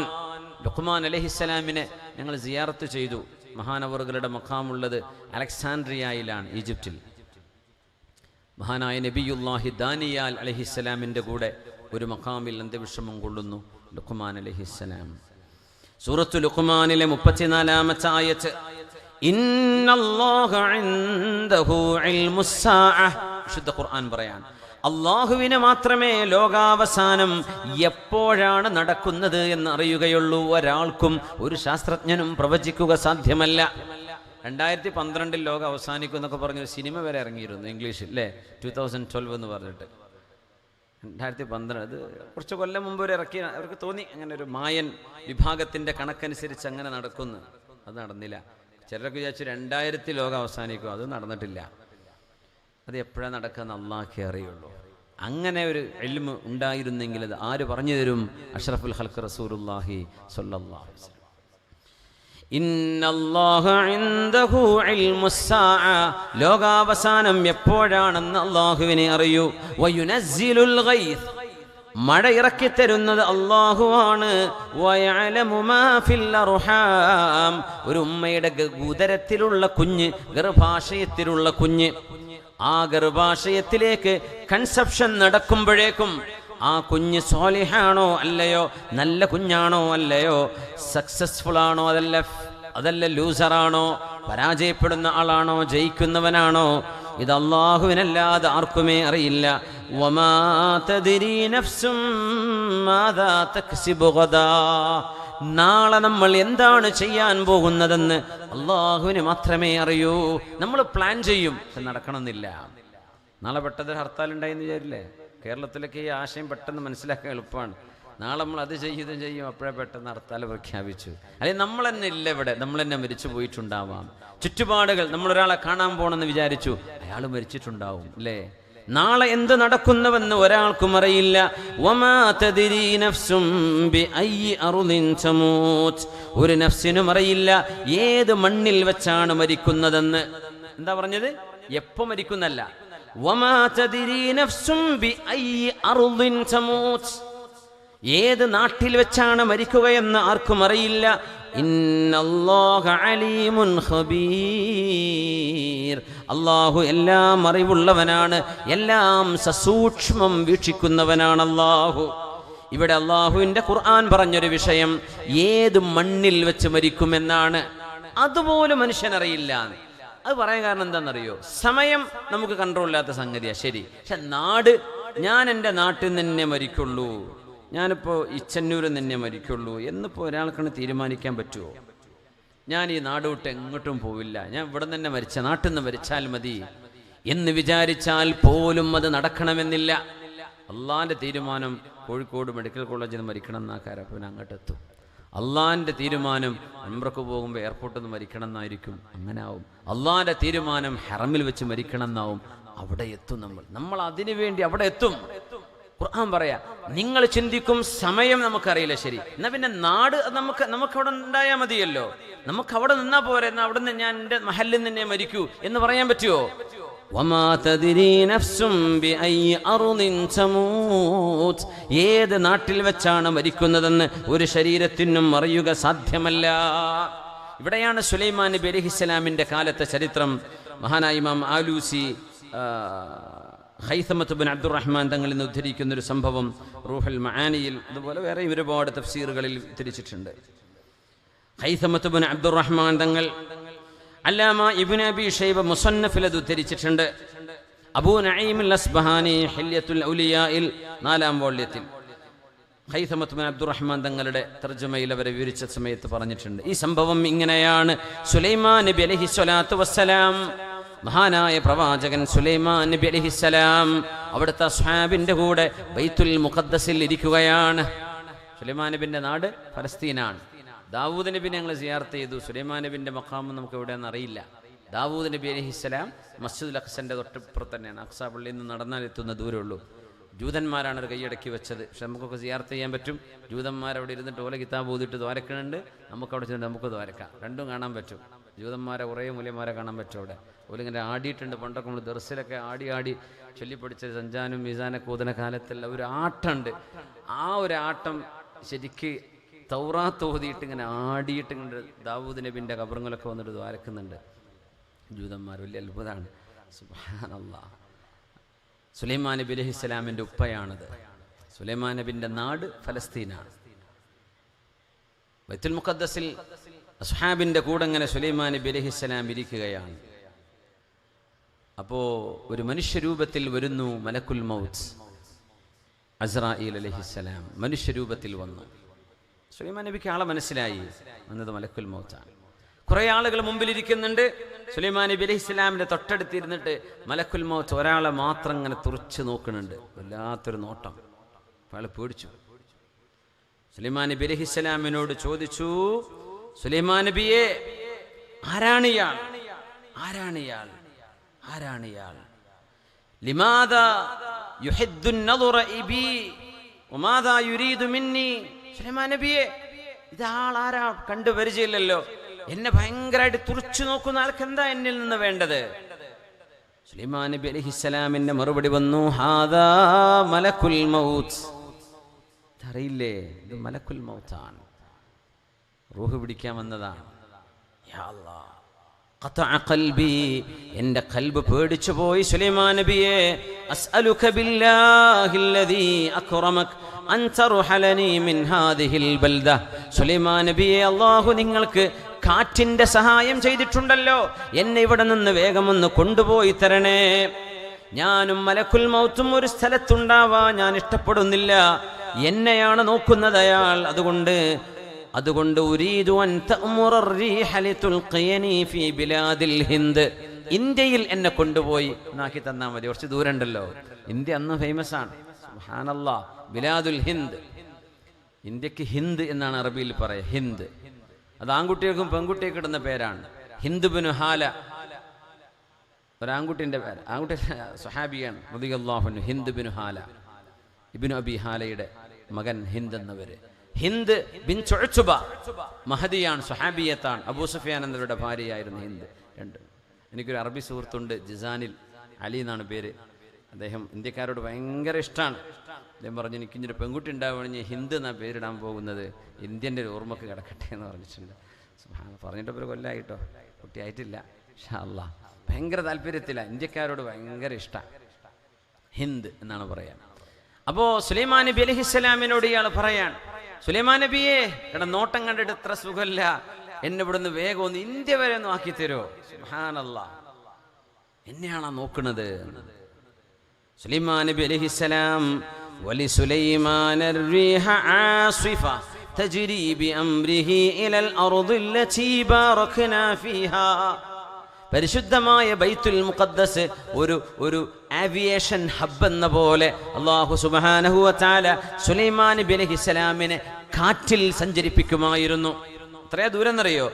അലൈഹിസ്സലാമിനെ ഞങ്ങൾ സിയാറത്ത് ചെയ്തു. മഹാനവറുകളുടെ മഖാമുള്ളത് അലക്സാൻഡ്രിയയിലാണ്, ഈജിപ്തിൽ. മഹാനായ നബിയുല്ലാഹി ദാനിയാൽ അലൈഹിസ്സലാമിൻ്റെ കൂടെ ഒരു മഖാമിൽ അന്ത്യവിശ്രമം കൊള്ളുന്നു ലുഖ്മാൻ അലൈഹിസ്സലാം. സൂറത്തു ലുഖ്മാനിലെ 34-ാമത്തെ ആയത്ത്, ഇന്നല്ലാഹ ഇൻദഹു ഇൽമുസ് സാഅഹ. വിശുദ്ധ ഖുർആൻ പറയാൻ അല്ലാഹുവിന് മാത്രമേ ലോകാവസാനം എപ്പോഴാണ് നടക്കുന്നത് എന്ന് അറിയുകയുള്ളൂ. ഒരാൾക്കും ഒരു ശാസ്ത്രജ്ഞനും പ്രവചിക്കുക സാധ്യമല്ല. 2012 ലോകം അവസാനിക്കും എന്നൊക്കെ പറഞ്ഞൊരു സിനിമ വരെ ഇറങ്ങിയിരുന്നു ഇംഗ്ലീഷിൽ, അല്ലേ? 2012 എന്ന് പറഞ്ഞിട്ട്. 2012 അത് കുറച്ച് കൊല്ലം മുമ്പ് വരെ ഇറക്കി. അവർക്ക് തോന്നി അങ്ങനെ ഒരു മായൻ വിഭാഗത്തിൻ്റെ കണക്കനുസരിച്ച് അങ്ങനെ നടക്കുന്നു. അത് നടന്നില്ല. ചിലരൊക്കെ വിചാരിച്ചു 2000 ലോകം അവസാനിക്കും. അത് നടന്നിട്ടില്ല. അത് എപ്പോഴാണ് നടക്കുക അല്ലാഹുവേ അറിയുള്ളൂ. അങ്ങനെ ഒരു ഇൽമ് ഉണ്ടായിരുന്നെങ്കിൽ അത് ആര് പറഞ്ഞു തരും? അഷ്റഫുൽ ഖൽഖ് റസൂലുള്ളാഹി സ്വല്ലല്ലാഹു അലൈഹി വസല്ലം. ഇന്നല്ലാഹ ഇൻദഹു ഇൽമുസ് സാഅ, ലോകാവസാനം എപ്പോഴാണെന്ന് അല്ലാഹുവിനെ അറിയൂ. വയുനസ്സിലുൽ ഗൈസ്, മഴ ഇറക്കി തരുന്നത് അല്ലാഹുവാണ്. വയഅലമു മാ ഫിൽ അർഹാം, ഒരു ഉമ്മയുടെ ഉദരത്തിലുള്ള കുഞ്ഞ്, ഗർഭാശയത്തിലുള്ള കുഞ്ഞ്, ആ ഗർഭാശയത്തിലേക്ക് കൺസെപ്ഷൻ നടക്കുമ്പോഴേക്കും ആ കുഞ്ഞ് സ്വാലിഹാണോ അല്ലയോ, നല്ല കുഞ്ഞാണോ അല്ലയോ, സക്സസ്ഫുൾ ആണോ അതല്ല ലൂസറാണോ, പരാജയപ്പെടുന്ന ആളാണോ ജയിക്കുന്നവനാണോ, ഇത് അല്ലാഹുവിനല്ലാതെ ആർക്കുമേ അറിയില്ല. വമാ തദ്രീ നഫ്സും മാദാ തക്സിബു ഗദാ, നാളെ നമ്മൾ എന്താണ് ചെയ്യാൻ പോകുന്നതെന്ന് അല്ലാഹുവിന് മാത്രമേ അറിയൂ. നമ്മൾ പ്ലാൻ ചെയ്യും, പക്ഷെ നടക്കണമെന്നില്ല. നാളെ പെട്ടെന്ന് ഹർത്താൽ ഉണ്ടായെന്ന് വിചാരില്ലേ? കേരളത്തിലൊക്കെ ഈ ആശയം പെട്ടെന്ന് മനസ്സിലാക്കാൻ എളുപ്പമാണ്. നാളെ നമ്മൾ അത് ചെയ്യും, അപ്പോഴേ പെട്ടെന്ന് ഹർത്താൽ പ്രഖ്യാപിച്ചു. അല്ലെങ്കിൽ നമ്മൾ തന്നെ ഇല്ല ഇവിടെ, നമ്മൾ തന്നെ മരിച്ചു പോയിട്ടുണ്ടാവാം. ചുറ്റുപാടുകൾ, നമ്മളൊരാളെ കാണാൻ പോകണമെന്ന് വിചാരിച്ചു, അയാൾ മരിച്ചിട്ടുണ്ടാവും, അല്ലേ? നാളെ എന്ത് നടക്കുന്നുവെന്ന് ഒരാൾക്കും അറിയില്ല. വമാ തദ്രീ നഫ്സും ബിഅയ്യി അർളിൻ തമൂത്, ഒരു നഫ്സിനും അറിയില്ല ഏത് മണ്ണിൽ വെച്ചാണ് മരിക്കുന്നതെന്ന്. എന്താ പറഞ്ഞത്? എപ്പോ മരിക്കുന്നല്ല. വമാ തദ്രീ നഫ്സും ബിഅയ്യി അർളിൻ തമൂത്, ഏത് നാട്ടിൽ വെച്ചാണ് മരിക്കുകയെന്ന് ആർക്കും അറിയില്ല. ഇന്നല്ലാഹ അലീമുൻ ഖബീർ, അല്ലാഹു എല്ലാം അറിവുള്ളവനാണ്, എല്ലാം സസൂക്ഷ്മം വീക്ഷിക്കുന്നവനാണ് അല്ലാഹു. ഇവിടെ അല്ലാഹുവിൻ്റെ ഖുർആൻ പറഞ്ഞൊരു വിഷയം ഏത് മണ്ണിൽ വെച്ച് മരിക്കുമെന്നാണ്. അതുപോലും മനുഷ്യനറിയില്ല. അത് പറയാൻ കാരണം എന്താണെന്നറിയോ? സമയം നമുക്ക് കൺട്രോളില്ലാത്ത സംഗതിയാണ്, ശരി. പക്ഷെ നാട്, ഞാൻ എൻ്റെ നാട്ടിൽ നിന്ന് തന്നെ മരിക്കുള്ളൂ, ഞാനിപ്പോൾ ഇച്ചന്നൂരിൽ തന്നെ മരിക്കുള്ളൂ എന്നിപ്പോൾ ഒരാൾക്കാണ് തീരുമാനിക്കാൻ പറ്റുമോ? ഞാൻ ഈ നാട് വിട്ട് എങ്ങോട്ടും പോവില്ല, ഞാൻ ഇവിടെ നിന്ന് മരിച്ച നാട്ടിൽ നിന്ന് മരിച്ചാൽ മതി എന്ന് വിചാരിച്ചാൽ പോലും അത് നടക്കണമെന്നില്ല. അള്ളാൻ്റെ തീരുമാനം കോഴിക്കോട് മെഡിക്കൽ കോളേജിൽ നിന്ന് മരിക്കണം എന്നാക്കാരം, അപ്പോൾ അങ്ങോട്ട് എത്തും. അള്ളാൻ്റെ തീരുമാനം ഉംറക്ക് പോകുമ്പോൾ എയർപോർട്ടിൽ നിന്ന് മരിക്കണം എന്നായിരിക്കും, അങ്ങനെ ആവും. അള്ളാൻ്റെ തീരുമാനം ഹറമിൽ വെച്ച് മരിക്കണം എന്നാവും, അവിടെ എത്തും. നമ്മൾ അതിനു വേണ്ടി അവിടെ എത്തും. ഖുർആൻ പറയാ, നിങ്ങൾ ചിന്തിക്കും സമയം നമുക്കറിയില്ല, ശരി, എന്നാ പിന്നെ നാട് നമുക്കവിടെ ഉണ്ടായാൽ മതിയല്ലോ, നമുക്കവിടെ നിന്നാ പോരെ, എന്നാ അവിടെ നിന്ന് ഞാൻ എൻ്റെ മഹലിൽ നിന്നെ മരിക്കൂ എന്ന് പറയാൻ പറ്റുമോ? ഏത് നാട്ടിൽ വെച്ചാണ് മരിക്കുന്നതെന്ന് ഒരു ശരീരത്തിനും അറിയുക സാധ്യമല്ല. ഇവിടെയാണ് സുലൈമാൻ നബി അലൈഹിസ്സലാമിന്റെ കാലത്തെ ചരിത്രം മഹാനായ ഇമാം ആലൂസി ഹൈസമത്ത് ബിൻ അബ്ദുറഹ്മാൻ തങ്ങളിൽ നിന്ന് ഉദ്ധരിക്കുന്ന ഒരു സംഭവം റൂഹുൽ മആനിയിൽ, അതുപോലെ വേറെ ഒരുപാട് തഫ്സീറുകളിൽ ഉദ്ധരിച്ചിട്ടുണ്ട്. ഹൈസമത്ത് ബിൻ അബ്ദുറഹ്മാൻ തങ്ങൾ അല്ലാമ ഇബ്നു അബി ഷൈബ മുസന്നഫിൽ അത് ഉദ്ധരിച്ചിട്ടുണ്ട്. അബൂ നഈം അൽ അസ്ബഹാനി ഹില്യത്തുൽ ഔലിയായിൽ 4-ാം വോള്യത്തിൽ ഹൈസമത്ത് ബിൻ അബ്ദുറഹ്മാൻ തങ്ങളുടെ തർജ്ജമയിൽ അവരെ വിവരിച്ച സമയത്ത് പറഞ്ഞിട്ടുണ്ട്. ഈ സംഭവം ഇങ്ങനെയാണ്. സുലൈമാൻ നബി അലൈഹിസ്സലാത്തു വസ്സലാം, മഹാനായ പ്രവാചകൻ സുലൈമാൻ നബി അലൈഹിസ്സലാം അവിടുത്തെ സ്വഹാബിന്റെ കൂടെ ബൈത്തുൽ മുഖദ്ദസിൽ ഇരിക്കുകയാണ്. സുലൈമാൻ നബിന്റെ നാട് ഫലസ്തീനാണ്. ദാവൂദ് നബി ഞങ്ങൾ സിയാറത്ത് ചെയ്തു. സുലൈമാൻ നബിന്റെ മഖാം നമുക്ക് എവിടെയാണെന്ന് അറിയില്ല. ദാവൂദ് നബി അലൈഹിസ്സലാം മസ്ജിദുൽ അഖ്സന്റെ തൊട്ടിപ്പുറത്ത് തന്നെയാണ്. അഖ്സ പള്ളിയിൽ നിന്ന് നടന്നാൽ എത്തുന്ന ദൂരമുള്ളൂ. ജൂതന്മാരാണ് ഒരു കൈയടക്കി വെച്ചത്. പക്ഷെ നമുക്കൊക്കെ സിയാറത്ത് ചെയ്യാൻ പറ്റും. ജൂതന്മാരവിടെ ഇരുന്നിട്ട് ഓല കിതാബ് ഓതിട്ട് ദ്വാരക്കണുണ്ട്, നമുക്കവിടെ ചെന്നിട്ട് നമുക്ക് ദ്വാരക്കാം. രണ്ടും കാണാൻ പറ്റും. ജൂതന്മാരെ കുറേ മൂല്യന്മാരെ കാണാൻ പറ്റും അവിടെ. ഓലിങ്ങനെ ആടിയിട്ടുണ്ട്. പണ്ടൊക്കെ നമ്മൾ ദർസിലൊക്കെ ആടി ചൊല്ലിപ്പടിച്ച സഞ്ചാനും മീസാനൊക്കെ ഓതുന്ന കാലത്തുള്ള ഒരു ആട്ടമുണ്ട്. ആ ഒരു ആട്ടം ശരിക്ക് തൗറാത്ത് ഓതിയിട്ട് ഇങ്ങനെ ആടിയിട്ട് ഇങ്ങനെ ദാവൂദ് നബിൻ്റെ ഖബറുകളൊക്കെ വന്നിട്ട് ദ്വാരക്കുന്നുണ്ട് ജൂതന്മാർ. വലിയ അത്ഭുതമാണ്. സുബ്ഹാനല്ലാഹ്. സുലൈമാൻ നബി അലൈഹിസ്സലാമിൻ്റെ ഉപ്പയാണത്. സുലൈമാൻ നബിൻ്റെ നാട് ഫലസ്തീനാണ്. ബൈത്തുൽ മുഖദ്ദസിൽ അസ്ഹാബിൻ്റെ കൂടെ ഇങ്ങനെ സുലൈമാൻ നബി അലൈഹിസ്സലാം ഇരിക്കുകയാണ്. അപ്പോൾ ഒരു മനുഷ്യരൂപത്തിൽ വരുന്നു മലക്കുൽ മൗത്ത് അസ്രായീൽ അലൈഹിസ്സലാം. മനുഷ്യരൂപത്തിൽ വന്നു. സുലൈമാൻ നബിക്ക് ആളെ മനസ്സിലായി, വന്നത് മലക്കുൽ മൗത്താണ്. കുറേ ആളുകൾ മുമ്പിലിരിക്കുന്നുണ്ട്. സുലൈമാൻ നബി അലൈഹിസ്സലാമിൻ്റെ തൊട്ടടുത്തിരുന്നിട്ട് മലക്കുൽ മൗത്ത് ഒരാളെ മാത്രം ഇങ്ങനെ തുറച്ച് നോക്കുന്നുണ്ട്. വല്ലാത്തൊരു നോട്ടം. അയാൾ പേടിച്ചു. സുലൈമാൻ നബി അലൈഹിസ്സലാമിനോട് ചോദിച്ചു, സുലൈമാൻ നബിയെ, ആരാണിയാൾ? ആരാണിയാൾ? ആരാണിയാൾ? ലിമാദാ യുഹിദ്ദു നദറ ഇബി വമാദാ യുരീദു മിന്നി? സുലൈമാൻ നബിയെ, ഇതാൾ ആരാ? കണ്ടു പരിചയമില്ലല്ലോ. എന്നെ ഭയങ്കരമായിട്ട് തുറച്ചു നോക്കുന്ന ആൾക്ക് എന്താ എന്നിൽ നിന്ന് വേണ്ടത്? സുലൈമാൻ നബി അലൈഹിസ്സലാമിന്റെ മറുപടി വന്നു, ഹാദാ മലക്കുൽ മൗത്ത്. അറിയില്ലേ, ഇത് മലക്കുൽ മൗത്താണ്. റൂഹ് പിടിക്കാൻ വന്നതാണ്. യാ അല്ലാഹ്, ഖതഅ ഖൽബി, എൻ്റെ ഖൽബ് പേടിച്ചു പോയി. സുലൈമാൻ നബിയെ, അസ്അലുക ബില്ലാഹില്ലദീ അക്റമക് അൻ തർഹലനി മിൻ ഹാദിഹിൽ ബൽദ. സുലൈമാൻ നബിയെ, അല്ലാഹു നിങ്ങൾക്ക് കാറ്റിന്റെ സഹായം ചെയ്തിട്ടുണ്ടല്ലോ, എന്നെ ഇവിടെ നിന്ന് വേഗമൊന്ന് കൊണ്ടുപോയി തരണേ. ഞാനും മലക്കുൽ മൗത്തും ഒരു സ്ഥലത്തുണ്ടാവാൻ ഞാൻ ഇഷ്ടപ്പെടുന്നില്ല. എന്നെയാണ് നോക്കുന്നത് അയാൾ. അതുകൊണ്ട് ഉരീദു അൻ തഅ്മുറ الريح لتلقيني في بلاد الهند. ഇന്ത്യയിൽ എന്നെ കൊണ്ടുപോയി നാക്കി തന്നാൽ മതി. കുറച്ച് ദൂരമുണ്ടല്ലോ. ഇന്ത്യ അന്ന് ഫേമസ് ആണ്. സുബ്ഹാനല്ലാഹ്. ബിലാദുൽ ഹിന്ദ്. ഇന്ത്യക്ക് ഹിന്ദ് എന്നാണ് അറബിയിൽ പറയുക. ഹിന്ദ് അത് ആൺകുട്ടികൾക്കും പെൺകുട്ടികൾക്കും ഇടുന്ന പേരാണ്. ഹിന്ദ് ബിൻ ഹാല ഒരാൺകുട്ടിൻ്റെ പേര്. ആൺകുട്ടി സ്വഹാബിയാണ് റളിയല്ലാഹു അൻഹു. ഹിന്ദ് ബിൻ ഹാല, ഇബ്നു അബി ഹാലയുടെ മകൻ ഹിന്ദ് എന്നവര്. ഹിന്ദ് ബിൻ ഉത്ബ മഹദിയാണ്, സ്വഹാബിയത്താണ്. അബൂ സുഫിയാൻ എന്നവരുടെ ഭാര്യയായിരുന്നു ഹിന്ദ്. രണ്ട്. എനിക്കൊരു അറബി സുഹൃത്തുണ്ട്, ജിസാനിൽ, അലി എന്നാണ് പേര്. അദ്ദേഹം ഇന്ത്യക്കാരോട് ഭയങ്കര ഇഷ്ടമാണ്. അദ്ദേഹം പറഞ്ഞു, എനിക്കിഞ്ഞൊരു പെൺകുട്ടി ഉണ്ടാവുകയാണെങ്കിൽ ഹിന്ദ് എന്നാണ് പേരിടാൻ പോകുന്നത്, ഇന്ത്യൻ്റെ ഒരു ഓർമ്മക്ക് കിടക്കട്ടെ എന്ന് പറഞ്ഞിട്ടുണ്ട്. പറഞ്ഞിട്ട് ഒരു കൊല്ലമായിട്ടോ, കുട്ടിയായിട്ടില്ല. ഇൻഷാ അല്ലാഹ്. ഭയങ്കര താല്പര്യത്തിലാണ്, ഇന്ത്യക്കാരോട് ഭയങ്കര ഇഷ്ടമാണ്. ഹിന്ദ് എന്നാണ് പറയാൻ. അപ്പോൾ സുലൈമാൻ നബി അലൈഹിസ്സലാമിനോട് ഇയാൾ പറയാൻ, സുലൈമാൻ നബിയെ, ഇവിടെ നോട്ടം കണ്ടിട്ട് ഇത്ര സുഖമില്ല, എന്നെ ഇവിടുന്ന് വേഗം ഒന്ന് ഇന്ത്യ വരെ ഒന്ന് ആക്കി തരുമോ? സുബ്ഹാനല്ലാഹ്, എന്നെയാണോ നോക്കുന്നത്? സുലൈമാൻ നബി അലൈഹിസ്സലാം, വലി സുലൈമാൻ الريح عاصفة تجري بأمره إلى الأرض التي باركنا فيها. പരിശുദ്ധമായ ബൈത്തുൽ മുഖദ്ദസ് ഒരു ആവിയേഷൻ ഹബ്ബ് എന്ന പോലെ അല്ലാഹു സുബ്ഹാനഹു വ തആല സുലൈമാൻ നബി അലൈഹിസ്സലാമിനെ കാറ്റിൽ സഞ്ചരിപ്പിക്കുമായിരുന്നു. എത്രയാ ദൂരം എന്നറിയോ?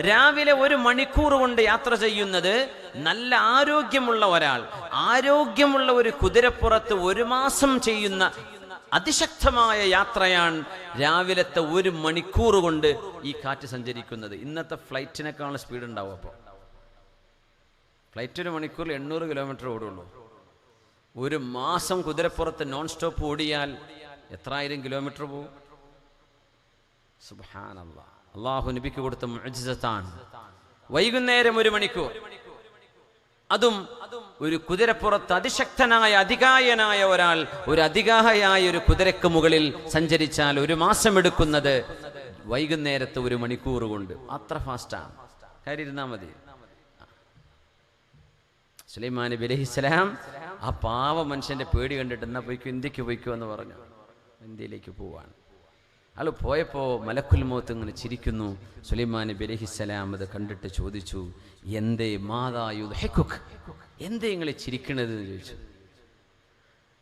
രാവിലെ 1 മണിക്കൂർ കൊണ്ട് യാത്ര ചെയ്യുന്നത് നല്ല ആരോഗ്യമുള്ള ഒരാൾ, ആരോഗ്യമുള്ള ഒരു കുതിരപ്പുറത്ത് 1 മാസം ചെയ്യുന്ന അതിശക്തമായ യാത്രയാണ് രാവിലത്തെ 1 മണിക്കൂർ കൊണ്ട് ഈ കാറ്റ് സഞ്ചരിക്കുന്നത്. ഇന്നത്തെ ഫ്ലൈറ്റിനേക്കാളും സ്പീഡ് ഉണ്ടാവും. അപ്പോൾ ഫ്ലൈറ്റ് 1 മണിക്കൂറിൽ 800 കിലോമീറ്റർ ഓടുള്ളൂ. 1 മാസം കുതിരപ്പുറത്ത് നോൺ സ്റ്റോപ്പ് ഓടിയാൽ എത്ര ആയിരം കിലോമീറ്റർ പോകും? സുബ്ഹാനല്ലാഹ്. അല്ലാഹു നബിക്ക് കൊടുത്ത മുഅ്ജിസത്താണ്. വൈകുന്നേരം 1 മണിക്കൂർ, അതും ഒരു കുതിരപ്പുറത്ത് അതിശക്തനായ അതികായനായ ഒരാൾ ഒരു അതികാഹയായ ഒരു കുതിരക്ക് മുകളിൽ സഞ്ചരിച്ചാൽ 1 മാസം എടുക്കുന്നത് വൈകുന്നേരത്ത് 1 മണിക്കൂർ കൊണ്ട്. അത്ര ഫാസ്റ്റാണ്. കാര്യം ഇരുന്നാൽ മതി. സുലൈമാൻ നബി അലൈഹിസ്സലാം ആ പാവ മനുഷ്യന്റെ പേടി കണ്ടിട്ട് എന്നാ പോയിക്കോ, ഇന്ത്യക്ക് പോയിക്കോ എന്ന് പറഞ്ഞു. ഇന്ത്യയിലേക്ക് പോവാണ്. ആൾ പോയപ്പോൾ മലക്കുൽ മൗത്ത് ഇങ്ങനെ ചിരിക്കുന്നു. സുലൈമാൻ നബി അലൈഹിസ്സലാം അത് കണ്ടിട്ട് ചോദിച്ചു, എന്തേ മാതാ യുദ്ഹികുക്, എന്തേ നിങ്ങൾ ചിരിക്കണത് എന്ന് ചോദിച്ചു.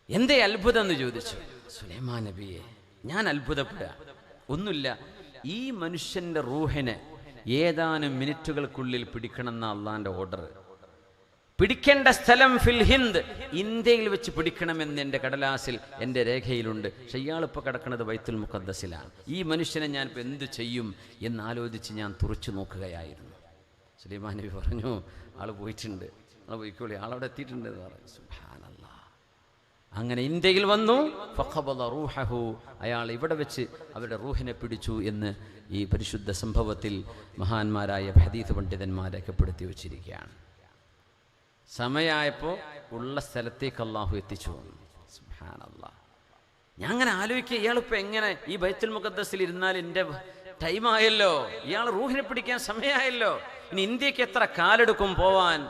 എന്തേ അത്ഭുതം എന്ന് ചോദിച്ചു. സുലൈമാൻ നബിയെ, ഞാൻ അത്ഭുതപ്പെടുക ഒന്നുമില്ല, ഈ മനുഷ്യന്റെ റൂഹിനെ ഏതാനും മിനിറ്റുകൾക്കുള്ളിൽ പിടിക്കണമെന്ന അള്ളാന്റെ ഓർഡർ. പിടിക്കേണ്ട സ്ഥലം ഫിൽ ഹിന്ദ്, ഇന്ത്യയിൽ വെച്ച് പിടിക്കണമെന്ന് എൻ്റെ കടലാസിൽ എൻ്റെ രേഖയിലുണ്ട്. പക്ഷെ ഇയാളിപ്പോൾ കിടക്കുന്നത് ബൈത്തുൽ മുഖദ്ദസിലാണ്. ഈ മനുഷ്യനെ ഞാൻ ഇപ്പോൾ എന്ത് ചെയ്യും എന്നാലോചിച്ച് ഞാൻ തുറച്ചു നോക്കുകയായിരുന്നു. സുലൈമാൻ നബി പറഞ്ഞു, ആൾ പോയിട്ടുണ്ട്, ആൾ പോയിക്കോളി, ആളവിടെ എത്തിയിട്ടുണ്ട് എന്ന് പറഞ്ഞു. സുബ്ഹാനല്ലാഹ്. അങ്ങനെ ഇന്ത്യയിൽ വന്നു. ഫഖബദ റൂഹഹു, അയാൾ ഇവിടെ വെച്ച് അവരുടെ റൂഹിനെ പിടിച്ചു എന്ന് ഈ പരിശുദ്ധ സംഭവത്തിൽ മഹാന്മാരായ ഹദീസ് പണ്ഡിതന്മാർ രേഖപ്പെടുത്തി വച്ചിരിക്കുകയാണ്. സമയമായപ്പോൾ ഉള്ള സ്ഥലത്തേക്ക് അള്ളാഹു എത്തിച്ചു. സുബ്ഹാനല്ലാഹ്. ഞാൻ അങ്ങനെ ആലോചിക്കുക, ഇയാളിപ്പോൾ എങ്ങനെ ഈ ബൈത്തുൽ മുഖദ്ദസിൽ ഇരുന്നാൽ എൻ്റെ ടൈമായല്ലോ, ഇയാൾ റൂഹിനെ പിടിക്കാൻ സമയമായല്ലോ, ഇനി ഇന്ത്യക്ക് എത്ര കാലെടുക്കും പോവാൻ?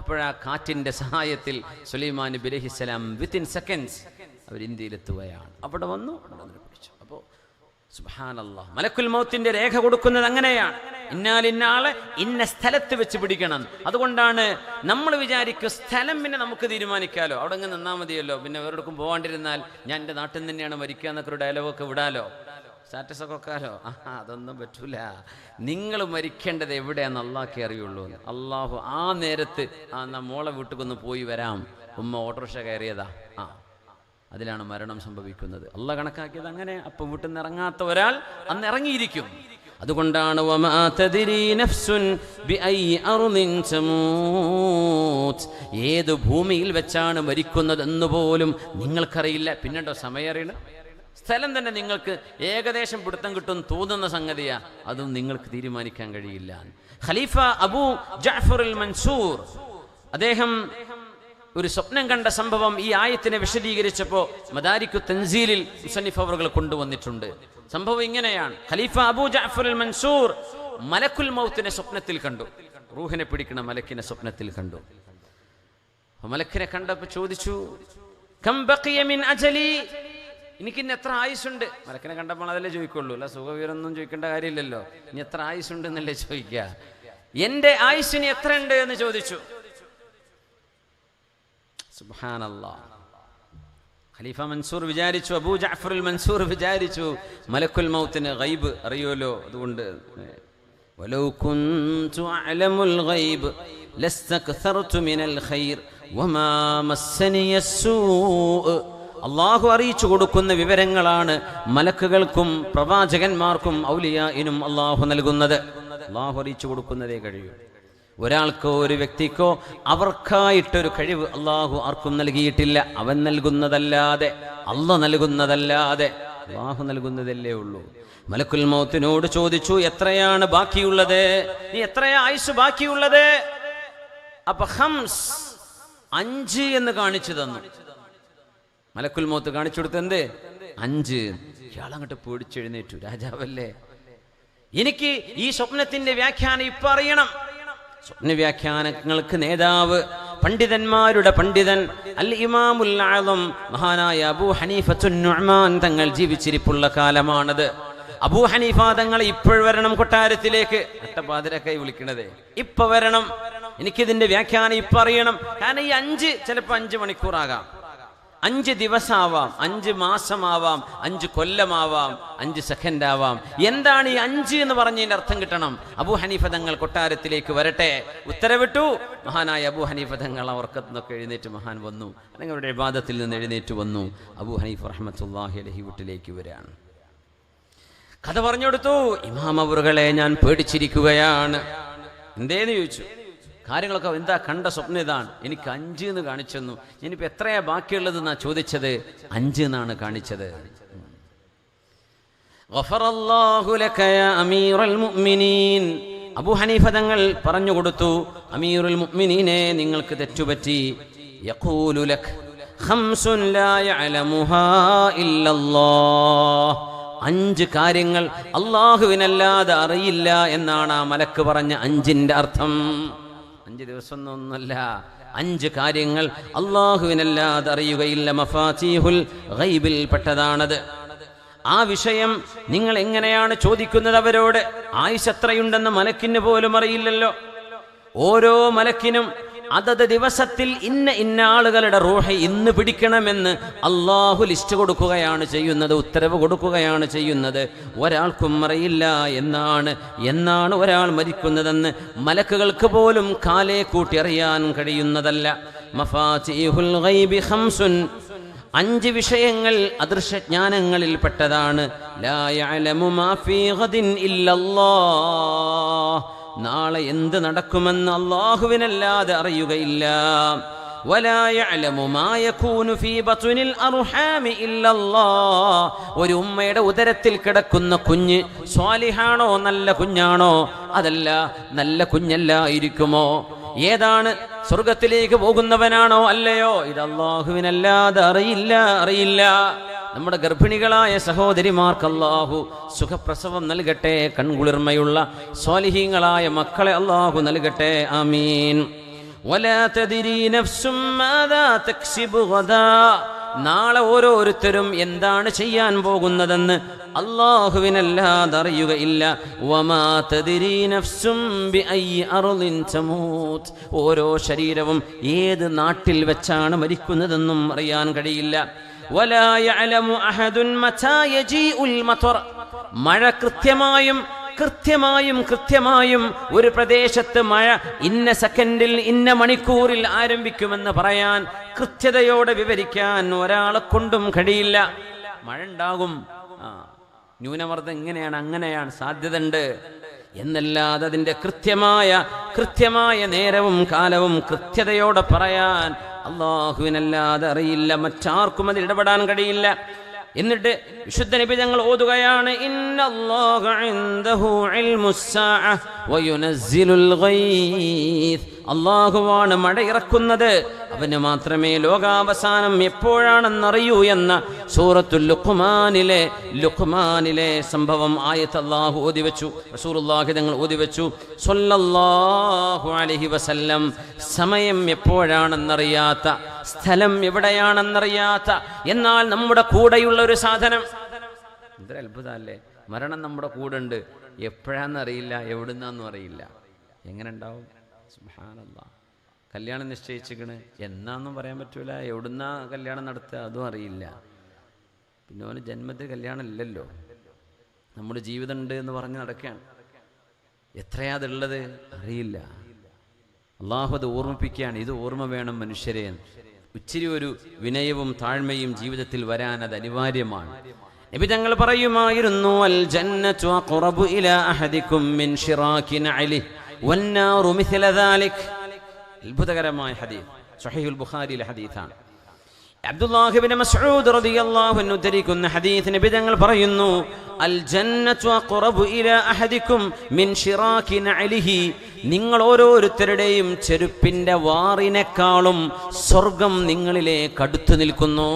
അപ്പോഴാ കാറ്റിൻ്റെ സഹായത്തിൽ സുലൈമാൻ നബി അലൈഹിസ്സലാം വിത്തിൻ സെക്കൻഡ്സ് അവർ ഇന്ത്യയിലെത്തുകയാണ്. അവിടെ വന്നു, അവിടെ പിടിച്ചു. അപ്പോൾ സുബ്ഹാനല്ലാഹ്, മലക്കുൽ മൗത്തിന്റെ രേഖ കൊടുക്കുന്നത് അങ്ങനെയാണ്. ഇന്നാലിന്നാളെ ഇന്ന സ്ഥലത്ത് വെച്ച് പിടിക്കണം. അതുകൊണ്ടാണ് നമ്മൾ വിചാരിക്കും സ്ഥലം പിന്നെ നമുക്ക് തീരുമാനിക്കാലോ, അവിടെ അങ്ങ് നിന്നാൽ മതിയല്ലോ, പിന്നെ വേറെടുക്കും പോകാണ്ടിരുന്നാൽ ഞാൻ എൻ്റെ നാട്ടിൽ നിന്ന് തന്നെയാണ് മരിക്കുക എന്നൊക്കെ ഒരു ഡയലോഗൊക്കെ വിടാലോ, സ്റ്റാറ്റസൊക്കെ വെക്കാലോ. അതൊന്നും പറ്റൂല. നിങ്ങൾ മരിക്കേണ്ടത് എവിടെയാണെന്ന് അള്ളാഹ്ക്കേ അറിയുള്ളൂ. അള്ളാഹു ആ നേരത്ത് മോളെ വീട്ടിൽ പോയി വരാം, ഉമ്മ ഓട്ടോറിക്ഷ കയറിയതാ, അതിലാണ് മരണം സംഭവിക്കുന്നത്. അള്ളാഹ് കണക്കാക്കിയത് അങ്ങനെ. അപ്പം വീട്ടിൽ നിന്ന് ഇറങ്ങാത്ത ഒരാൾ അന്ന് ഇറങ്ങിയിരിക്കും. അതുകൊണ്ടാണ് വമാ തദ്രി നഫ്സുൻ ബിഅയ്യി അർളിൻ തമൂത്, ഏത് ഭൂമിയിൽ വെച്ചാണ് മരിക്കുന്നതെന്ന് പോലും നിങ്ങൾക്കറിയില്ല. പിന്നെണ്ടോ സമയം അറിയണം? സ്ഥലം തന്നെ നിങ്ങൾക്ക് ഏകദേശം പിടുത്തം കിട്ടും തോന്നുന്ന സംഗതിയാ, അതും നിങ്ങൾക്ക് തീരുമാനിക്കാൻ കഴിയില്ല. ഖലീഫ അബൂ ജഅഫർ അൽ മൻസൂർ അദ്ദേഹം ഒരു സ്വപ്നം കണ്ട സംഭവം ഈ ആയത്തിനെ വിശദീകരിച്ചപ്പോൾ മദാരിക്കു തൻസീലിൽ മുസന്നിഫ് അവറുകൾ കൊണ്ടുവന്നിട്ടുണ്ട്. സംഭവം ഇങ്ങനെയാണ്. ഖലീഫ അബൂ ജഅഫർ അൽ മൻസൂർ മലക്കുൽ മൗത്തിനെ സ്വപ്നത്തിൽ കണ്ടു. റൂഹിനെ പിടിക്കുന്ന മലക്കിനെ സ്വപ്നത്തിൽ കണ്ടു. മലക്കിനെ കണ്ടപ്പോൾ ചോദിച്ചു, കം ബഖിയ മിൻ അജലി, എനിക്കിന്ന് എത്ര ആയുസുണ്ട്? മലക്കിനെ കണ്ടപ്പോൾ അതല്ലേ ചോദിക്കുള്ളൂ, അല്ല സുഖവീരൊന്നും ചോദിക്കേണ്ട കാര്യമില്ലല്ലോ. ഇനി എത്ര ആയുസുണ്ട് എന്നല്ലേ ചോദിക്കുക. എൻ്റെ ആയുസിന് എത്ര ഉണ്ട് എന്ന് ചോദിച്ചു. സുബ്ഹാനല്ലാഹ്. ഖലീഫ മൻസൂർ വിചാരിച്ചു, അബൂ ജഅഫർ അൽ മൻസൂർ വിചാരിച്ചു, മലക്കുൽ മൗത്തിന് ഗൈബ് അറിയുമല്ലോ, അതുകൊണ്ട് വലൗ കുൻതു അഅലമുൽ ഗൈബ് ലസ്തക്തർതു മിനൽ ഖൈർ വമാ മസ്സനിയസ്സൂ. അള്ളാഹു അറിയിച്ചു കൊടുക്കുന്ന വിവരങ്ങളാണ് മലക്കുകൾക്കും പ്രവാചകന്മാർക്കും ഔലിയാഇനും അള്ളാഹു നൽകുന്നത്. അള്ളാഹു അറിയിച്ചു കൊടുക്കുന്നതേ കഴിയൂ. ഒരാൾക്കോ ഒരു വ്യക്തിക്കോ അവർക്കായിട്ടൊരു കഴിവ് അള്ളാഹു ആർക്കും നൽകിയിട്ടില്ല. അവൻ നൽകുന്നതല്ലാതെ, അള്ളാഹു നൽകുന്നതല്ലാതെ, അള്ളാഹു നൽകുന്നതല്ലേ ഉള്ളൂ. മലക്കുൽ മൗത്തിനോട് ചോദിച്ചു, എത്രയാണ് ബാക്കിയുള്ളത്? നീ എത്രയാ ആയുസ് ബാക്കിയുള്ളത്? അപ്പൊ ഖംസ്, 5 എന്ന് കാണിച്ചു തന്നു. മലക്കുൽ മൗത്ത് കാണിച്ചു കൊടുത്ത് എന്ത്? 5. ഇയാളങ്ങോട്ട് പേടിച്ചെഴുന്നേറ്റു. രാജാവല്ലേ, എനിക്ക് ഈ സ്വപ്നത്തിന്റെ വ്യാഖ്യാനം ഇപ്പൊ അറിയണം. സ്വപ്ന വ്യാഖ്യാനങ്ങൾക്ക് നേതാവ്, പണ്ഡിതന്മാരുടെ പണ്ഡിതൻ അൽ ഇമാമുൽ ആളം മഹാനായ അബൂ ഹനീഫത്തുൻ നുഅ്മാൻ തങ്ങൾ ജീവിച്ചിരിപ്പുള്ള കാലമാണത്. അബൂ ഹനീഫ തങ്ങൾ ഇപ്പോൾ വരണം കൊട്ടാരത്തിലേക്ക്. അട്ടപ്പാതിരക്കായി വിളിക്കണതേ, ഇപ്പൊ വരണം, എനിക്കിതിന്റെ വ്യാഖ്യാനം ഇപ്പൊ അറിയണം. കാരണം ഈ 5 ചിലപ്പോൾ 5 മണിക്കൂറാകാം. 5 ദിവസമാവാം, 5 മാസമാവാം, 5 കൊല്ലമാവാം, 5 സെക്കൻഡ് ആവാം. എന്താണ് ഈ 5 എന്ന് പറഞ്ഞതിന്റെ അർത്ഥം കിട്ടണം. അബൂ ഹനീഫ തങ്ങൾ കൊട്ടാരത്തിലേക്ക് വരട്ടെ ഉത്തരവിട്ടു. മഹാനായ അബൂ ഹനീഫ തങ്ങൾ ഉറക്കത്തിൽ നിന്നൊക്കെ എഴുന്നേറ്റ് മഹാൻ വന്നു, അല്ലെങ്കിൽ അവരുടെ ഇബാദത്തിൽ നിന്ന് എഴുന്നേറ്റ് വന്നു. അബൂ ഹനീഫ റഹ്മത്തുള്ളാഹി അലൈഹി വീട്ടിലേക്ക് വരികയാണ്. കഥ പറഞ്ഞു കൊടുത്തു. ഇമാം അവറുകളെ, ഞാൻ പേടിച്ചിരിക്കുകയാണ്. എന്തേന്ന് ചോദിച്ചു. കാര്യങ്ങളൊക്കെ എന്താ കണ്ട സ്വപ്നം ഇതാണ്. എനിക്ക് 5 എന്ന് കാണിച്ചെന്നു. ഞാനിപ്പോൾ എത്രയാ ബാക്കിയുള്ളത് എന്നാ ചോദിച്ചത്. 5 എന്നാണ് കാണിച്ചത്. ഗഫറല്ലാഹു ലക യാ അമീറുൽ മുഅ്മിനീൻ. അബൂ ഹനീഫ തങ്ങൾ പറഞ്ഞു കൊടുത്തു, അമീറുൽ മുഅ്മിനീനെ, നിങ്ങൾക്ക് തെറ്റുപറ്റി. യഖൂലു ലക ഖംസുൻ ലാ യഅലമുഹാ ഇല്ലല്ലാഹ്. 5 കാര്യങ്ങൾ അല്ലാഹുവിനല്ലാതെ അറിയില്ല എന്നാണ് ആ മലക്ക് പറഞ്ഞ 5ന്റെ അർത്ഥം. 5 ദിവസം ഒന്നല്ല, 5 കാര്യങ്ങൾ അല്ലാഹുവിനല്ലാതെ അറിയുകയില്ല. മഫാതീഹുൽ ഗൈബിൽ പെട്ടതാണത്. ആ വിഷയം നിങ്ങൾ എങ്ങനെയാണ് ചോദിക്കുന്നത് അവരോട്? ആയുസ് എത്രയുണ്ടെന്ന് മലക്കിന് പോലും അറിയില്ലല്ലോ. ഓരോ മലക്കിനും അതത് ദിവസത്തിൽ ഇന്ന ആളുകളുടെ റൂഹ് ഇന്ന് പിടിക്കണമെന്ന് അള്ളാഹു ലിസ്റ്റ് കൊടുക്കുകയാണ് ചെയ്യുന്നത്, ഉത്തരവ് കൊടുക്കുകയാണ് ചെയ്യുന്നത്. ഒരാൾക്കും അറിയില്ല എന്നാണ് ഒരാൾ മരിക്കുന്നതെന്ന് മലക്കുകൾക്ക് പോലും കാലേ കൂട്ടി അറിയാൻ കഴിയുന്നതല്ല. മഫാതീഹുൽ ഗൈബി ഖംസുൻ. 5 വിഷയങ്ങൾ അദൃശ്യജ്ഞാനങ്ങളിൽ പെട്ടതാണ്. ലാ യഅലമു മാ ഫീ ഗദിൻ ഇല്ലല്ലാഹ്. നാളെ എന്ത് നടക്കുമെന്ന് അല്ലാഹുവിനല്ലാതെ അറിയുകയില്ല. വലാ യഅലമു മാ യകൂനു ഫീ ബത്നിൽ അർഹാമി ഇല്ലല്ലാഹ്. ഒരു ഉമ്മയുടെ ഉദരത്തിൽ കിടക്കുന്ന കുഞ്ഞ് സ്വാലിഹാണോ, നല്ല കുഞ്ഞാണോ, അതല്ല നല്ല കുഞ്ഞല്ലായിരിക്കുമോ, ഏതാണ് സ്വർഗത്തിലേക്ക് പോകുന്നവനാണോ അല്ലയോ, ഇത് അല്ലാഹുവിനല്ലാതെ അറിയില്ല. നമ്മുടെ ഗർഭിണികളായ സഹോദരിമാർക്ക് അല്ലാഹു സുഖപ്രസവം നൽകട്ടെ, കൺകുളിർമയുള്ള സ്വാലിഹീങ്ങളായ മക്കളെ അല്ലാഹു നൽകട്ടെ. ആമീൻ. വലാ തദ്രീ നഫ്സും മാദാ തക്സിബു ഗദാ. നാളെ ഓരോരുത്തരും എന്താണ് ചെയ്യാൻ പോകുന്നതെന്ന് അല്ലാഹുവിനല്ലാതെ അറിയുകയില്ല. വമാ തദ്രീ നഫ്സും ബിഅയ്യി അർളിൻ തമൂത്. ഓരോ ശരീരവും ഏത് നാട്ടിൽ വെച്ചാണ് മരിക്കുന്നതെന്നും അറിയാൻ കഴിയില്ല. വലാ യഅലമു അഹദുൻ മതാ യജീഉൽ മത്വർ. മഴ കൃത്യമായും ഒരു പ്രദേശത്ത് മഴ ഇന്ന സെക്കൻഡിൽ ഇന്ന മണിക്കൂറിൽ ആരംഭിക്കുമെന്ന് പറയാൻ, കൃത്യതയോടെ വിവരിക്കാൻ ഒരാളെ കൊണ്ടും കഴിയില്ല. മഴ ഉണ്ടാകും, ന്യൂനമർദ്ദം ഇങ്ങനെയാണ് അങ്ങനെയാണ് സാധ്യതയുണ്ട് എന്നല്ലാതെ അതിൻ്റെ കൃത്യമായ നേരവും കാലവും കൃത്യതയോടെ പറയാൻ അല്ലാഹുവിനല്ലാതെ അറിയില്ല. മറ്റാർക്കും അതിൽ ഇടപെടാൻ കഴിയില്ല. എന്നിട്ട് വിശുദ്ധ നബി ഞങ്ങൾ ഓതുകയാണ്, ഇന്നല്ലാഹ ഇൻദഹു ഇൽമുസ്സാഅ വയുനസ്സിലുൽ ഗൈസ്. അല്ലാഹുവാണ് മഴ ഇറക്കുന്നത്, അവന് മാത്രമേ ലോകാവസാനം എപ്പോഴാണെന്നറിയൂ എന്ന സൂറത്തുൽ ലുഖ്മാനിലെ സംഭവം ആയത്ത് അല്ലാഹു ഓതിവെച്ചു, റസൂലുള്ളാഹി തങ്ങൾ ഓതിവെച്ചു സ്വല്ലല്ലാഹു അലൈഹി വസല്ലം. സമയം എപ്പോഴാണെന്നറിയാത്ത, സ്ഥലം എവിടെയാണെന്നറിയാത്ത, എന്നാൽ നമ്മുടെ കൂടെയുള്ള ഒരു സാധനം. എന്തൊരു അത്ഭുതമല്ലേ! മരണം നമ്മുടെ കൂടെ ഉണ്ട്, എപ്പോഴാന്നറിയില്ല, എവിടുന്നാന്നും അറിയില്ല. എങ്ങനെ ഉണ്ടാവും? സുബ്ഹാനല്ലാഹ്. കല്യാണം നിശ്ചയിച്ചിക്കണ്, എന്നാന്നും പറയാൻ പറ്റൂല, എവിടുന്നാ കല്യാണം നടത്തുക അതും അറിയില്ല. പിന്നെ ഓന് ജന്മത്തിൽ കല്യാണം ഇല്ലല്ലോ, നമ്മുടെ ജീവിതം ഉണ്ട് എന്ന് പറഞ്ഞ് നടക്കുകയാണ്. എത്രയാ അതുള്ളത് അറിയില്ല. അള്ളാഹു അത് ഓർമ്മിപ്പിക്കുകയാണ്, ഇത് ഓർമ്മ വേണം മനുഷ്യരെ. ഇച്ചിരി ഒരു വിനയവും താഴ്മയും ജീവിതത്തിൽ വരാൻ അത് അനിവാര്യമാണ്. നബി തങ്ങൾ പറയുമായിരുന്നു, അൽ ജന്നതു അഖറബു ഇലാ അഹദികും മിൻ ശിറാകി നഅലിഹി വന്നാറു മിസ്ല ദാലിക്. അത്ഭുതകരമായ ഹദീസ്, സ്വഹീഹുൽ ബുഖാരിയിലെ ഹദീസാണ്. അബ്ദുല്ലാഹി ഇബ്നു മസ്ഊദ് റളിയല്ലാഹു അൻഹു ഉദ്ധരിക്കുന്ന ഹദീസ്, നബി തങ്ങൾ പറയുന്നു, അൽ ജന്നതു അഖറബു ഇലാ അഹദികും മിൻ ശിറാകി നഅലിഹി. നിങ്ങൾ ഓരോരുത്തരുടെയും ചെരുപ്പിന്റെ വാറിനേക്കാളും സ്വർഗം നിങ്ങളിലേക്ക് അടുത്തു നിൽക്കുന്നു.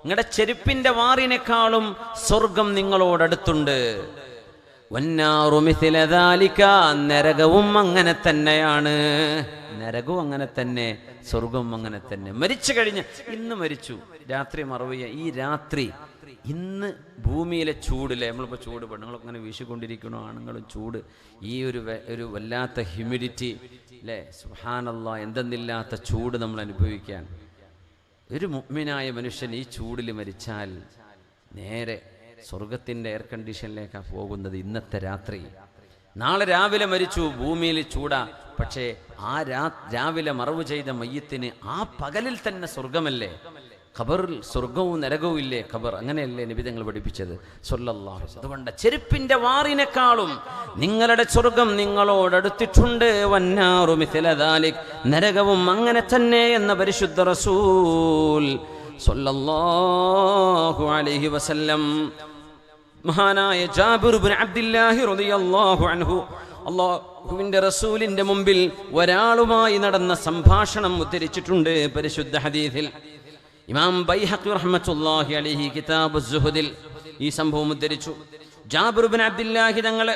നിങ്ങളുടെ ചെരുപ്പിന്റെ വാറിനേക്കാളും സ്വർഗം നിങ്ങളോടടുത്തുണ്ട്. വന്നാറു മിസ്ല ദാലിക. നരകവും അങ്ങനെ തന്നെയാണ്. നരകവും അങ്ങനെ തന്നെ, സ്വർഗവും അങ്ങനെ തന്നെ. മരിച്ചു കഴിഞ്ഞ് ഇന്ന് മരിച്ചു, രാത്രി മറവിയ ഈ രാത്രി, ഇന്ന് ഭൂമിയിലെ ചൂടില്ലേ, നമ്മളിപ്പോൾ ചൂട് പെണ്ണുങ്ങളൊക്കെ അങ്ങനെ വീശിക്കൊണ്ടിരിക്കണോ, ആണുങ്ങളും ചൂട്, ഈ ഒരു വല്ലാത്ത ഹ്യൂമിഡിറ്റി അല്ലേ, സുബ്ഹാനല്ലാഹ്, എന്തെന്നില്ലാത്ത ചൂട് നമ്മൾ അനുഭവിക്കാൻ. ഒരു മുഅ്മിനായ മനുഷ്യൻ ഈ ചൂടിൽ മരിച്ചാൽ നേരെ സ്വർഗത്തിൻ്റെ എയർ കണ്ടീഷനിലേക്കാണ് പോകുന്നത്. ഇന്നത്തെ രാത്രി, നാളെ രാവിലെ മരിച്ചു, ഭൂമിയിൽ ചൂടാ, പക്ഷേ ആ രാവിലെ മറവ് ചെയ്ത മയ്യത്തിന് ആ പകലിൽ തന്നെ സ്വർഗമല്ലേ. ഖബറിൽ സ്വർഗവും നരകവും ഇല്ലേ? ഖബർ അങ്ങനെയല്ലേ നബി തങ്ങൾ പഠിപ്പിച്ചത് സ്വല്ലല്ലാഹു അലൈഹി വസല്ലം. അതുകൊണ്ട് ചെരുപ്പിന്റെ വാറിനേക്കാളും നിങ്ങളുടെ സ്വർഗം നിങ്ങളോടടുത്തിട്ടുണ്ട്. വന്നാറു മിഥല ദാലിക്, നരകവും അങ്ങനെ തന്നെ എന്ന പരിശുദ്ധ റസൂൽ സ്വല്ലല്ലാഹു അലൈഹി വസല്ലം. മഹാനായ ജാബിർ ഇബ്നു അബ്ദുല്ലാഹി റളിയല്ലാഹു അൻഹു അല്ലാഹുവിന്റെ റസൂലിന്റെ മുമ്പിൽ ഒരാളുമായി നടന്ന സംഭാഷണം ഉദ്ധരിച്ചിട്ടുണ്ട് പരിശുദ്ധ ഹദീസിൽ. ഇമാം ബൈഹഖി റഹ്മത്തുള്ളാഹി അലൈഹി കിതാബ് സുഹുദിൽ ഈ സംഭവം ഉദ്ധരിച്ചു. ജാബിർ ഇബ്നു അബ്ദുല്ലാഹി തങ്ങൾ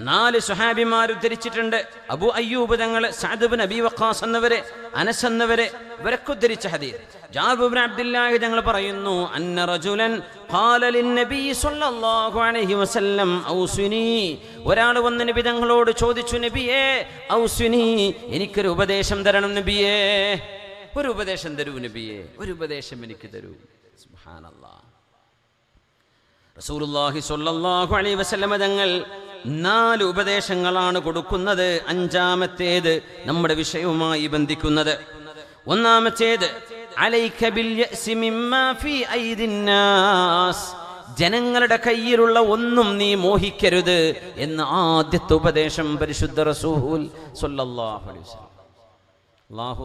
4 സ്വഹാബിമാർ ഉദ്ധരിച്ചിട്ടുണ്ട്. അബൂ അയ്യൂബ് തങ്ങൾ, സഅദ് ഇബ്നു അബീ വഖാസ് എന്നവരെ, അനസ് എന്നവരെ ഇവരൊക്കെ ഉദ്ധരിച്ച ഹദീസ്. ജാബിർ ഇബ്നു അബ്ദുല്ലാഹി തങ്ങൾ പറയുന്നു, അന്ന റജുലൻ ഖാല ലിന്നബി സ്വല്ലല്ലാഹു അലൈഹി വസല്ലം ഔസിനി, ഒരാൾ വന്ന് നബി തങ്ങളോട് ചോദിച്ചു, നബിയേ ഔസിനി, എനിക്കൊരു ഉപദേശം തരണം നബിയേ, ഒരു ഉപദേശം തരൂ നബിയേ, ഒരു ഉപദേശം എനിക്ക് തരൂ. സുബ്ഹാനല്ലാഹ്. റസൂലുള്ളാഹി സ്വല്ലല്ലാഹു അലൈഹി വസല്ലം തങ്ങൾ 4 ഉപദേശങ്ങളാണ് കൊടുക്കുന്നത്. 5ാമത്തേത് നമ്മുടെ വിഷയവുമായി ബന്ധിക്കുന്നത്. 1ാമത്തേത് അലൈക ബിൽ യഅ്സി മിമ്മാ ഫീ ഐദിന്നാസ്, ജനങ്ങളുടെ കയ്യിലുള്ള ഒന്നും നീ മോഹിക്കരുത് എന്ന ആദ്യത്തെ ഉപദേശം പരിശുദ്ധ റസൂൽ സ്വല്ലല്ലാഹു അലൈഹി വസല്ലം. അല്ലാഹു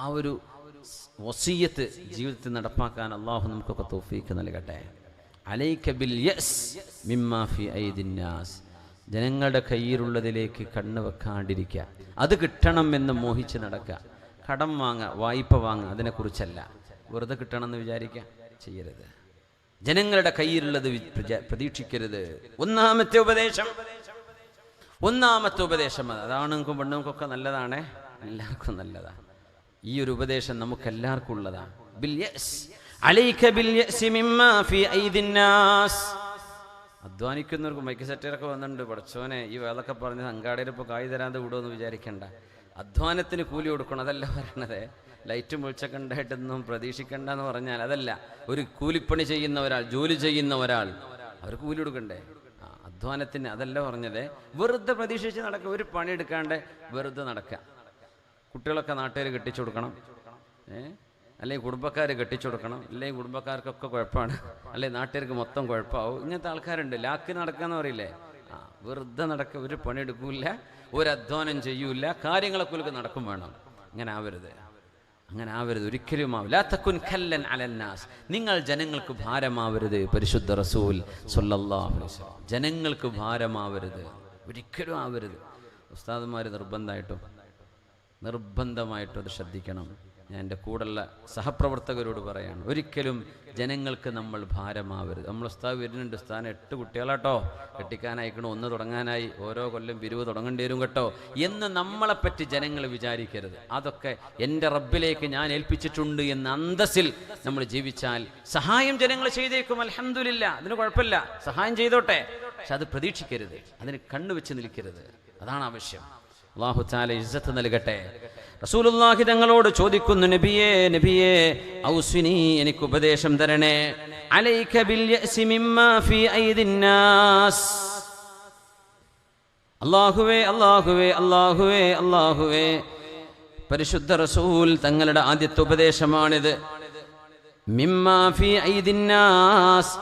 ആ ഒരു വസിയത്ത് ജീവിതത്തിൽ നടപ്പാക്കാൻ അല്ലാഹു നമുക്കൊക്കെ തൗഫീഖ് നൽകട്ടെ. അലൈക ബിൽ യഅ്സ് മിമ്മാ ഫീ ഐദിന്നാസ്, ജനങ്ങളുടെ കയ്യിലുള്ളതിലേക്ക് കണ്ണ് വെക്കാണ്ടിരിക്കുക. അത് കിട്ടണം എന്ന് മോഹിച്ച് നടക്കുക. കടം വാങ്ങുക, വായ്പ വാങ്ങുക, അതിനെക്കുറിച്ചല്ല. വെറുതെ കിട്ടണമെന്ന് വിചാരിക്കുക, ചെയ്യരുത്. ജനങ്ങളുടെ കയ്യിലുള്ളത് പ്രതീക്ഷിക്കരുത്. 1ാമത്തെ ഉപദേശം അതാണ്. നിങ്ങൾക്കും പെണ്ണുങ്ങൾക്കൊക്കെ നല്ലതാണേ, എല്ലാവർക്കും നല്ലതാണ്. ഈ ഒരു ഉപദേശം നമുക്ക് എല്ലാവർക്കും ഉള്ളതാണ്. ബിൽ യഅ്സ്, അലൈക ബിൽ യഅ്സി മിമ്മാ ഫീ ഐദിന്നാസ്. അധ്വാനിക്കുന്നവർക്ക് മൈക്ക് സെറ്ററൊക്കെ വന്നിട്ടുണ്ട്. പഠിച്ചോനെ ഈ വേളൊക്കെ പറഞ്ഞ് സംഘാടകർ ഇപ്പോൾ കായ് തരാതെ വിടുമെന്ന് വിചാരിക്കണ്ട. അധ്വാനത്തിന് കൂലി കൊടുക്കണം, അതല്ല പറയണത്. ലൈറ്റും വെളിച്ചൊക്കെ ഉണ്ടായിട്ടൊന്നും പ്രതീക്ഷിക്കണ്ട എന്ന് പറഞ്ഞാൽ അതല്ല. ഒരു കൂലിപ്പണി ചെയ്യുന്ന ഒരാൾ, ജോലി ചെയ്യുന്ന ഒരാൾ, അവർക്ക് കൂലി കൊടുക്കണ്ടേ? അധ്വാനത്തിന് അതല്ല പറഞ്ഞത്. വെറുതെ പ്രതീക്ഷിച്ച് നടക്കുക, ഒരു പണി എടുക്കാണ്ട് വെറുതെ നടക്കുക. കുട്ടികളൊക്കെ നാട്ടുകാർ കെട്ടിച്ചു കൊടുക്കണം, അല്ലെങ്കിൽ കുടുംബക്കാർ കെട്ടിച്ചു കൊടുക്കണം, അല്ലെങ്കിൽ കുടുംബക്കാർക്കൊക്കെ കുഴപ്പമാണ്, അല്ലെങ്കിൽ നാട്ടുകാർക്ക് മൊത്തം കുഴപ്പമാവും. ഇങ്ങനത്തെ ആൾക്കാരുണ്ട്. ലാക്ക് നടക്കാന്ന് പറയില്ലേ? വെറുതെ നടക്കുക, ഒരു പണിയെടുക്കില്ല, ഒരു അധ്വാനം ചെയ്യൂല, കാര്യങ്ങളൊക്കെ നടക്കും വേണം. അങ്ങനെ ആവരുത്, ഒരിക്കലും ആവില്ല. ലാ തകുൻ കല്ലൻ അലന്നാസ്, നിങ്ങൾ ജനങ്ങൾക്ക് ഭാരമാവരുത്. പരിശുദ്ധ റസൂൽ സ്വല്ലല്ലാഹു അലൈഹി വസല്ലം, ജനങ്ങൾക്ക് ഭാരമാവരുത്, ഒരിക്കലും ആവരുത്. ഉസ്താദുമാർ നിർബന്ധമായിട്ടും അത് ശ്രദ്ധിക്കണം. ഞാൻ എൻ്റെ കൂടെയുള്ള സഹപ്രവർത്തകരോട് പറയാണ്, ഒരിക്കലും ജനങ്ങൾക്ക് നമ്മൾ ഭാരമാവരുത്. നമ്മൾ ഉസ്താദ് വരുന്നുണ്ട്, ഉസ്താദിന് 8 കുട്ടികളാട്ടോ, കെട്ടിക്കാനായിക്കണോ, 1 തുടങ്ങാനായി, ഓരോ കൊല്ലം 20 തുടങ്ങേണ്ടി വരും കേട്ടോ എന്ന് നമ്മളെപ്പറ്റി ജനങ്ങൾ വിചാരിക്കരുത്. അതൊക്കെ എൻ്റെ റബ്ബിലേക്ക് ഞാൻ ഏൽപ്പിച്ചിട്ടുണ്ട് എന്ന അന്തസ്സിൽ നമ്മൾ ജീവിച്ചാൽ സഹായം ജനങ്ങൾ ചെയ്തേക്കും. അൽഹംദുലില്ലാ, അതിന് കുഴപ്പമില്ല, സഹായം ചെയ്തോട്ടെ. പക്ഷെ അത് പ്രതീക്ഷിക്കരുത്, അതിന് കണ്ണുവെച്ച് നിൽക്കരുത്. അതാണ് ആവശ്യം. അല്ലാഹു തആല ഇസ്സത്ത് നൽകട്ടെ. റസൂലുള്ളാഹി തങ്ങളോട് ചോദിക്കുന്നു, നബിയേ ഔസ്വിനി, എനിക്ക് ഉപദേശം തരണേ. അലൈക ബിൽ യഅ്സി മിമ്മാ ഫീ ഐദിന്നാസ്. അല്ലാഹുവേ പരിശുദ്ധ റസൂൽ തങ്ങളുടെ ആദ്യത്തെ ഉപദേശമാണിത്. മിമ്മാ ഫീ ഐദിന്നാസ്,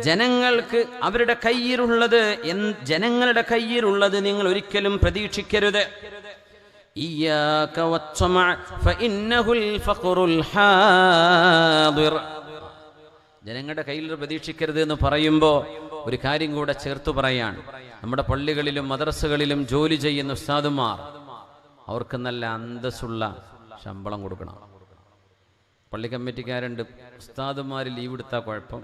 ജനങ്ങൾക്ക് അവരുടെ കയ്യിലുള്ളത് നിങ്ങൾ ഒരിക്കലും പ്രതീക്ഷിക്കരുത്. ഇയ്യാക വത്തമഅ ഫഇന്നഹുൽ ഫഖറുൽ ഹാദിർ. ജനങ്ങളുടെ കയ്യിൽ പ്രതീക്ഷിക്കരുത് എന്ന് പറയുമ്പോൾ ഒരു കാര്യം കൂടെ ചേർത്ത് പറയാണ്. നമ്മുടെ പള്ളികളിലും മദ്രസകളിലും ജോലി ചെയ്യുന്ന ഉസ്താദുമാർ, അവർക്ക് നല്ല അന്തസ്സുള്ള ശമ്പളം കൊടുക്കണം. പള്ളി കമ്മിറ്റിക്കാരുണ്ട്, ഉസ്താദുമാർ ലീവ് എടുത്താൽ കുഴപ്പം,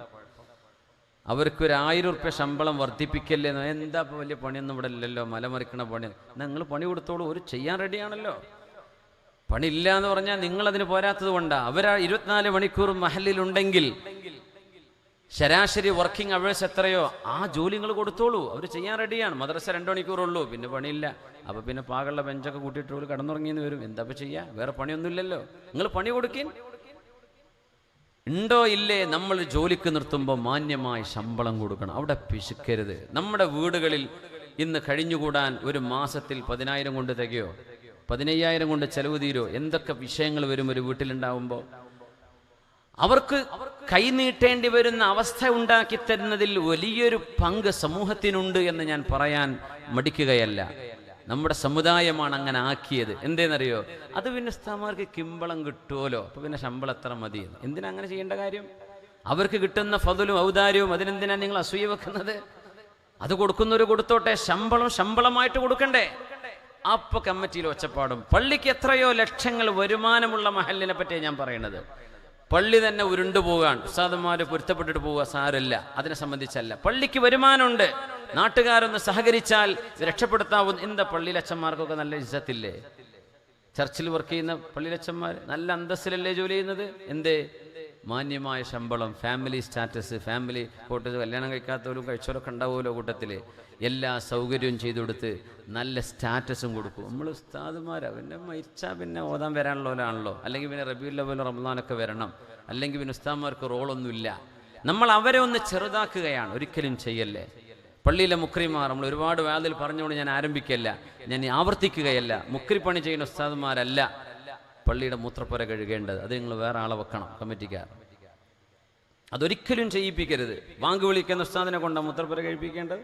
അവർക്ക് ഒരു 1000 ഉറുപ്യ ശമ്പളം വർദ്ധിപ്പിക്കല്ലേ. എന്താ ഇപ്പോൾ വലിയ പണിയൊന്നും ഇവിടെ ഇല്ലല്ലോ, മലമറിക്കണ പണി. നിങ്ങൾ പണി കൊടുത്തോളൂ, ഒരു ചെയ്യാൻ റെഡിയാണല്ലോ. പണിയില്ല എന്ന് പറഞ്ഞാൽ നിങ്ങളതിന് പോരാത്തത് കൊണ്ടാണ്. അവർ 24 മണിക്കൂർ മഹലിലുണ്ടെങ്കിൽ ശരാശരി വർക്കിംഗ് അവേഴ്സ് എത്രയോ ആ ജോലി നിങ്ങൾ കൊടുത്തോളൂ, അവർ ചെയ്യാൻ റെഡിയാണ്. മദ്രസ 2 മണിക്കൂറുള്ളൂ, പിന്നെ പണിയില്ല. അപ്പോൾ പിന്നെ പാകളുടെ ബെഞ്ചൊക്കെ കൂട്ടിയിട്ട് കടന്നുറങ്ങിയെന്ന് വരും. എന്താ ചെയ്യുക, വേറെ പണിയൊന്നുമില്ലല്ലോ. നിങ്ങൾ പണി കൊടുക്കിൻ. ഉണ്ടോ ഇല്ലേ, നമ്മൾ ജോലിക്ക് നിർത്തുമ്പോൾ മാന്യമായ ശമ്പളം കൊടുക്കണം. അവിടെ പിശുക്കരുത്. നമ്മുടെ വീടുകളിൽ ഇന്ന് കഴിഞ്ഞുകൂടാൻ ഒരു മാസത്തിൽ 10,000 കൊണ്ട് തികയോ, 15,000 കൊണ്ട് ചെലവ് തീരോ? എന്തൊക്കെ വിഷയങ്ങൾ വരും ഒരു വീട്ടിലുണ്ടാവുമ്പോൾ. അവർക്ക് കൈനീട്ടേണ്ടി വരുന്ന അവസ്ഥ ഉണ്ടാക്കി തരുന്നതിൽ വലിയൊരു പങ്ക് സമൂഹത്തിനുണ്ട് എന്ന് ഞാൻ പറയാൻ മടിക്കുകയല്ല. നമ്മുടെ സമുദായമാണ് അങ്ങനെ ആക്കിയത്. എന്തേന്നറിയോ, അത് പിന്നെ ഉസ്താദുമാർക്ക് കിമ്പളം കിട്ടുമല്ലോ, അപ്പോൾ പിന്നെ ശമ്പളം എത്ര മതി. എന്തിനാ അങ്ങനെ ചെയ്യേണ്ട കാര്യം? അവർക്ക് കിട്ടുന്ന ഫضലും ഔദാര്യവും അതിനെന്തിനാണ് നിങ്ങൾ അസൂയ വെക്കുന്നത്? അത് കൊടുക്കുന്നവർ കൊടുത്തോട്ടെ, ശമ്പളമായിട്ട് കൊടുക്കണ്ടേ? അപ്പൊ കമ്മിറ്റിയിൽ ഒച്ചപ്പാടും. പള്ളിക്ക് എത്രയോ ലക്ഷങ്ങൾ വരുമാനമുള്ള മഹല്ലിനെ പറ്റിയാണ് ഞാൻ പറയുന്നത്. പള്ളി തന്നെ ഉരുണ്ടു പോകാൻ ഉസ്താദുമാര് പൊരുത്തപ്പെട്ടിട്ട് പോവുക, സാരമില്ല, അതിനെ സംബന്ധിച്ചല്ല. പള്ളിക്ക് വരുമാനമുണ്ട്, നാട്ടുകാരൊന്ന് സഹകരിച്ചാൽ രക്ഷപ്പെടുത്താവുന്ന. എന്താ പള്ളിയിലച്ചന്മാർക്കൊക്കെ നല്ല ഇസ്സത്തില്ലേ? ചർച്ചിൽ വർക്ക് ചെയ്യുന്ന പള്ളിയിലച്ചന്മാർ നല്ല അന്തസ്സിലല്ലേ ജോലി ചെയ്യുന്നത്? എന്തേ? മാന്യമായ ശമ്പളം, ഫാമിലി സ്റ്റാറ്റസ്, ഫാമിലി കൂട്ടത്തിൽ കല്യാണം കഴിക്കാത്തവരും കഴിച്ചവരൊക്കെ ഉണ്ടാവുമല്ലോ കൂട്ടത്തിൽ. എല്ലാ സൗകര്യവും ചെയ്തു കൊടുത്ത് നല്ല സ്റ്റാറ്റസും കൊടുക്കും. നമ്മൾ ഉസ്താദുമാരാ, പിന്നെ മരിച്ചാൽ പിന്നെ ഓതാൻ വരാനുള്ളവരാണല്ലോ, അല്ലെങ്കിൽ പിന്നെ റബീഉൽ അവ്വൽ റമദാനൊക്കെ വരണം, അല്ലെങ്കിൽ പിന്നെ ഉസ്താദുമാർക്ക് റോളൊന്നുമില്ല. നമ്മൾ അവരെ ഒന്ന് ചെറുതാക്കുകയാണ്, ഒരിക്കലും ചെയ്യല്ലേ. പള്ളിയിലെ മുക്രിമാർ നമ്മൾ ഒരുപാട് വാതിൽ പറഞ്ഞുകൊണ്ട് ഞാൻ ആരംഭിക്കല്ല, ഞാൻ ആവർത്തിക്കുകയല്ല. മുക്രി പണി ചെയ്യുന്ന ഉസ്താദുമാരല്ല പള്ളിയുടെ മൂത്രപ്പുര കഴുകേണ്ടത്. അത് നിങ്ങൾ വേറെ ആളെ വെക്കണം, കമ്മിറ്റിക്കാർ. അതൊരിക്കലും ചെയ്യിപ്പിക്കരുത്. വാങ്ക് വിളിക്കുന്ന ഉസ്താദിനെ കൊണ്ടാണ് മൂത്രപ്പുര കഴിപ്പിക്കേണ്ടത്.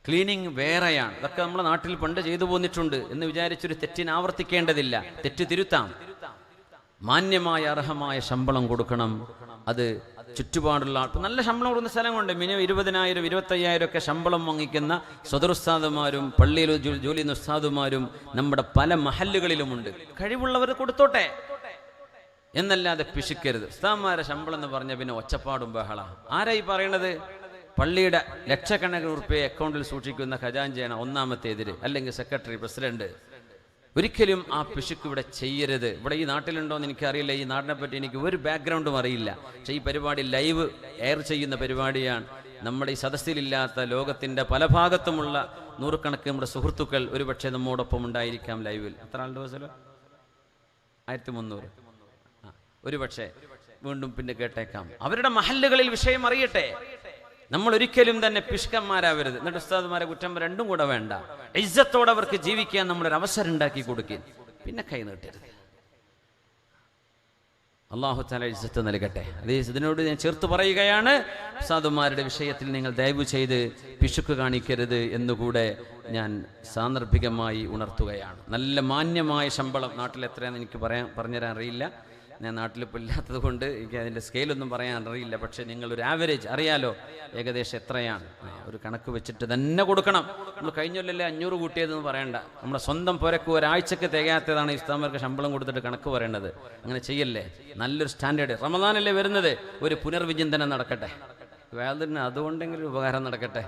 ക്ലീനിങ് വേറെയാണ്. അതൊക്കെ നമ്മുടെ നാട്ടിൽ പണ്ട് ചെയ്തു പോന്നിട്ടുണ്ട് എന്ന് വിചാരിച്ചൊരു തെറ്റിന് ആവർത്തിക്കേണ്ടതില്ല. തെറ്റ് തിരുത്താം. മാന്യമായ അർഹമായ ശമ്പളം കൊടുക്കണം. അത് ചുറ്റുപാടുള്ള ആൾ നല്ല ശമ്പളം കൊടുക്കുന്ന സ്ഥലങ്ങളുണ്ട്. മിനിമം 20,000 25,000 ഒക്കെ ശമ്പളം വാങ്ങിക്കുന്ന സ്വതറുസ്താദുമാരും പള്ളിയിൽ ജോലി ചെയ്യുന്ന ഉസ്താദുമാരും നമ്മുടെ പല മഹല്ലുകളിലുമുണ്ട്. കഴിവുള്ളവർ കൊടുത്തോട്ടെ എന്നല്ലാതെ പിശുക്കരുത്. ഉസ്താദുമാരെ ശമ്പളം എന്ന് പറഞ്ഞ പിന്നെ ഒച്ചപ്പാടും ബഹള. ആരായി പറയണത്? പള്ളിയുടെ ലക്ഷക്കണക്കിന് ഉറുപ്പിക അക്കൗണ്ടിൽ സൂക്ഷിക്കുന്ന ഖജാൻജിയാണ് ഒന്നാമത്തെ എതിര്, അല്ലെങ്കിൽ സെക്രട്ടറി, പ്രസിഡന്റ്. ഒരിക്കലും ആ പിശുക്ക് ഇവിടെ ചെയ്യരുത്. ഇവിടെ ഈ നാട്ടിലുണ്ടോയെന്ന് എനിക്കറിയില്ല, ഈ നാടിനെ പറ്റി എനിക്ക് ഒരു ബാക്ക്ഗ്രൗണ്ടും അറിയില്ല. പക്ഷേ ഈ പരിപാടി ലൈവ് എയർ ചെയ്യുന്ന പരിപാടിയാണ്. നമ്മുടെ ഈ സദസ്സിലില്ലാത്ത ലോകത്തിൻ്റെ പല ഭാഗത്തുമുള്ള നൂറുകണക്കിന് നമ്മുടെ സുഹൃത്തുക്കൾ ഒരുപക്ഷെ നമ്മോടൊപ്പം ഉണ്ടായിരിക്കാം ലൈവിൽ. എത്ര ആളുടെ ദിവസം? 1300. ഒരുപക്ഷെ വീണ്ടും പിന്നെ കേട്ടേക്കാം. അവരുടെ മഹല്ലുകളിൽ വിഷയം അറിയട്ടെ. നമ്മൾ ഒരിക്കലും തന്നെ പിഷ്കന്മാരാവരുത്. എന്നിട്ട് ഉസ്താദുമാരെ കുറ്റം രണ്ടും കൂടെ വേണ്ട. ഇസ്സത്തോടെ അവർക്ക് ജീവിക്കാൻ നമ്മളൊരു അവസരം ഉണ്ടാക്കി കൊടുക്കുക. പിന്നെ കൈ നീട്ടരുത്. അല്ലാഹു തആല ഇസ്സത്ത് നൽകട്ടെ. ഇതിനോട് ഞാൻ ചേർത്ത് പറയുകയാണ്, ഉസ്താദുമാരുടെ വിഷയത്തിൽ നിങ്ങൾ ദയവ് ചെയ്ത് പിശുക്ക് കാണിക്കരുത് എന്നുകൂടെ ഞാൻ സാന്ദർഭികമായി ഉണർത്തുകയാണ്. നല്ല മാന്യമായ ശമ്പളം നാട്ടിൽ എത്രയാണെന്ന് എനിക്ക് പറഞ്ഞുതരാൻ അറിയില്ല. ഞാൻ നാട്ടിലിപ്പോൾ ഇല്ലാത്തത് കൊണ്ട് എനിക്ക് അതിൻ്റെ സ്കെയിലൊന്നും പറയാൻ അറിയില്ല. പക്ഷേ നിങ്ങളൊരു ആവറേജ് അറിയാലോ, ഏകദേശം എത്രയാണ് ഒരു കണക്ക് വെച്ചിട്ട് തന്നെ കൊടുക്കണം. നമ്മൾ കഴിഞ്ഞൊല്ലല്ലേ 500 കൂട്ടിയതെന്ന് പറയണ്ട. നമ്മുടെ സ്വന്തം പുരക്ക് ഒരാഴ്ചക്ക് തികയാത്തതാണ് ഈ ഉസ്താദുമാർക്ക് ശമ്പളം കൊടുത്തിട്ട് കണക്ക് പറയേണ്ടത്. അങ്ങനെ ചെയ്യല്ലേ. നല്ലൊരു സ്റ്റാൻഡേർഡ്. റമദാനല്ലേ വരുന്നത്, ഒരു പുനർവിചിന്തനം നടക്കട്ടെ. വേദന അതുകൊണ്ടെങ്കിലും ഉപകാരം നടക്കട്ടെ.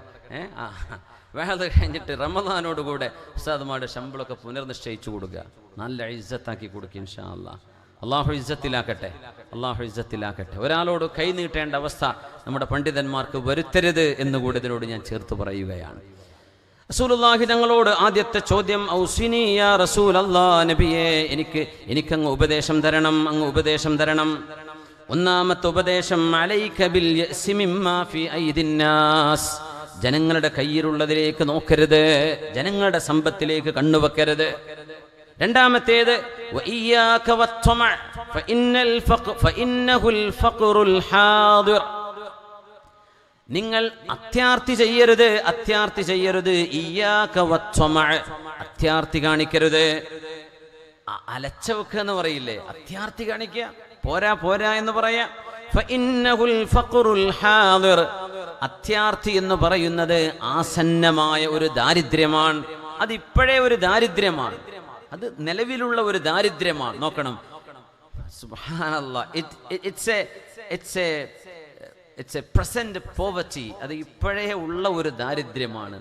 വേദ കഴിഞ്ഞിട്ട് റമദാനോടുകൂടെ ഉസ്താദുമാരുടെ ശമ്പളമൊക്കെ പുനർനിശ്ചയിച്ചു കൊടുക്കുക. നല്ല ഇസ്സത്താക്കി കൊടുക്കുക ഇൻഷാ അല്ലാഹ്. അള്ളാഹു ഇസ്സത്തിലാക്കട്ടെ, അള്ളാഹു ഇസ്സത്തിലാക്കട്ടെ. ഒരാളോട് കൈ നീട്ടേണ്ട അവസ്ഥ നമ്മുടെ പണ്ഡിതന്മാർക്ക് വരുത്തരുത് എന്നുകൂടി ഇതിനോട് ഞാൻ ചേർത്ത് പറയുകയാണ്. റസൂലുള്ളാഹി തങ്ങളോട് ആദ്യത്തെ ചോദ്യം, ഔസിനി യാ റസൂലല്ലാഹ്, നബിയേ എനിക്കങ്ങ് ഉപദേശം തരണം, അങ്ങ് ഉപദേശം തരണം. ഒന്നാമത്തെ ഉപദേശം, അലൈക ബിൽ യഅ്സി മിമ്മാ ഫീ ഐദിന്നാസ്, ജനങ്ങളുടെ കയ്യിലുള്ളതിലേക്ക് നോക്കരുത്, ജനങ്ങളുടെ സമ്പത്തിലേക്ക് കണ്ണുവെക്കരുത്. രണ്ടാമത്തേത്, വഇയ്യാക വത്തമഅ ഫഇന്നഹുൽ ഫഖറുൽ ഹാദിർ, നിങ്ങൾ അത്യാർത്തി ചെയ്യരുത്. ഇയ്യാക വത്തമഅ, അത്യാർത്തി കാണിക്കരുത്. അലച്ചവെക്കുക എന്ന് പറയില്ലേ, അത്യാർത്തി കാണിക്കുക, പോരാ എന്ന് പറയാ. ഫഇന്നഹുൽ ഫഖറുൽ ഹാദിർ, അത്യാർത്തി എന്ന് പറയുന്നത് ആസന്നമായ ഒരു ദാരിദ്ര്യമാണ്. അതിപ്പോഴേ ഒരു ദാരിദ്ര്യമാണ്, അത് നിലവിലുള്ള ഒരു ദാരിദ്ര്യമാണ്. നോക്കണം, സുബ്ഹാനല്ലാഹ്, ഇറ്റ്സ് എ പ്രസന്റ് പോവർട്ടി. അത് ഇപ്പോഴേ ഉള്ള ഒരു ദാരിദ്ര്യമാണ്.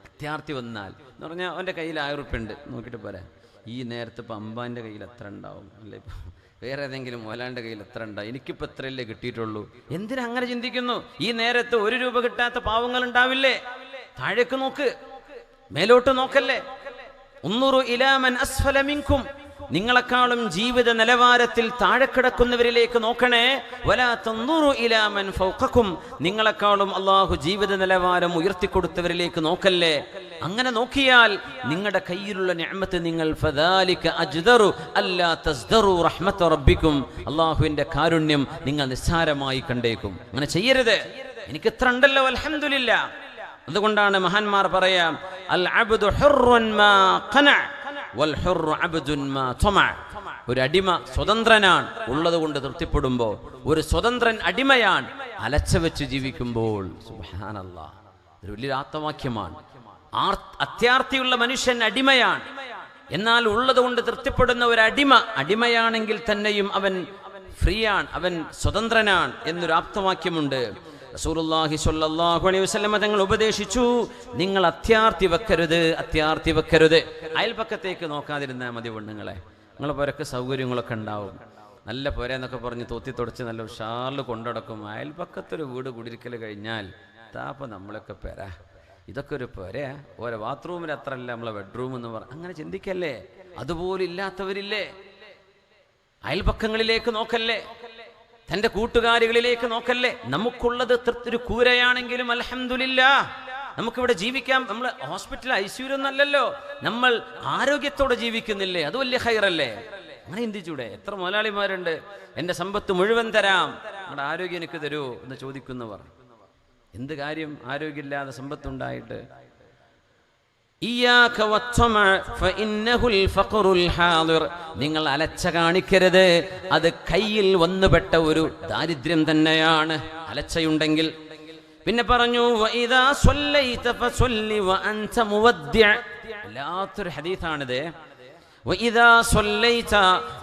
അത്യാർത്തി വന്നാൽ എന്ന് പറഞ്ഞാൽ അവൻ്റെ കയ്യിൽ 1000 ഉറുപ്പിക ഉണ്ട്, നോക്കിയിട്ട് പോരാ. ഈ നേരത്തെ ഇപ്പം അമ്പാൻ്റെ കയ്യിൽ എത്ര ഉണ്ടാവും അല്ലേ? ഇപ്പം വേറെ ഏതെങ്കിലും മോലാൻ്റെ കയ്യിൽ എത്ര ഉണ്ടാ, എനിക്കിപ്പോൾ എത്രയല്ലേ കിട്ടിയിട്ടുള്ളൂ. എന്തിനാ അങ്ങനെ ചിന്തിക്കുന്നു? ഈ നേരത്ത് 1 രൂപ കിട്ടാത്ത പാവങ്ങൾ ഉണ്ടാവില്ലേ? താഴേക്ക് നോക്ക്, മേലോട്ട് നോക്കല്ലേ. ഉൻദുറു ഇലാ മൻ അസ്ഫല മിൻകും, നിങ്ങളെക്കാളും ജീവിത നിലവാരത്തിൽ താഴെ കിടക്കുന്നവരിലേക്ക് നോക്കണേ. വലാ തൻദുറു ഇലാ മൻ ഫൗഖക്കും, നിങ്ങളെക്കാളും അല്ലാഹു ജീവിത നിലവാരം ഉയർത്തിക്കൊടുത്തവരിലേക്ക് നോക്കല്ലേ. അങ്ങനെ നോക്കിയാൽ നിങ്ങളുടെ കയ്യിലുള്ള നിഅമത്ത് നിങ്ങൾ ഫദാലിക അജ്ദറു അല്ലാ തസ്ദറു റഹ്മത റബ്ബിക്കും, അല്ലാഹുവിന്റെ കാരുണ്യം നിങ്ങൾ നിസ്സാരമായി കണ്ടേക്കും. അങ്ങനെ ചെയ്യരുത്. എനിക്ക് ഇത്ര ഉണ്ടല്ലോ അൽഹംദുലില്ലാ. അതുകൊണ്ടാണ് മഹാന്മാർ പറയാം, അൽ അബ്ദു ഹുർറുൻ മാ ഖന വൽ ഹുർറു അബ്ദുൻ മാ തമ. ഒരു അടിമ സ്വതന്ത്രനാണ് ഉള്ളത് കൊണ്ട് തൃപ്തിപ്പെടുമ്പോൾ, ഒരു സ്വതന്ത്രൻ അടിമയാണ് അലച്ച വെച്ച് ജീവിക്കുമ്പോൾ. സുബ്ഹാനല്ലാഹ്, ഒരു വലിയ ആത്മവാക്യമാണ്. അത്യാർത്ഥിയുള്ള മനുഷ്യൻ അടിമയാണ്, എന്നാൽ ഉള്ളത് കൊണ്ട് തൃപ്തിപ്പെടുന്ന ഒരു അടിമയാണെങ്കിൽ തന്നെയും അവൻ ഫ്രീയാണ്, അവൻ സ്വതന്ത്രനാണ് എന്നൊരു ആപ്തവാക്യമുണ്ട്. റസൂലുള്ളാഹി സ്വല്ലല്ലാഹു അലൈഹി വസല്ലം തങ്ങൾ ഉപദേശിച്ചു, നിങ്ങൾ അത്യാർത്ഥി വെക്കരുത്. അയൽപക്കത്തേക്ക് നോക്കാതിരുന്നാൽ മതി പെണ്ണുങ്ങളെ. നിങ്ങളെ പോരൊക്കെ സൗകര്യങ്ങളൊക്കെ ഉണ്ടാവും, നല്ല പോരെന്നൊക്കെ പറഞ്ഞ് തോത്തി തുടച്ച് നല്ല ഉഷാറിൽ കൊണ്ടുനടക്കും. അയൽപക്കത്തൊരു വീട് കുടിയിരിക്കൽ കഴിഞ്ഞാൽ താപ്പം നമ്മളൊക്കെ പെരാ, ഇതൊക്കെ ഒരു പോരാ, ഓരോ ബാത്റൂമിൽ അത്രല്ല നമ്മളെ ബെഡ്റൂം എന്ന് പറഞ്ഞ് അങ്ങനെ ചിന്തിക്കല്ലേ. അതുപോലെ ഇല്ലാത്തവരില്ലേ? അയൽപക്കങ്ങളിലേക്ക് നോക്കല്ലേ, തൻ്റെ കൂട്ടുകാരികളിലേക്ക് നോക്കല്ലേ. നമുക്കുള്ളത് ഒരു കൂരയാണെങ്കിലും അൽഹംദുലില്ലാഹ് നമുക്കിവിടെ ജീവിക്കാം. നമ്മൾ ഹോസ്പിറ്റൽ ഐസിയുലൊന്നല്ലല്ലോ, നമ്മൾ ആരോഗ്യത്തോടെ ജീവിക്കുന്നില്ലേ, അത് വലിയ ഖൈറല്ലേ. അങ്ങനെ ചിന്തിച്ചൂടെ? എത്ര മുതലാളിമാരുണ്ട്, എൻ്റെ സമ്പത്ത് മുഴുവൻ തരാം, നിങ്ങളുടെ ആരോഗ്യം എനിക്ക് തരൂ എന്ന് ചോദിക്കുന്നവർ. എന്ത് കാര്യം ആരോഗ്യമില്ലാതെ സമ്പത്തുണ്ടായിട്ട്? നിങ്ങൾ അലച്ച കാണിക്കരുത്, അത് കയ്യിൽ വന്നുപെട്ട ഒരു ദാരിദ്ര്യം തന്നെയാണ് അലച്ചയുണ്ടെങ്കിൽ. പിന്നെ പറഞ്ഞു, വല്ലാത്തൊരു ഹദീസാണിത്.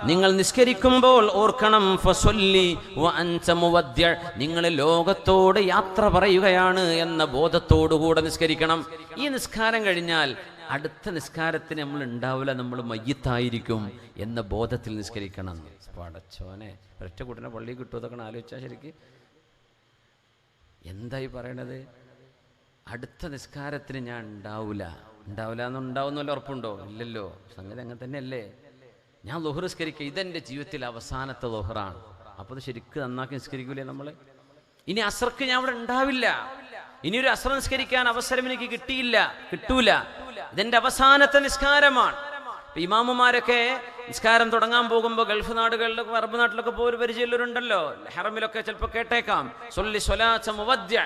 നിങ്ങൾ നിസ്കരിക്കുമ്പോൾ ഓർക്കണം, നിങ്ങൾ ലോകത്തോട് യാത്ര പറയുകയാണ് എന്ന ബോധത്തോടുകൂടെ നിസ്കരിക്കണം. ഈ നിസ്കാരം കഴിഞ്ഞാൽ അടുത്ത നിസ്കാരത്തിന് നമ്മൾ ഉണ്ടാവില്ല, നമ്മൾ മയ്യിത്തായിരിക്കും എന്ന ബോധത്തിൽ നിസ്കരിക്കണം. പടച്ചോനെ, ഒറ്റ കൂട്ടിനെ പള്ളി കിട്ടുമോ ഇതൊക്കെ ആലോചിച്ചാൽ ശരിക്ക് എന്തായി പറയണത്? അടുത്ത നിസ്കാരത്തിന് ഞാൻ ഉണ്ടാവില്ല എന്നുണ്ടാവുന്നല്ലോ, ഉറപ്പുണ്ടോ? ഇല്ലല്ലോ. സംഗതി അങ്ങനെ തന്നെയല്ലേ. ഞാൻ ളുഹർ നിസ്കരിക്കുക, ഇതെൻ്റെ ജീവിതത്തിൽ അവസാനത്തെ ളുഹറാണ്. അപ്പോൾ അത് ശരിക്കും നന്നാക്കി നിസ്കരിക്കൂലേ നമ്മൾ? ഇനി അസ്ർക്ക് ഞാൻ ഇവിടെ ഉണ്ടാവില്ല, ഇനിയൊരു അസ്ർ നിസ്കരിക്കാൻ അവസരം എനിക്ക് കിട്ടൂല, ഇതെൻ്റെ അവസാനത്തെ നിസ്കാരമാണ്. ഇമാമുമാരൊക്കെ നിസ്കാരം തുടങ്ങാൻ പോകുമ്പോൾ ഗൾഫ് നാടുകളിലൊക്കെ അറബ് നാട്ടിലൊക്കെ പോയി പരിചയമുള്ളവരുണ്ടല്ലോ, ഹറമിലൊക്കെ ചിലപ്പോൾ കേട്ടേക്കാം, സൊല്ലി സ്വലാത്ത മുവദ്യ,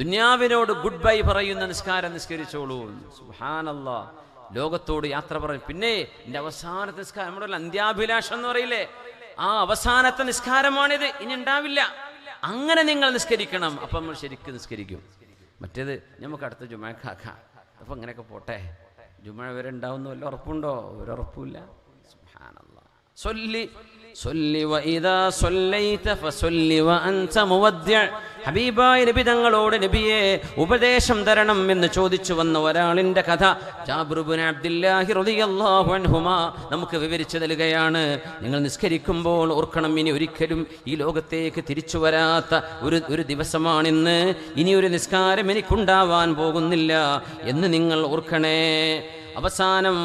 ദുനിയാവിനോട് ഗുഡ് ബൈ പറയുന്ന നിസ്കാരം നിസ്കരിച്ചോളൂ. സുബ്ഹാനല്ലാഹ്, ലോകത്തോട് യാത്ര പറയും. പിന്നെ എൻ്റെ അവസാനത്തെ നിസ്കാരം, നമ്മുടെ അന്ത്യാഭിലാഷം എന്ന് പറയില്ലേ, ആ അവസാനത്തെ നിസ്കാരമാണിത്, ഇനി ഉണ്ടാവില്ല. അങ്ങനെ നിങ്ങൾ നിസ്കരിക്കണം, അപ്പം നമ്മൾ ശരിക്കും നിസ്കരിക്കും. മറ്റേത് നമുക്ക് അടുത്ത ജുമഅക്കാക്കാം, അപ്പം അങ്ങനെയൊക്കെ പോട്ടെ, ജുമഅ വരെ ഉണ്ടാവുന്ന വല്ല ഉറപ്പുണ്ടോ? ഒരു ഉറപ്പുമില്ല. സുബ്ഹാനല്ലാഹ്. സൊല്ലി വഇദാ സല്ലൈത ഫസല്ലി വഅൻത മുവദ്ദിഅ. ഹബീബായ നബി തങ്ങളോട് നബിയെ ഉപദേശം തരണം എന്ന് ചോദിച്ചു വന്ന ഒരാളിന്റെ കഥ ജാബിർ ഇബ്നു അബ്ദുല്ലാഹി റളിയല്ലാഹു അൻഹുമാ നമുക്ക് വിവരിച്ചു നൽകുകയാണ്. നിങ്ങൾ നിസ്കരിക്കുമ്പോൾ ഓർക്കണം, ഇനി ഒരിക്കലും ഈ ലോകത്തേക്ക് തിരിച്ചു വരാത്ത ഒരു ദിവസമാണിന്ന്, ഇനി ഒരു നിസ്കാരം എനിക്കുണ്ടാവാൻ പോകുന്നില്ല എന്ന് നിങ്ങൾ ഓർക്കണേ. അവസാനം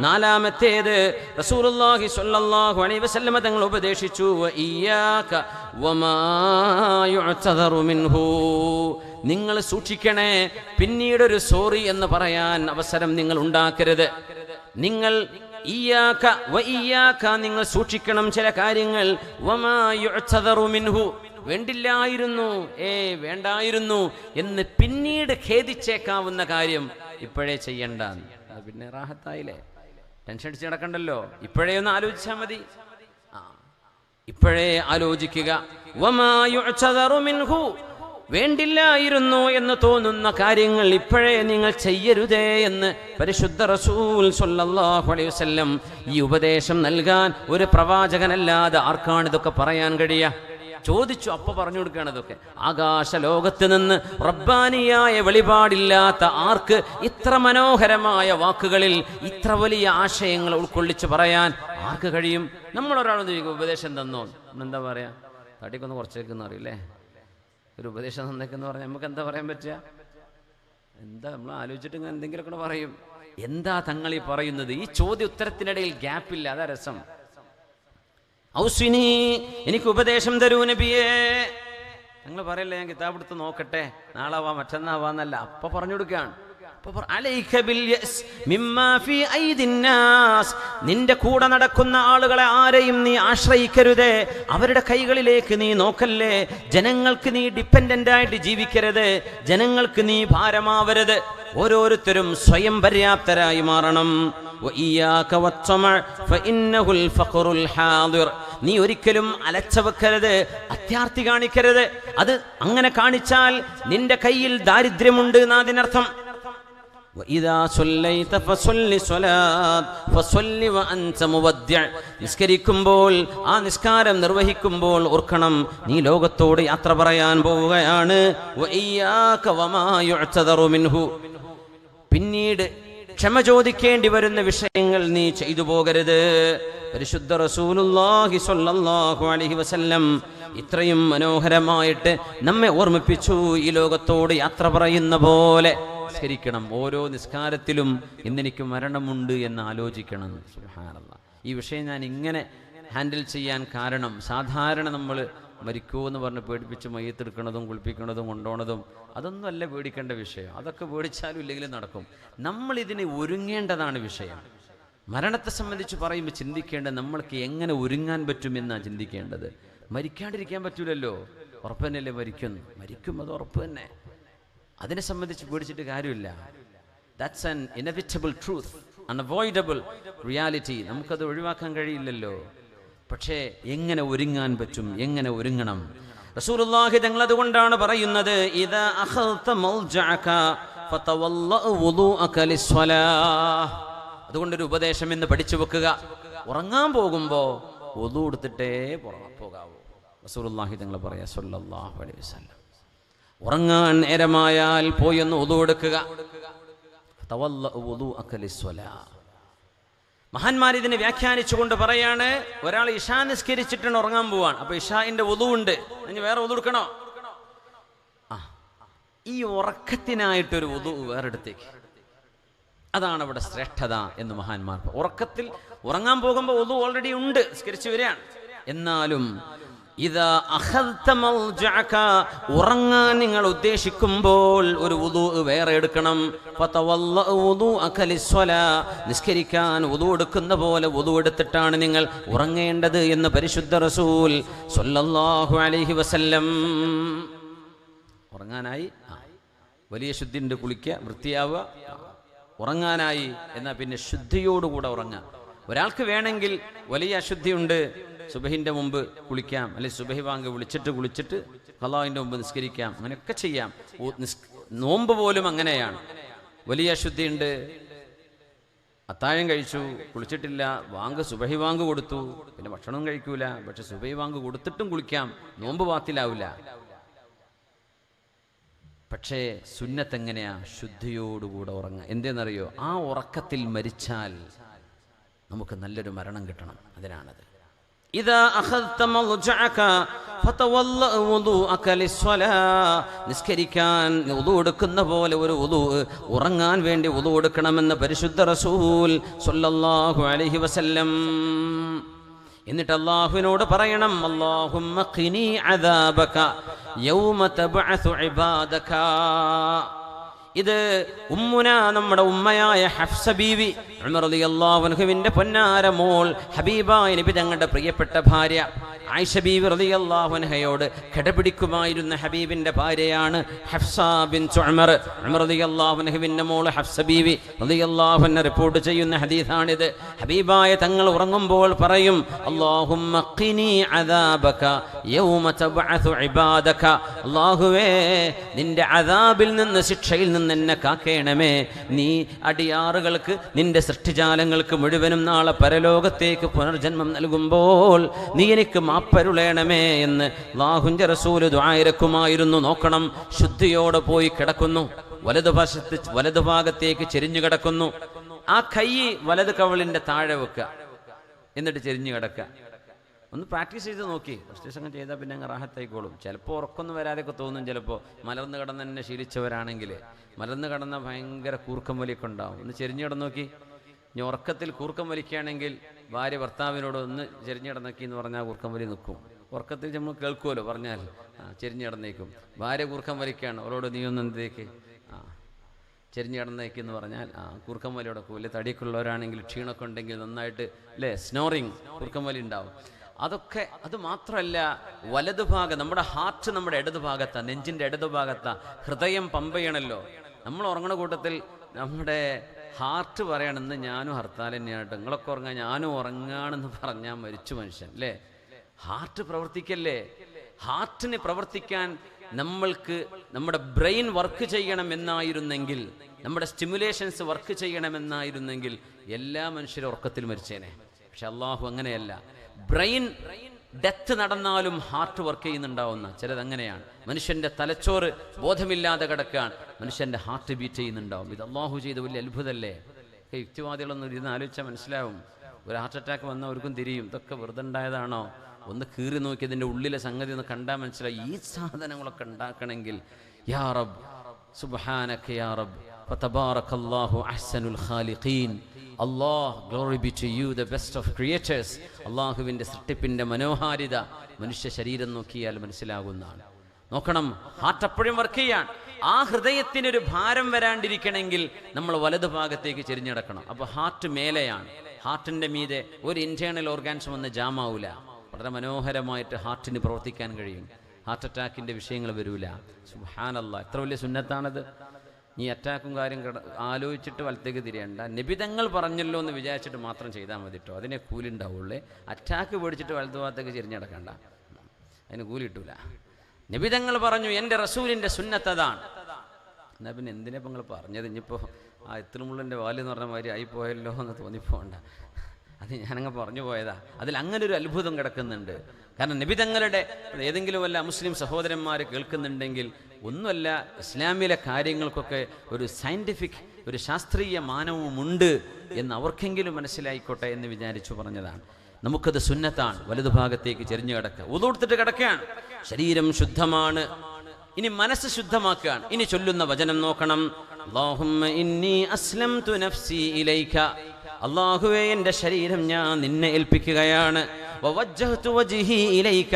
നാലാമത്തേത് റസൂലുള്ളാഹി സ്വല്ലല്ലാഹു അലൈഹി വസല്ലം തങ്ങൾ ഉപദേശിച്ചു, വഇയ്യാക വമാ യുഅ്തദറു മിൻഹു. നിങ്ങൾ സൂക്ഷിക്കണേ, പിന്നീടൊരു സോറി എന്ന് പറയാൻ അവസരം നിങ്ങൾ ഉണ്ടാക്കരുത്. നിങ്ങൾ ഇയ്യാക വഇയ്യാക, നിങ്ങൾ സൂക്ഷിക്കണം ചില കാര്യങ്ങൾ. വമാ യുഅ്തദറു മിൻഹു, വേണ്ടായിരുന്നു എന്ന് പിന്നീട് ഖേദിച്ചേക്കാവുന്ന കാര്യം ഇപ്പോഴേ ചെയ്യണ്ട. അത് പിന്നെ റാഹത്തായില്ലേ, ടെൻഷൻ അടിച്ച് നടക്കണ്ടല്ലോ, ഇപ്പോഴേ ഒന്ന് ആലോചിച്ചാൽ മതി. ഇപ്പോഴേ ആലോചിക്കുക. വമാ യുഅ്തദറു മിൻഹു, വേണ്ടില്ലായിരുന്നു എന്ന് തോന്നുന്ന കാര്യങ്ങൾ ഇപ്പോഴേ നിങ്ങൾ ചെയ്യരുതേ എന്ന് പരിശുദ്ധ റസൂൽ സ്വല്ലല്ലാഹു അലൈഹി വസല്ലം ഈ ഉപദേശം നൽകാൻ ഒരു പ്രവാചകനല്ലാതെ ആർക്കാണ് ഇതൊക്കെ പറയാൻ കഴിയുക? ചോദിച്ചു, അപ്പൊ പറഞ്ഞു കൊടുക്കുകയാണ് ഇതൊക്കെ. ആകാശ ലോകത്ത് നിന്ന് റബ്ബാനിയായ വെളിപാടില്ലാത്ത ആർക്ക് ഇത്ര മനോഹരമായ വാക്കുകളിൽ ഇത്ര വലിയ ആശയങ്ങൾ ഉൾക്കൊള്ളിച്ച് പറയാൻ ആർക്ക് കഴിയും? നമ്മളൊരാളൊന്ന് ചോദിക്കും, ഉപദേശം തന്നോ? എന്താ പറയാ? തടിക്കൊന്ന് കുറച്ചേക്കെന്ന് അറിയില്ലേ? ഒരു ഉപദേശം തന്നേക്കെന്ന് പറഞ്ഞാൽ നമുക്ക് എന്താ പറയാൻ പറ്റുക? എന്താ നമ്മൾ ആലോചിച്ചിട്ട് ഇങ്ങനെ എന്തെങ്കിലുമൊക്കെ പറയും. എന്താ തങ്ങൾ ഈ പറയുന്നത്? ഈ ചോദ്യ ഉത്തരത്തിനിടയിൽ ഗ്യാപ്പില്ല, അതാ രസം. ഔസ്വിനി, എനിക്ക് ഉപദേശം തരൂ നബിയേ. ഞങ്ങൾ പറയല്ലേ, ഞാൻ കിതാബ് എടുത്ത് നോക്കട്ടെ, നാളാവാ മറ്റന്നാവാന്നല്ല, അപ്പൊ പറഞ്ഞു കൊടുക്കുകയാണ്. നിന്റെ കൂടെ നടക്കുന്ന ആളുകളെ ആരെയും നീ ആശ്രയിക്കരുത്, അവരുടെ കൈകളിലേക്ക് നീ നോക്കല്ലേ. ജനങ്ങൾക്ക് നീ ഡിപ്പെൻഡന്റ് ആയിട്ട് ജീവിക്കരുത്, ജനങ്ങൾക്ക് നീ ഭാരമാവരുത്. ഓരോരുത്തരും സ്വയം പര്യാപ്തരായി മാറണം. നീ ഒരിക്കലും അലച്ച വെക്കരുത്, അത്യാർത്തി കാണിക്കരുത്. അത് അങ്ങനെ കാണിച്ചാൽ നിന്റെ കയ്യിൽ ദാരിദ്ര്യമുണ്ട് എന്നതിനർത്ഥം. നിസ്കരിക്കുമ്പോൾ, ആ നിസ്കാരം നിർവഹിക്കുമ്പോൾ ഓർക്കണം, നീ ലോകത്തോട് യാത്ര പറയാൻ പോവുകയാണ്. പിന്നീട് ക്ഷമ ചോദിക്കേണ്ടി വരുന്ന വിഷയങ്ങൾ നീ ചെയ്തു പോകരുത്. പരിശുദ്ധ റസൂലുള്ളാഹി സ്വല്ലല്ലാഹു അലൈഹി വസല്ലം ഇത്രയും മനോഹരമായിട്ട് നമ്മെ ഓർമ്മിപ്പിച്ചു. ഈ ലോകത്തോട് യാത്ര പറയുന്ന പോലെ നിസ്കരിക്കണം. ഓരോ നിസ്കാരത്തിലും ഇന്നെനിക്ക് മരണമുണ്ട് എന്ന് ആലോചിക്കണം. സുബ്ഹാനല്ലാഹ്. ഈ വിഷയം ഞാൻ ഇങ്ങനെ ഹാൻഡിൽ ചെയ്യാൻ കാരണം, സാധാരണ നമ്മൾ മരിക്കുമെന്ന് പറഞ്ഞ് പേടിപ്പിച്ച് മയ്യത്തെടുക്കണതും കുളിപ്പിക്കണതും കൊണ്ടുപോകണതും അതൊന്നും അല്ല പേടിക്കേണ്ട വിഷയം. അതൊക്കെ പേടിച്ചാലും ഇല്ലെങ്കിലും നടക്കും. നമ്മളിതിനെ ഒരുങ്ങേണ്ടതാണ് വിഷയം. മരണത്തെ സംബന്ധിച്ച് പറയുമ്പോൾ ചിന്തിക്കേണ്ടത് നമ്മൾക്ക് എങ്ങനെ ഒരുങ്ങാൻ പറ്റുമെന്നാണ് ചിന്തിക്കേണ്ടത്. മരിക്കാണ്ടിരിക്കാൻ പറ്റൂലല്ലോ, ഉറപ്പ് തന്നെയല്ലേ മരിക്കും, അത് ഉറപ്പ് തന്നെ. അതിനെ സംബന്ധിച്ച് പേടിച്ചിട്ട് കാര്യമില്ല. That's an inevitable truth, unavoidable reality. നമുക്കത് ഒഴിവാക്കാൻ കഴിയില്ലല്ലോ. പക്ഷേ എങ്ങനെ ഒരുങ്ങാൻ പറ്റും, എങ്ങനെ ഒരുങ്ങണം? റസൂലുള്ളാഹി തങ്ങൾ അതുകൊണ്ടാണ് പറയുന്നത്, ഇദാ അഖൽത മൽജഅക ഫതവല്ല വുദൂഅക ലിസ്സലാഹ്. അതുകൊണ്ടൊരു ഉപദേശം എന്ന് പഠിച്ചു വെക്കുക, ഉറങ്ങാൻ പോകുമ്പോൾ വുദൂ എടുത്തിട്ടേ പോകാവൂ. റസൂലുള്ളാഹി തങ്ങൾ പറയാ സ്വല്ലല്ലാഹു അലൈഹി വസല്ലം, ഉറങ്ങാൻ നേരമായാൽ പോയി ഒന്ന് വുദൂ എടുക്കുക. ഫതവല്ല വുദൂഅക ലിസ്സലാഹ്. മഹാന്മാർ ഇതിനെ വ്യാഖ്യാനിച്ചുകൊണ്ട് പറയാണ്, ഒരാൾ ഇശാ നിസ്കരിച്ചിട്ടാണ് ഉറങ്ങാൻ പോവാണ്. അപ്പൊ ഇശാന്റെ വുദൂ ഉണ്ട്, ഇനി വേറെ വുദൂ എടുക്കണോ? ഈ ഉറക്കത്തിനായിട്ടൊരു വുദൂ വേറെ എടുത്തേക്ക്. അതാണ് അവിടെ ശ്രേഷ്ഠത എന്ന് മഹാന്മാർ. ഉറക്കത്തിൽ ഉറങ്ങാൻ പോകുമ്പോൾ വുദൂ ഓൾറെഡി ഉണ്ട്, നിസ്കരിച്ചു വരികയാണ്. എന്നാലും ഇദാ അഖൽത മൽജഅക, ഉറങ്ങാൻ നിങ്ങൾ ഉദ്ദേശിക്കുമ്പോൾ ഒരു വുദൂ വേറെ എടുക്കണം. ഫതവല്ല വുദൂഅക ലിസ്സലാ, നിസ്കരിക്കാൻ വുദൂ എടുക്കുന്ന പോലെ വുദൂ എടുത്തിട്ടാണ് നിങ്ങൾ ഉറങ്ങേണ്ടത് എന്ന് പരിശുദ്ധ റസൂൽ സ്വല്ലല്ലാഹു അലൈഹി വസല്ലം. ഉറങ്ങാനായി വലിയ ശുദ്ധിയുണ്ട്, കുളിക്കുക, വൃത്തിയാവുക. ഉറങ്ങാനായി എന്നാൽ പിന്നെ ശുദ്ധിയോടുകൂടെ ഉറങ്ങുക. ഒരാൾക്ക് വേണമെങ്കിൽ വലിയ അശുദ്ധിയുണ്ട്, സുബഹിന്റെ മുമ്പ് കുളിക്കാം, അല്ലെങ്കിൽ സുബഹി വാങ്ക് കുളിച്ചിട്ട് ഖളാഇന്റെ മുമ്പ് നിസ്കരിക്കാം, അങ്ങനെയൊക്കെ ചെയ്യാം. നോമ്പ് പോലും അങ്ങനെയാണ്. വലിയ അശുദ്ധിയുണ്ട്, അത്താഴം കഴിച്ചു, കുളിച്ചിട്ടില്ല, സുബഹി വാങ്ക് കൊടുത്തു, പിന്നെ ഭക്ഷണം കഴിക്കൂല, പക്ഷെ സുബഹി വാങ്ക് കൊടുത്തിട്ടും കുളിക്കാം, നോമ്പ് ബാത്തിലാവില്ല. പക്ഷേ സുന്നത്ത് എങ്ങനെയാ? ശുദ്ധിയോടുകൂടെ ഉറങ്ങുക. എന്തെന്നറിയോ? ആ ഉറക്കത്തിൽ മരിച്ചാൽ നമുക്ക് നല്ലൊരു മരണം കിട്ടണം. അതിനാണത്. ഇദാ അഖൽത മൽജഅക ഫതവല്ല വുദൂഅക ലിസ്സലാഹ്, നിസ്കരിക്കാൻ വുദൂ എടുക്കുന്ന പോലെ ഒരു വുദൂ, ഉറങ്ങാൻ വേണ്ടി വുദൂ എടുക്കണമെന്ന് പരിശുദ്ധ റസൂൽ സ്വല്ലല്ലാഹു അലൈഹി വസല്ലം. എന്നിട്ട് അല്ലാഹുവിനോട് പറയണം, അല്ലാഹുമ്മ ഖിനി അദാബക യൗമ തബ്അസു ഇബാദക. ഇത് ഉമ്മുന, നമ്മുടെ ഉമ്മയായ ഹഫ്സ ബീവി ഉമർ റളിയല്ലാഹു അൻഹുവിന്റെ പൊന്നാര മോൾ, ഹബീബായ നബി തങ്ങളുടെ പ്രിയപ്പെട്ട ഭാര്യ ആയിഷ ബീവി റളിയല്ലാഹു അൻഹയോട് കിടപിടിക്കുമായിരുന്ന ഹബീബിന്റെ ഭാര്യയാണ് ഹഫ്സ ബിൻത് ഉമർ. ഉമർ റളിയല്ലാഹു അൻഹുവിന്റെ മോൾ ഹഫ്സ ബീവി റളിയല്ലാഹു അൻഹ റിപ്പോർട്ട് ചെയ്യുന്ന ഹദീസാണിത്. ഹബീബായ തങ്ങൾ ഉറങ്ങുമ്പോൾ പറയും, അല്ലാഹുമ്മ ഖിനി അദാബക യൗമ തബ്അസു ഇബാദക. അല്ലാഹുവേ, നിന്റെ അദാബിൽ നിന്ന്, ശിക്ഷയിൽ നിന്ന് എന്നെ കാക്കേണമേ. നീ അടിയാറുകൾക്ക്, നിന്റെ സൃഷ്ടിജാലങ്ങൾക്ക് മുഴുവനും നാളെ പരലോകത്തേക്ക് പുനർജന്മം നൽകുമ്പോൾ നീ എനിക്ക് മാപ്പരുളേണമേ എന്ന് അല്ലാഹുവിന്റെ റസൂല് ദുആ ഇറക്കുമായിരുന്നു. നോക്കണം, ശുദ്ധിയോടെ പോയി കിടക്കുന്നു, വലതുഭാഗത്തേക്ക് ചെരിഞ്ഞു കിടക്കുന്നു. ആ കൈ വലത് കവിളിന്റെ താഴെ വെക്കുക, എന്നിട്ട് ചെരിഞ്ഞു കിടക്കുക. ഒന്ന് പ്രാക്ടീസ് ചെയ്ത് നോക്കി. ഫസ്റ്റ് ദിവസം ചെയ്താൽ പിന്നെ അങ്ങ് റാഹത്തായിക്കോളും. ചിലപ്പോൾ ഉറക്കൊന്നും വരാതെയൊക്കെ തോന്നും. ചിലപ്പോൾ മലർന്ന് കിടന്ന് തന്നെ ശീലിച്ചവരാണെങ്കിൽ മലർന്ന് കിടന്ന ഭയങ്കര കൂർക്കം വലിയൊക്കെ ഉണ്ടാവും. ഒന്ന് ചെരിഞ്ഞു കിടന്ന് നോക്കി. ഇനി ഉറക്കത്തിൽ കൂർക്കം വലിക്കുകയാണെങ്കിൽ ഭാര്യ ഭർത്താവിനോട് ഒന്ന് ചെരിഞ്ഞു കിടന്നേക്കി എന്ന് പറഞ്ഞാൽ കൂർക്കം വലി നിൽക്കും. ഉറക്കത്തിൽ നമ്മൾ കേൾക്കുമല്ലോ പറഞ്ഞാൽ ചെരിഞ്ഞു കിടന്നേക്കും. ഭാര്യ കൂർക്കം വലിക്കുകയാണ്, അവരോട് നീ ഒന്ന് എന്തേക്ക് ചെരിഞ്ഞു കിടന്നേക്കെന്ന് പറഞ്ഞാൽ കൂർക്കം വലിയോടെ വലിയ തടിയൊക്കെയുള്ളവരാണെങ്കിൽ ക്ഷീണമൊക്കെ ഉണ്ടെങ്കിൽ നന്നായിട്ട് അല്ലേ സ്നോറിങ് കൂർക്കം വലി ഉണ്ടാവും. അതൊക്കെ അത് മാത്രമല്ല, വലതുഭാഗം നമ്മുടെ ഹാർട്ട് നമ്മുടെ ഇടതുഭാഗത്താണ്, നെഞ്ചിൻ്റെ ഇടതുഭാഗത്താണ്. ഹൃദയം പമ്പയണല്ലോ. നമ്മൾ ഉറങ്ങണ കൂട്ടത്തിൽ നമ്മുടെ ഹാർട്ട് പറയണമെന്ന് ഞാനും ഹർത്താൽ തന്നെയാണ് കേട്ടോ, നിങ്ങളൊക്കെ ഉറങ്ങാൻ ഞാനും ഉറങ്ങാണെന്ന് പറഞ്ഞാൽ മരിച്ചു മനുഷ്യൻ അല്ലേ. ഹാർട്ട് പ്രവർത്തിക്കല്ലേ. ഹാർട്ടിന് പ്രവർത്തിക്കാൻ നമ്മൾക്ക് നമ്മുടെ ബ്രെയിൻ വർക്ക് ചെയ്യണമെന്നായിരുന്നെങ്കിൽ, നമ്മുടെ സ്റ്റിമുലേഷൻസ് വർക്ക് ചെയ്യണമെന്നായിരുന്നെങ്കിൽ എല്ലാ മനുഷ്യരും ഉറക്കത്തിൽ മരിച്ചേനെ. പക്ഷെ അള്ളാഹു അങ്ങനെയല്ല. ബ്രെയിൻ ഡെത്ത് നടന്നാലും ഹാർട്ട് വർക്ക് ചെയ്യുന്നുണ്ടാവുന്ന ചിലത് അങ്ങനെയാണ്. മനുഷ്യൻ്റെ തലച്ചോറ് ബോധമില്ലാതെ കിടക്കുകയാണ്, മനുഷ്യൻ്റെ ഹാർട്ട് ബീറ്റ് ചെയ്യുന്നുണ്ടാവും. ഇത് അള്ളാഹു ചെയ്ത വലിയ അത്ഭുതമല്ലേ. യുക്തിവാദികളൊന്നും ഇരുന്ന് ആലോചിച്ചാൽ മനസ്സിലാവും. ഒരു ഹാർട്ട് അറ്റാക്ക് വന്നവർക്കും തിരിയും ഇതൊക്കെ വെറുതെ ഉണ്ടായതാണോ. ഒന്ന് കീറി നോക്കി ഇതിൻ്റെ ഉള്ളിലെ സംഗതി ഒന്ന് കണ്ടാൽ മനസ്സിലായി. ഈ സാധനങ്ങളൊക്കെ ഉണ്ടാക്കണമെങ്കിൽ യാ റബ്ബ് സുബ്ഹാനക യാ റബ്ബ് ഫതബാറകല്ലാഹു അഹ്സനുൽ ഖാലിഖീൻ. Allah, glory be to you, the best of creators. അള്ളാഹുവിൻ്റെ സൃഷ്ടിപ്പിൻ്റെ മനോഹാരിത മനുഷ്യ ശരീരം നോക്കിയാൽ മനസ്സിലാകുന്നതാണ്. നോക്കണം, ഹാർട്ട് എപ്പോഴും വർക്ക് ചെയ്യാൻ. ആ ഹൃദയത്തിനൊരു ഭാരം വരാണ്ടിരിക്കണമെങ്കിൽ നമ്മൾ വലതു ഭാഗത്തേക്ക് ചെരിഞ്ഞിടക്കണം. അപ്പോൾ ഹാർട്ട് മേലെയാണ്. ഹാർട്ടിൻ്റെ മീതെ ഒരു ഇൻറ്റേർണൽ ഓർഗാൻസ് വന്ന് ജാമാവൂല. വളരെ മനോഹരമായിട്ട് ഹാർട്ടിന് പ്രവർത്തിക്കാൻ കഴിയും. ഹാർട്ട് അറ്റാക്കിൻ്റെ വിഷയങ്ങൾ വരൂല. സുബ്ഹാനല്ലാഹ്, എത്ര വലിയ സുന്നത്താണത്. ഈ അറ്റാക്കും കാര്യം ആലോചിച്ചിട്ട് വലത്തേക്ക് തിരിയണ്ട. നിബിതങ്ങൾ പറഞ്ഞല്ലോ എന്ന് വിചാരിച്ചിട്ട് മാത്രം ചെയ്താൽ മതി കേട്ടോ, അതിനെ കൂലി ഉണ്ടാവുള്ളേ. അറ്റാക്ക് പേടിച്ചിട്ട് വലതു ഭാഗത്തേക്ക് ചെരിഞ്ഞടക്കണ്ട, അതിന് കൂലി കിട്ടൂല. നിബിതങ്ങൾ പറഞ്ഞു എൻ്റെ റസൂലിൻ്റെ സുന്നത്തതാണ്. എന്നാൽ പിന്നെ എന്തിനാ ഇപ്പം നിങ്ങൾ പറഞ്ഞത്? ഇനിയിപ്പോൾ ആ ഇത്രമുള്ളിൻ്റെ വാല് എന്ന് പറഞ്ഞ മാതിരി ആയിപ്പോയല്ലോ എന്ന് തോന്നിപ്പോണ്ട. അത് ഞാനങ്ങ് പറഞ്ഞു പോയതാ. അതിൽ അങ്ങനെ ഒരു അത്ഭുതം കിടക്കുന്നുണ്ട്. കാരണം നബിതങ്ങളുടെ ഏതെങ്കിലും വല്ല മുസ്ലിം സഹോദരന്മാർ കേൾക്കുന്നുണ്ടെങ്കിൽ ഒന്നുമല്ല, ഇസ്ലാമിലെ കാര്യങ്ങൾക്കൊക്കെ ഒരു സയൻറ്റിഫിക്, ഒരു ശാസ്ത്രീയ മാനവുമുണ്ട് എന്ന് അവർക്കെങ്കിലും മനസ്സിലായിക്കോട്ടെ എന്ന് വിചാരിച്ചു പറഞ്ഞതാണ്. നമുക്കത് സുന്നത്താണ്. വലതുഭാഗത്തേക്ക് ചെരിഞ്ഞു കിടക്കുക, വുളു എടുത്തിട്ട് കിടക്കുകയാണ്. ശരീരം ശുദ്ധമാണ്. ഇനി മനസ്സ് ശുദ്ധമാക്കുകയാണ്. ഇനി ചൊല്ലുന്ന വചനം നോക്കണം. അല്ലാഹുമ്മ ഇന്നി അസ്ലംതു നഫ്സി ഇലൈക. അല്ലാഹുവേ, എൻ്റെ ശരീരം ഞാൻ നിന്നെ ഏൽപ്പിക്കുകയാണ്. വവജ്ജഹ്തു വജ്ഹി ഇലൈക.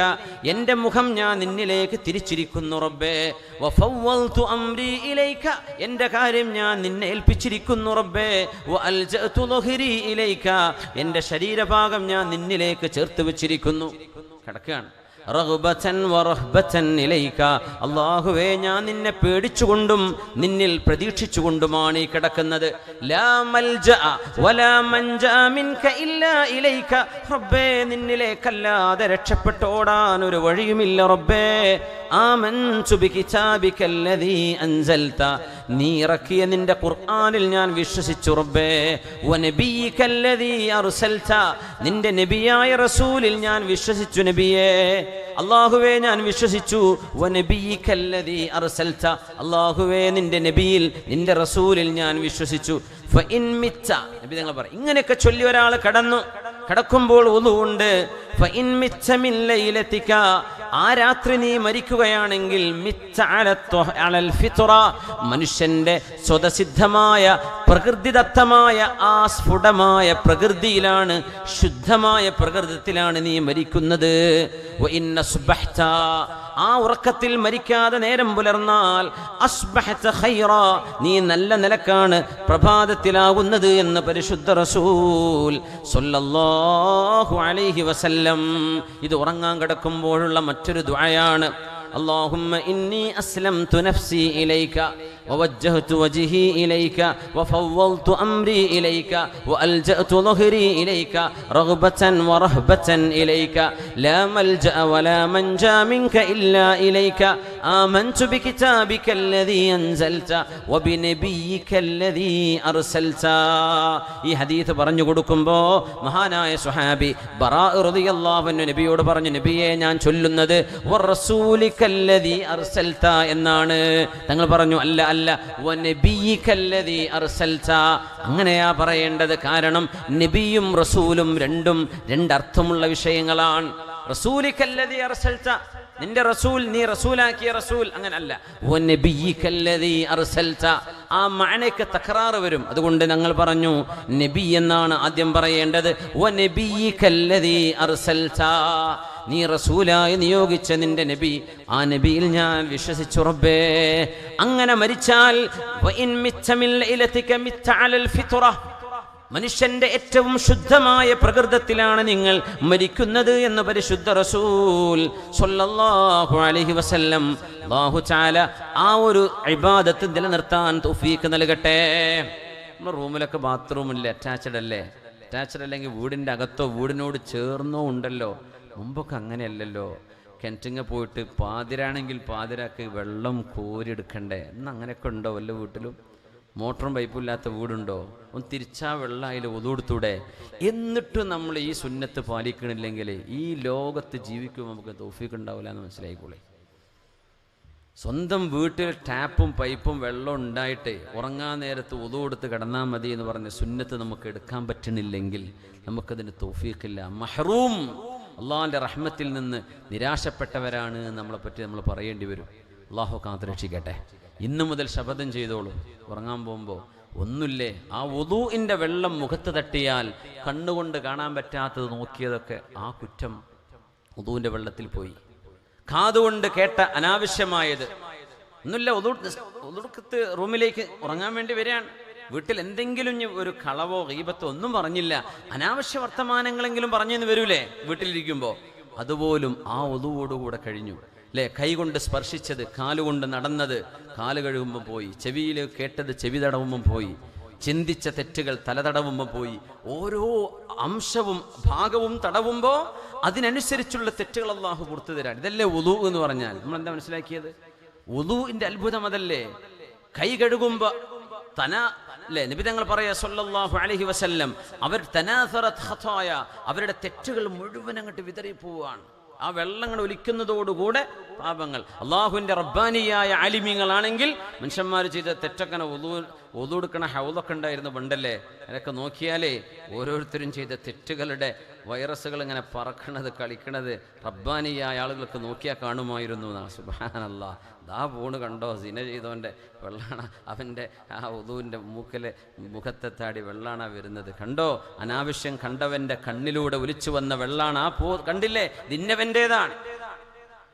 എൻ്റെ മുഖം ഞാൻ നിന്നിലേക്ക് തിരിച്ചിരിക്കുന്നു റബ്ബേ. വഫവ്വൽതു അംരി ഇലൈക. എൻ്റെ കാര്യം ഞാൻ നിന്നെ ഏൽപ്പിച്ചിരിക്കുന്നു റബ്ബേ. വഅൽജഅതു ളുഹ്രി ഇലൈക. എൻ്റെ ശരീരഭാഗം ഞാൻ നിന്നിലേക്ക് ചേർത്ത് വെച്ചിരിക്കുന്നു. കിടക്കുകയാണ്. റഗ്ബതൻ വറഹ്ബതൻ ഇലൈക. അല്ലാഹുവേ, ഞാൻ നിന്നെ പേടിച്ചുകൊണ്ടും നിന്നിൽ പ്രതീക്ഷിച്ചുകൊണ്ടുമാണ് ഈ കിടക്കുന്നത്. ലാ മൽജഅ വലാ മൻജഅ മിൻക ഇല്ലാ ഇലൈക. റബ്ബേ, നിന്നിലേക്കല്ലാതെ രക്ഷപ്പെട്ട് ഓടാൻ ഒരു വഴിയുമില്ല റബ്ബേ. ആമൻതു ബികിതാബികല്ലദീ അൻസൽത. നീ ഇറക്കിയ നിന്റെ ഖുർആനിൽ ഞാൻ വിശ്വസിച്ചു റബ്ബേ. വനബിയികല്ലദീ അർസൽത. നിന്റെ നബിയായ റസൂലിൽ ഞാൻ വിശ്വസിച്ചു നബിയേ. അല്ലാഹുവേ, ഞാൻ വിശ്വസിച്ചു. വനബിയികല്ലദീ അർസൽത. അല്ലാഹുവേ, നിന്റെ നബിയിൽ നിന്റെ റസൂലിൽ ഞാൻ വിശ്വസിച്ചു. ഫഇൻ മിത്ത. നബി തങ്ങൾ പറയും, ഇങ്ങനെയൊക്കെ ചൊല്ലി ഒരാൾ കിടക്കുമ്പോൾ വുളൂണ്ട്. ഫഇൻ മിത്ത മിൻ ലൈലതിക. ആ രാത്രി നീ മരിക്കുകയാണെങ്കിൽ മിത്ത അലൽ ഫിത്ര. മനുഷ്യന്റെ സ്വതസിദ്ധമായ പ്രകൃതിദത്തമായ ആ സ്ഫുടമായ പ്രകൃതിയിലാണ്, ശുദ്ധമായ പ്രകൃതത്തിലാണ് നീ മരിക്കുന്നത്. വഇന്ന സുബ്ഹത. ആ ഉറക്കത്തിൽ മരിക്കാതെ നേരം പുലർന്നാൽ അസ്ബഹത ഖൈറ. നീ നല്ല നിലക്കാണ് പ്രഭാതത്തിലാകുന്നത് എന്ന് പരിശുദ്ധ റസൂൽ സ്വല്ലല്ലാഹു അലൈഹി വസല്ലം. ഇത് ഉറങ്ങാൻ കിടക്കുമ്പോഴുള്ള മറ്റൊരു ദുആയാണ്. اللهم إني أسلمت نفسي إليك ووجهت وجهي إليك وفوضت أمري إليك وألجأت ظهري إليك رغبة ورهبة إليك لا ملجأ ولا منجا منك إلا إليك ആമൻതു ബികിതാബികല്ലദീ അൻസൽത വബിനബിയികല്ലദീ അർസൽത. ഈ ഹദീസ് പറഞ്ഞു കൊടുക്കുമ്പോൾ മഹാനായ സ്വഹാബി ബറാ റളിയല്ലാഹു അൻഹു നബിയോട് പറഞ്ഞു, നബിയെ ഞാൻ ചൊല്ലുന്നത് വറസൂലികല്ലദീ അർസൽത എന്നാണ്. തങ്ങൾ പറഞ്ഞു അല്ല വനബിയികല്ലദീ അർസൽത. അങ്ങനെയാ പറയേണ്ടത്. കാരണം നബിയും റസൂലും രണ്ടർത്ഥമുള്ള വിഷയങ്ങളാണ്. റസൂലികല്ലദീ അർസൽത, നിന്റെ റസൂൽ, നീ റസൂലാക്കിയ റസൂൽ, അങ്ങനെ അല്ല. വനബിയികല്ലദീ അർസൽത, ആ മഅനക്ക് തക്റാർ വരും. അതുകൊണ്ട് ഞങ്ങൾ പറഞ്ഞു നബി എന്നാണ് ആദ്യം പറയേണ്ടത്. വനബിയികല്ലദീ അർസൽത, നീ റസൂലായി നിയോഗിച്ച നിന്റെ നബി, ആ നബിയിൽ ഞാൻ വിശ്വസിച്ചു റബ്ബേ. അങ്ങനെ മരിച്ചാൽ വഇൻ മിത്ത മിൻ ലൈലതിക മിത്ത അലൽ ഫിത്ര, മനുഷ്യന്റെ ഏറ്റവും ശുദ്ധമായ പ്രകൃതത്തിലാണ് നിങ്ങൾ മരിക്കുന്നത് എന്ന് പരിശുദ്ധ റസൂൽ സ്വല്ലല്ലാഹു അലൈഹി വസല്ലം. അല്ലാഹു തആല ആ ഒരു ഇബാദത്ത് നിലനിർത്താൻ തൗഫീഖ് നൽകട്ടെ. നമ്മുടെ റൂമിലൊക്കെ ബാത്റൂമില്ല, അറ്റാച്ച്ഡ് അല്ലേ? അറ്റാച്ച്ഡ് അല്ലെങ്കിൽ വീടിൻ്റെ അകത്തോ വീടിനോട് ചേർന്നോ ഉണ്ടല്ലോ. മുമ്പൊക്കെ അങ്ങനെയല്ലല്ലോ. കിണറ്റിങ്ങ പോയിട്ട് പാതിരാണെങ്കിൽ പാതിരാക്ക് വെള്ളം കോരിയെടുക്കണ്ടേ? ഇന്ന് അങ്ങനെയൊക്കെ ഉണ്ടോ വല്ല വീട്ടിലും? മോട്ടറും പൈപ്പും ഇല്ലാത്ത വീടുണ്ടോ? ഒന്ന് തിരിച്ചാ വെള്ളം അതിൽ ഒതുകൊടുത്തൂടെ? എന്നിട്ടും നമ്മൾ ഈ സുന്നത്ത് പാലിക്കണില്ലെങ്കിൽ ഈ ലോകത്ത് ജീവിക്കുമ്പോൾ നമുക്ക് തൗഫീഖ് ഉണ്ടാവില്ല എന്ന് മനസ്സിലായിക്കോളെ. സ്വന്തം വീട്ടിൽ ടാപ്പും പൈപ്പും വെള്ളം ഉണ്ടായിട്ട് ഉറങ്ങാൻ നേരത്ത് ഒതുകൊടുത്ത് കിടന്നാൽ മതി എന്ന് പറഞ്ഞ സുന്നത്ത് നമുക്ക് എടുക്കാൻ പറ്റണില്ലെങ്കിൽ നമുക്കതിന് തൗഫീഖില്ല. മഹ്റൂം, അള്ളാഹിൻ്റെ റഹ്മത്തിൽ നിന്ന് നിരാശപ്പെട്ടവരാണ് നമ്മളെപ്പറ്റി നമ്മൾ പറയേണ്ടി വരും. അള്ളാഹു കാത്തുരക്ഷിക്കട്ടെ. ഇന്നു മുതൽ ശപഥം ചെയ്തോളൂ, ഉറങ്ങാൻ പോകുമ്പോൾ ഒന്നുമില്ലേ, ആ വുദൂഇൻ്റെ വെള്ളം മുഖത്ത് തട്ടിയാൽ കണ്ണുകൊണ്ട് കാണാൻ പറ്റാത്തത് നോക്കിയതൊക്കെ ആ കുറ്റം വുദൂഇൻ്റെ വെള്ളത്തിൽ പോയി. കാതുകൊണ്ട് കേട്ട അനാവശ്യമായത് ഒന്നുമില്ല, ഒതുക്കത്ത് റൂമിലേക്ക് ഉറങ്ങാൻ വേണ്ടി വരികയാണ്, വീട്ടിൽ എന്തെങ്കിലും ഒരു കളവോ ഗീബത്തോ ഒന്നും പറഞ്ഞില്ല, അനാവശ്യ വർത്തമാനങ്ങളെങ്കിലും പറഞ്ഞെന്ന് വരൂലേ വീട്ടിലിരിക്കുമ്പോൾ, അതുപോലും ആ ഒതുവോടുകൂടെ കഴിഞ്ഞു അല്ലേ. കൈകൊണ്ട് സ്പർശിച്ചത്, കാലുകൊണ്ട് നടന്നത് കാല് കഴുകുമ്പോൾ പോയി, ചെവിയിൽ കേട്ടത് ചെവി തടവുമ്പം പോയി, ചിന്തിച്ച തെറ്റുകൾ തലതടവുമ്പോൾ പോയി. ഓരോ അംശവും ഭാഗവും തടവുമ്പോൾ അതിനനുസരിച്ചുള്ള തെറ്റുകൾ അല്ലാഹു പുറത്തു തരാൻ. ഇതല്ലേ വുദൂ എന്ന് പറഞ്ഞാൽ. നമ്മളെന്താ മനസ്സിലാക്കിയത്? വുദൂഇന്റെ അത്ഭുതം അതല്ലേ. കൈ കഴുകുമ്പോൾ അല്ലേ നബി തങ്ങൾ പറയാ സല്ലല്ലാഹു അലൈഹി വസല്ലം, അവർ തനാസറത് ഖതായ, അവരുടെ തെറ്റുകൾ മുഴുവൻ അങ്ങോട്ട് വിതറിപ്പോവാണ്. ആ വെള്ളങ്ങൾ ഒലിക്കുന്നതോടുകൂടെ പാപങ്ങൾ. അള്ളാഹുവിൻ്റെ റബ്ബാനിയായ ആലിമീങ്ങളാണെങ്കിൽ മനുഷ്യന്മാർ ചെയ്ത തെറ്റൊക്കെ ഒതുകൊടുക്കണ ഹൗദൊക്കെ ഉണ്ടായിരുന്നു പണ്ടല്ലേ. അതൊക്കെ നോക്കിയാലേ ഓരോരുത്തരും ചെയ്ത തെറ്റുകളുടെ വൈറസുകൾ ഇങ്ങനെ പറക്കണത് കളിക്കണത് റബ്ബാനിയായ ആളുകൾക്ക് നോക്കിയാൽ കാണുമായിരുന്നു. സുബ്ഹാനല്ലാഹ്, ദാ പോണ് കണ്ടോ, സിന ചെയ്തോൻ്റെ വെള്ളാണ്, അവൻ്റെ ആ ഉദുവിൻ്റെ മുഖത്തെത്താടി വെള്ളാണ് വരുന്നത് കണ്ടോ, അനാവശ്യം കണ്ടവൻ്റെ കണ്ണിലൂടെ ഒലിച്ചു വന്ന വെള്ളാണ് ആ കണ്ടില്ലേ, നിന്നവൻ്റേതാണ്.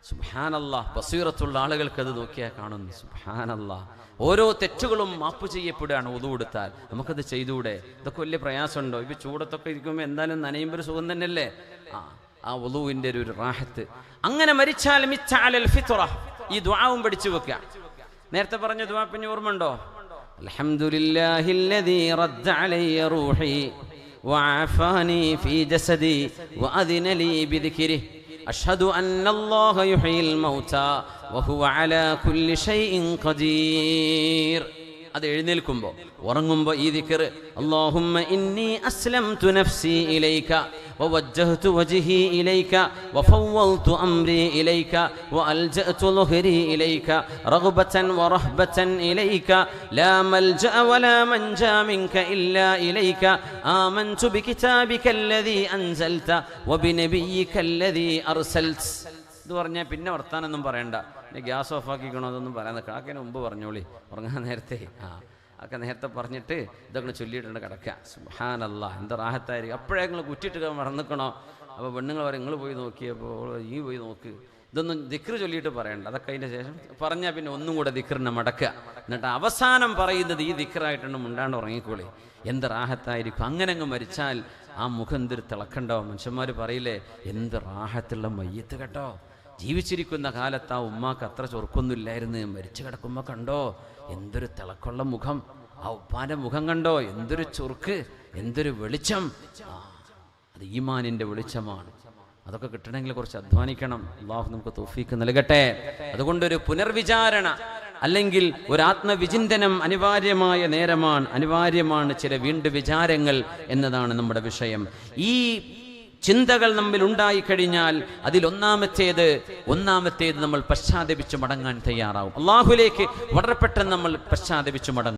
സുബ്ഹാനല്ലാഹ്, ബസീറത്തുള്ള ആളുകൾക്ക് അത് നോക്കിയാൽ കാണുന്നു. സുബ്ഹാനല്ലാഹ്, ഓരോ തെറ്റുകളും മാപ്പ് ചെയ്യപ്പെടുകയാണ് ഉദു കൊടുത്താൽ. നമുക്കത് ചെയ്തുകൂടെ? ഇതൊക്കെ വലിയ പ്രയാസമുണ്ടോ? ഇപ്പം ചൂടത്തൊക്കെ ഇരിക്കുമ്പോൾ എന്തായാലും നനയുമ്പോൾ ഒരു സുഖം തന്നെയല്ലേ. ആ ഉദുവിൻ്റെ ഒരു റാഹത്ത്. അങ്ങനെ മരിച്ചാൽ മിച്ച അലൽ ഫിത്ര, ഈ ദുആവും പഠിച്ചു വെക്കുക. നേരത്തെ പറഞ്ഞ ദുആ പിന്നെ ഓർമ്മയുണ്ടോ? അൽഹംദുലില്ലാഹില്ലദീ റദ്ദ അലയ്യ റൂഹി വഅഫാനി ഫീ ജസദി വഅദിന ലീ ബിദിക്രിഹി അഷ്ഹദു അന്നല്ലാഹ യുഹ്യിൽ മൗതാ വഹുവ അലാ കുല്ലി ഷൈഇൻ ഖദീർ. അത് എഴുന്നേൽക്കുമ്പോൾ ഉറങ്ങുമ്പോൾ ഈ ദിക്ർ, അല്ലാഹുമ്മ ഇന്നി അസ്ലംതു നഫ്സി ഇലൈക വവജ്ജഹ്തു വജ്ഹി ഇലൈക വഫവ്വൽതു അംരി ഇലൈക വഅൽജഅതു ളുഹ്രി ഇലൈക റഗ്ബതൻ വറഹ്ബതൻ ഇലൈക ലാ മൽജഅ വലാ മൻജാ മിൻക ഇല്ലാ ഇലൈക ആമൻതു ബികിതാബികല്ലദീ അൻസൽത വബിനബിയികല്ലദീ അർസൽത. ഇത് പറഞ്ഞാൽ പിന്നെ വർത്താനൊന്നും പറയണ്ട. പിന്നെ ഗ്യാസ് ഓഫാക്കിക്കണോ അതൊന്നും പറയാൻ നിൽക്കണം. ആക്കിന് മുമ്പ് പറഞ്ഞോളി, ഉറങ്ങാൻ നേരത്തെ. ഒക്കെ നേരത്തെ പറഞ്ഞിട്ട് ഇതൊക്കെ ചൊല്ലിയിട്ടുണ്ട് കിടക്കുക. സുബ്ഹാനല്ലാഹ്, എന്താ റാഹത്തായിരിക്കും. അപ്പോഴേ നിങ്ങൾ കുറ്റിയിട്ട് മറന്നിക്കണോ? അപ്പോൾ പെണ്ണുങ്ങൾ പറയും നിങ്ങൾ പോയി നോക്കിയപ്പോൾ ഈ പോയി നോക്ക്. ഇതൊന്നും ദിക്ർ ചൊല്ലിയിട്ട് പറയണ്ട. അതൊക്കെ അതിൻ്റെ ശേഷം പറഞ്ഞാൽ പിന്നെ ഒന്നും കൂടെ ദിക്റിനെ മടക്കുക. എന്നിട്ട് അവസാനം പറയുന്നത് ഈ ദിക്റായിട്ടുണ്ട്, മുണ്ടാണ്ട് ഉറങ്ങിക്കോളി. എന്ത് റാഹത്തായിരിക്കും. അങ്ങനെ അങ്ങ് മരിച്ചാൽ ആ മുഖം എന്തൊരു തിളക്കണ്ടാവും. മനുഷ്യന്മാർ പറയില്ലേ, എന്ത് റാഹത്തുള്ള മയ്യത്ത് കേട്ടോ. ജീവിച്ചിരിക്കുന്ന കാലത്ത് ആ ഉമ്മാക്ക് അത്ര ചൊറുക്കൊന്നുമില്ലായിരുന്നു, മരിച്ചു കിടക്കുമ്പോൾ കണ്ടോ എന്തൊരു തിളക്കുള്ള മുഖം. ആ ഉപ്പാൻ്റെ മുഖം കണ്ടോ, എന്തൊരു ചൊറുക്ക്, എന്തൊരു വെളിച്ചം. അത് ഈമാനിൻ്റെ വെളിച്ചമാണ്. അതൊക്കെ കിട്ടണമെങ്കിൽ കുറച്ച് അധ്വാനിക്കണം. അള്ളാഹു നമുക്ക് തൗഫീക്ക് നൽകട്ടെ. അതുകൊണ്ടൊരു പുനർവിചാരണ അല്ലെങ്കിൽ ഒരു ആത്മവിചിന്തനം അനിവാര്യമായ നേരമാണ്, അനിവാര്യമാണ് ചില വീണ്ടും വിചാരങ്ങൾ എന്നതാണ് നമ്മുടെ വിഷയം. ഈ ചിന്തകൾ നമ്മിൽ ഉണ്ടായിക്കഴിഞ്ഞാൽ ഒന്നാമത്തേത് നമ്മൾ പശ്ചാത്തപിച്ച് മടങ്ങാൻ തയ്യാറാവും. അള്ളാഹുലേക്ക് വളരെ പെട്ടെന്ന് നമ്മൾ പശ്ചാത്തപിച്ച് മടങ്ങും.